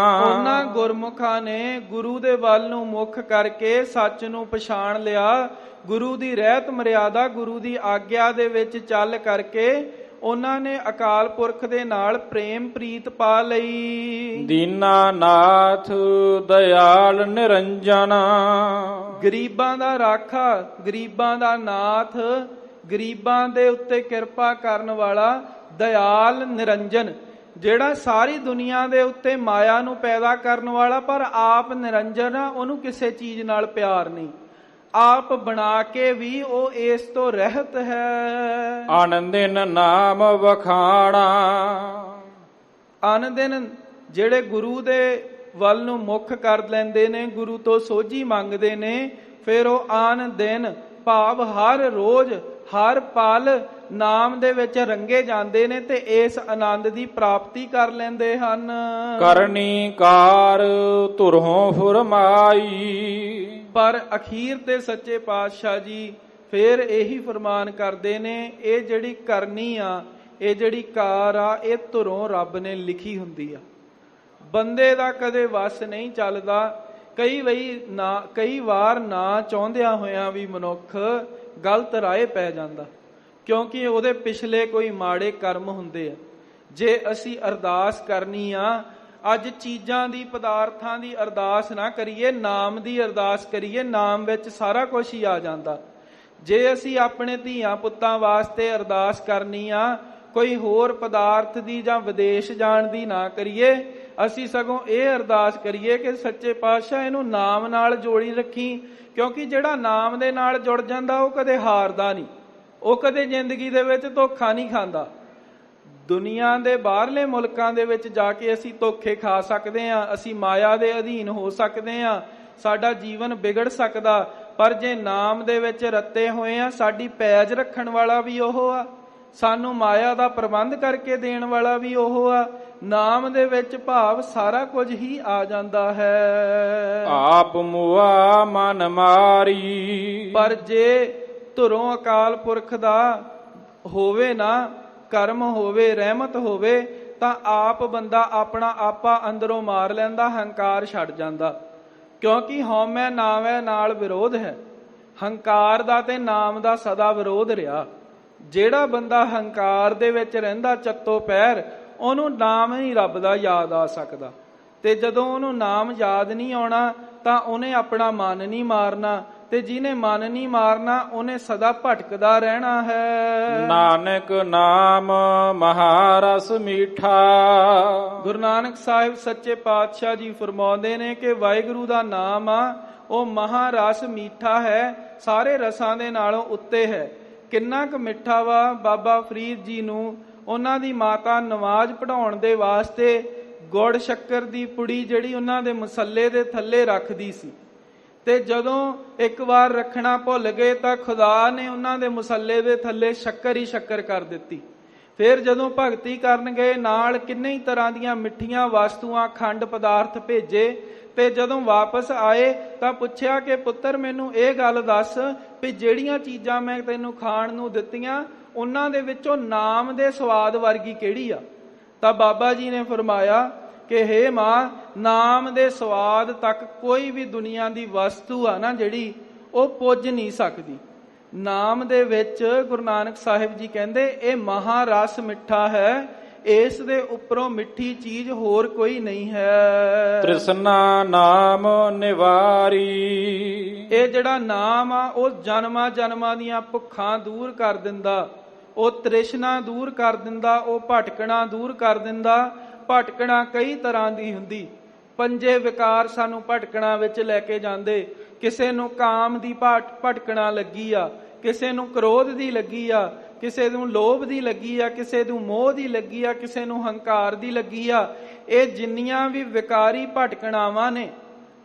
Speaker 2: ਉਹਨਾਂ ਗੁਰਮੁਖਾਂ ਨੇ ਗੁਰੂ ਦੇ ਵੱਲ ਨੂੰ ਮੁਖ ਕਰਕੇ ਸੱਚ ਨੂੰ ਪਛਾਣ ਲਿਆ। ਗੁਰੂ ਦੀ ਰਹਿਤ ਮਰਿਆਦਾ, ਗੁਰੂ ਦੀ ਆਗਿਆ ਦੇ ਵਿੱਚ ਚੱਲ ਕਰਕੇ ਉਹਨਾਂ ਨੇ ਅਕਾਲ ਪੁਰਖ ਦੇ ਨਾਲ ਪ੍ਰੇਮ ਪ੍ਰੀਤ ਪਾ ਲਈ।
Speaker 1: ਦੀਨਾਨਾਥ ਦਇਆਲ ਨਿਰੰਜਨ,
Speaker 2: ਗਰੀਬਾਂ ਦਾ ਰਾਖਾ, ਗਰੀਬਾਂ ਦਾ ਨਾਥ, ਗਰੀਬਾਂ ਦੇ ਉੱਤੇ ਕਿਰਪਾ ਕਰਨ ਵਾਲਾ, ਦਇਆਲ ਨਿਰੰਜਨ, ਜਿਹੜਾ ਸਾਰੀ ਦੁਨੀਆ ਦੇ ਉੱਤੇ ਮਾਇਆ ਨੂੰ ਪੈਦਾ ਕਰਨ ਵਾਲਾ ਪਰ ਆਪ ਨਿਰੰਜਨ ਆ, ਉਹਨੂੰ ਕਿਸੇ ਚੀਜ਼ ਨਾਲ ਪਿਆਰ ਨਹੀਂ, ਆਪ ਬਣਾ ਕੇ ਵੀ ਉਹ ਇਸ ਤੋਂ ਰਹਿਤ ਹੈ।
Speaker 1: ਆਨੰਦਿਨ ਨਾਮ ਵਖਾਣਾ,
Speaker 2: ਅਨ ਦਿਨ ਜਿਹੜੇ ਗੁਰੂ ਦੇ ਵੱਲ ਨੂੰ ਮੁੱਖ ਕਰ ਲੈਂਦੇ ਨੇ, ਗੁਰੂ ਤੋਂ ਸੋਝੀ ਮੰਗਦੇ ਨੇ, ਫਿਰ ਉਹ ਆਨ ਦਿਨ ਭਾਵ ਹਰ ਰੋਜ਼ ਹਰ ਪਲ ਨਾਮ ਦੇ ਵਿੱਚ ਰੰਗੇ ਜਾਂਦੇ ਨੇ ਤੇ ਇਸ ਆਨੰਦ ਦੀ ਪ੍ਰਾਪਤੀ ਕਰ ਲੈਂਦੇ ਹਨ।
Speaker 1: ਕਰਨੀ ਕਾਰ ਧੁਰੋਂ ਫੁਰਮਾਈ,
Speaker 2: ਪਰ ਅਖੀਰ ਤੇ ਸੱਚੇ ਪਾਤਸ਼ਾਹ ਜੀ ਫਿਰ ਇਹੀ ਫਰਮਾਨ ਕਰਦੇ ਨੇ, ਇਹ ਜਿਹੜੀ ਕਰਨੀ ਆ, ਇਹ ਜਿਹੜੀ ਕਾਰ ਆ, ਇਹ ਧੁਰੋਂ ਰੱਬ ਨੇ ਲਿਖੀ ਹੁੰਦੀ ਆ, ਬੰਦੇ ਦਾ ਕਦੇ ਵਸ ਨਹੀਂ ਚੱਲਦਾ। ਕਈ ਵਾਰ ਨਾ ਚਾਹੁੰਦਿਆਂ ਹੋਇਆਂ ਵੀ ਮਨੁੱਖ ਗਲਤ ਰਾਹ ਪੈ ਜਾਂਦਾ, ਕਿਉਂਕਿ ਉਹਦੇ ਪਿਛਲੇ ਕੋਈ ਮਾੜੇ ਕਰਮ ਹੁੰਦੇ ਆ। ਜੇ ਅਸੀਂ ਅਰਦਾਸ ਕਰਨੀ ਆ, ਅੱਜ ਚੀਜ਼ਾਂ ਦੀ, ਪਦਾਰਥਾਂ ਦੀ ਅਰਦਾਸ ਨਾ ਕਰੀਏ, ਨਾਮ ਦੀ ਅਰਦਾਸ ਕਰੀਏ, ਨਾਮ ਵਿੱਚ ਸਾਰਾ ਕੁਝ ਹੀ ਆ ਜਾਂਦਾ। ਜੇ ਅਸੀਂ ਆਪਣੇ ਧੀਆਂ ਪੁੱਤਾਂ ਵਾਸਤੇ ਅਰਦਾਸ ਕਰਨੀ ਆ, ਕੋਈ ਹੋਰ ਪਦਾਰਥ ਦੀ ਜਾਂ ਵਿਦੇਸ਼ ਜਾਣ ਦੀ ਨਾ ਕਰੀਏ, ਅਸੀਂ ਸਗੋਂ ਇਹ ਅਰਦਾਸ ਕਰੀਏ ਕਿ ਸੱਚੇ ਪਾਤਸ਼ਾਹ ਇਹਨੂੰ ਨਾਮ ਨਾਲ ਜੋੜੀ ਰੱਖੀ, ਕਿਉਂਕਿ ਜਿਹੜਾ ਨਾਮ ਦੇ ਨਾਲ ਜੁੜ ਜਾਂਦਾ ਉਹ ਕਦੇ ਹਾਰਦਾ ਨਹੀਂ, ਉਹ ਕਦੇ ਜ਼ਿੰਦਗੀ ਦੇ ਵਿੱਚ ਧੋਖਾ ਨਹੀਂ ਖਾਂਦਾ। ਦੁਨੀਆ ਦੇ ਬਾਹਰਲੇ ਮੁਲਕਾਂ ਦੇ ਵਿੱਚ ਜਾ ਕੇ ਅਸੀਂ ਧੋਖੇ ਖਾ ਸਕਦੇ ਹਾਂ, ਅਸੀਂ ਮਾਇਆ ਦੇ ਅਧੀਨ ਹੋ ਸਕਦੇ ਹਾਂ, ਸਾਡਾ ਜੀਵਨ ਵਿਗੜ ਸਕਦਾ, ਪਰ ਜੇ ਨਾਮ ਦੇ ਵਿੱਚ ਰੱਤੇ ਹੋਏ ਆ, ਸਾਡੀ ਪੈਜ ਰੱਖਣ ਵਾਲਾ ਵੀ ਉਹ ਆ, ਸਾਨੂੰ ਮਾਇਆ ਦਾ ਪ੍ਰਬੰਧ ਕਰਕੇ ਦੇਣ ਵਾਲਾ ਵੀ ਉਹ ਆ। ਨਾਮ ਦੇ ਵਿੱਚ ਭਾਵ ਸਾਰਾ ਕੁਝ ਹੀ ਆ ਜਾਂਦਾ ਹੈ।
Speaker 1: ਆਪ ਮੁਆ ਮਨ ਮਾਰੀ,
Speaker 2: ਪਰ ਜੇ ਧੁਰੋਂ ਅਕਾਲ ਪੁਰਖ ਦਾ ਹੋਵੇ ਨਾ, ਕਰਮ ਹੋਵੇ, ਰਹਿਮਤ ਹੋਵੇ, ਤਾਂ ਆਪ ਬੰਦਾ ਆਪਣਾ ਆਪਾ ਅੰਦਰੋਂ ਮਾਰ ਲੈਂਦਾ, ਹੰਕਾਰ ਛੱਡ ਜਾਂਦਾ, ਕਿਉਂਕਿ ਹਉਮੈ ਨਾਮੈ ਨਾਲ ਵਿਰੋਧ ਹੈ। ਹੰਕਾਰ ਦਾ ਤੇ ਨਾਮ ਦਾ ਸਦਾ ਵਿਰੋਧ ਰਿਹਾ। ਜਿਹੜਾ ਬੰਦਾ ਹੰਕਾਰ ਦੇ ਵਿੱਚ ਰਹਿੰਦਾ ਚੱਤੋ ਪੈਰ, ਉਹਨੂੰ ਨਾਮ ਨਹੀਂ ਰੱਬ ਦਾ ਯਾਦ ਆ ਸਕਦਾ, ਤੇ ਜਦੋਂ ਉਹਨੂੰ ਨਾਮ ਯਾਦ ਨਹੀਂ ਆਉਣਾ ਤਾਂ ਉਹਨੇ ਆਪਣਾ ਮਨ ਨਹੀਂ ਮਾਰਨਾ, ਤੇ ਜਿਹਨੇ ਮਨ ਨਹੀਂ ਮਾਰਨਾ ਉਹਨੇ ਸਦਾ ਭਟਕਦਾ ਰਹਿਣਾ ਹੈ।
Speaker 1: ਨਾਨਕ ਨਾਮ ਮਹਾਰਸ ਮੀਠਾ,
Speaker 2: ਗੁਰੂ ਨਾਨਕ ਸਾਹਿਬ ਸੱਚੇ ਪਾਤਸ਼ਾਹ ਜੀ ਫਰਮਾਉਂਦੇ ਨੇ ਕਿ ਵਾਹਿਗੁਰੂ ਦਾ ਨਾਮ ਆ ਉਹ ਮਹਾਰਸ ਮੀਠਾ ਹੈ, ਸਾਰੇ ਰਸਾਂ ਦੇ ਨਾਲੋਂ ਉੱਤੇ ਹੈ। ਕਿੰਨਾ ਕੁ ਮਿੱਠਾ ਵਾ, ਬਾਬਾ ਫਰੀਦ ਜੀ ਨੂੰ ਉਹਨਾਂ ਦੀ ਮਾਤਾ ਨਮਾਜ਼ ਪੜ੍ਹਾਉਣ ਦੇ ਵਾਸਤੇ ਗੁੜ ਸ਼ੱਕਰ ਦੀ ਪੁੜੀ ਜਿਹੜੀ ਉਹਨਾਂ ਦੇ ਮਸੱਲੇ ਦੇ ਥੱਲੇ ਰੱਖਦੀ ਸੀ, ਤੇ ਜਦੋਂ ਇੱਕ ਵਾਰ ਰੱਖਣਾ ਭੁੱਲ ਗਏ ਤਾਂ ਖੁਦਾ ਨੇ ਉਹਨਾਂ ਦੇ ਮਸੱਲੇ ਦੇ ਥੱਲੇ ਸ਼ੱਕਰ ਹੀ ਸ਼ੱਕਰ ਕਰ ਦਿੱਤੀ। ਫਿਰ ਜਦੋਂ ਭਗਤੀ ਕਰਨ ਗਏ, ਨਾਲ ਕਿੰਨੇ ਹੀ ਤਰ੍ਹਾਂ ਦੀਆਂ ਮਿੱਠੀਆਂ ਵਸਤੂਆਂ, ਖੰਡ ਪਦਾਰਥ ਭੇਜੇ, ਤੇ ਜਦੋਂ ਵਾਪਸ ਆਏ ਤਾਂ ਪੁੱਛਿਆ ਕਿ ਪੁੱਤਰ ਮੈਨੂੰ ਇਹ ਗੱਲ ਦੱਸ ਵੀ ਜਿਹੜੀਆਂ ਚੀਜ਼ਾਂ ਮੈਂ ਤੈਨੂੰ ਖਾਣ ਨੂੰ ਦਿੱਤੀਆਂ, ਉਹਨਾਂ ਦੇ ਵਿੱਚੋਂ ਨਾਮ ਦੇ ਸਵਾਦ ਵਰਗੀ ਕਿਹੜੀ ਆ? ਤਾਂ ਬਾਬਾ ਜੀ ਨੇ ਫਰਮਾਇਆ ਕਿ ਹੇ ਮਾਂ, ਨਾਮ ਦੇ ਸਵਾਦ ਤੱਕ ਕੋਈ ਵੀ ਦੁਨੀਆ ਦੀ ਵਸਤੂ ਆ ਨਾ ਜਿਹੜੀ, ਉਹ ਪੁੱਜ ਨਹੀਂ ਸਕਦੀ। ਨਾਮ ਦੇ ਵਿੱਚ ਗੁਰੂ ਨਾਨਕ ਸਾਹਿਬ ਜੀ ਕਹਿੰਦੇ ਇਹ ਮਹਾਰਸ ਮਿੱਠਾ ਹੈ, ਇਸ ਦੇ ਉੱਪਰੋਂ ਮਿੱਠੀ ਚੀਜ਼ ਹੋਰ ਕੋਈ ਨਹੀਂ ਹੈ।
Speaker 1: ਤ੍ਰਿਸ਼ਨਾ ਨਾਮ ਨਿਵਾਰੀ,
Speaker 2: ਇਹ ਜਿਹੜਾ ਨਾਮ ਆ ਉਹ ਜਨਮਾਂ ਜਨਮਾਂ ਦੀਆਂ ਭੁੱਖਾਂ ਦੂਰ ਕਰ ਦਿੰਦਾ, ਉਹ ਤ੍ਰਿਸ਼ਨਾ ਦੂਰ ਕਰ ਦਿੰਦਾ, ਉਹ ਭਟਕਣਾ ਦੂਰ ਕਰ ਦਿੰਦਾ। ਭਟਕਣਾ ਕਈ ਤਰ੍ਹਾਂ ਦੀ ਹੁੰਦੀ, ਪੰਜੇ ਵਿਕਾਰ ਸਾਨੂੰ ਭਟਕਣਾ ਵਿੱਚ ਲੈ ਕੇ ਜਾਂਦੇ। ਕਿਸੇ ਨੂੰ ਕਾਮ ਦੀ ਭਟਕਣਾ ਲੱਗੀ ਆ, ਕਿਸੇ ਨੂੰ ਕ੍ਰੋਧ ਦੀ ਲੱਗੀ ਆ, ਕਿਸੇ ਨੂੰ ਲੋਭ ਦੀ ਲੱਗੀ ਆ, ਕਿਸੇ ਨੂੰ ਮੋਹ ਦੀ ਲੱਗੀ ਆ, ਕਿਸੇ ਨੂੰ ਹੰਕਾਰ ਦੀ ਲੱਗੀ ਆ। ਇਹ ਜਿੰਨੀਆਂ ਵੀ ਵਿਕਾਰੀ ਭਟਕਣਾਵਾਂ ਨੇ,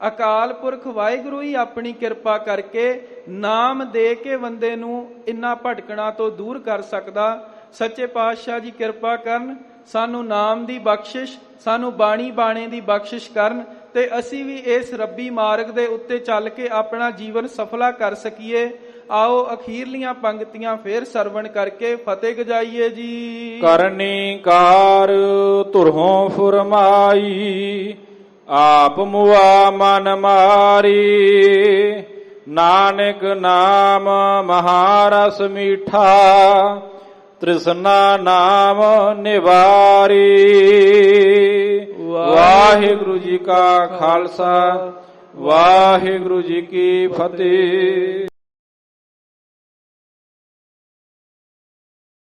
Speaker 2: ਅਕਾਲ ਪੁਰਖ ਵਾਹਿਗੁਰੂ ਹੀ ਆਪਣੀ ਕਿਰਪਾ ਕਰਕੇ ਨਾਮ ਦੇ ਕੇ ਬੰਦੇ ਨੂੰ ਇਨ੍ਹਾਂ ਭਟਕਣਾ ਤੋਂ ਦੂਰ ਕਰ ਸਕਦਾ। ਸੱਚੇ ਪਾਤਸ਼ਾਹ ਜੀ ਕਿਰਪਾ ਕਰਨ, ਸਾਨੂੰ ਨਾਮ ਦੀ ਬਖਸ਼ਿਸ਼, ਸਾਨੂੰ ਬਾਣੀ ਬਾਣੇ ਦੀ ਬਖਸ਼ਿਸ਼ ਕਰਨ, ਤੇ ਅਸੀਂ ਵੀ ਇਸ ਰੱਬੀ ਮਾਰਗ ਦੇ ਉੱਤੇ ਚੱਲ ਕੇ ਆਪਣਾ ਜੀਵਨ ਸਫਲਾ ਕਰ ਸਕੀਏ। ਆਓ ਅਖੀਰਲੀਆਂ ਪੰਕਤੀਆਂ ਫੇਰ ਸਰਵਣ ਕਰਕੇ ਫਤਿਹ ਗਜਾਈਏ ਜੀ।
Speaker 1: ਕਰਨੀ ਕਾਰ ਧੁਰੋਂ ਫੁਰਮਾਈ, ਆਪ ਮੁਆ ਮਨ ਮਾਰੀ। ਨਾਨਕ ਨਾਮ ਮਹਾਰਸ ਮੀਠਾ, ਤ੍ਰਿਸ਼ਨਾ ਨਾਮ ਨਿਵਾਰੀ। ਵਾਹਿਗੁਰੂ ਜੀ ਕਾ ਖਾਲਸਾ, ਵਾਹਿਗੁਰੂ ਜੀ ਕੀ ਫਤਿਹ।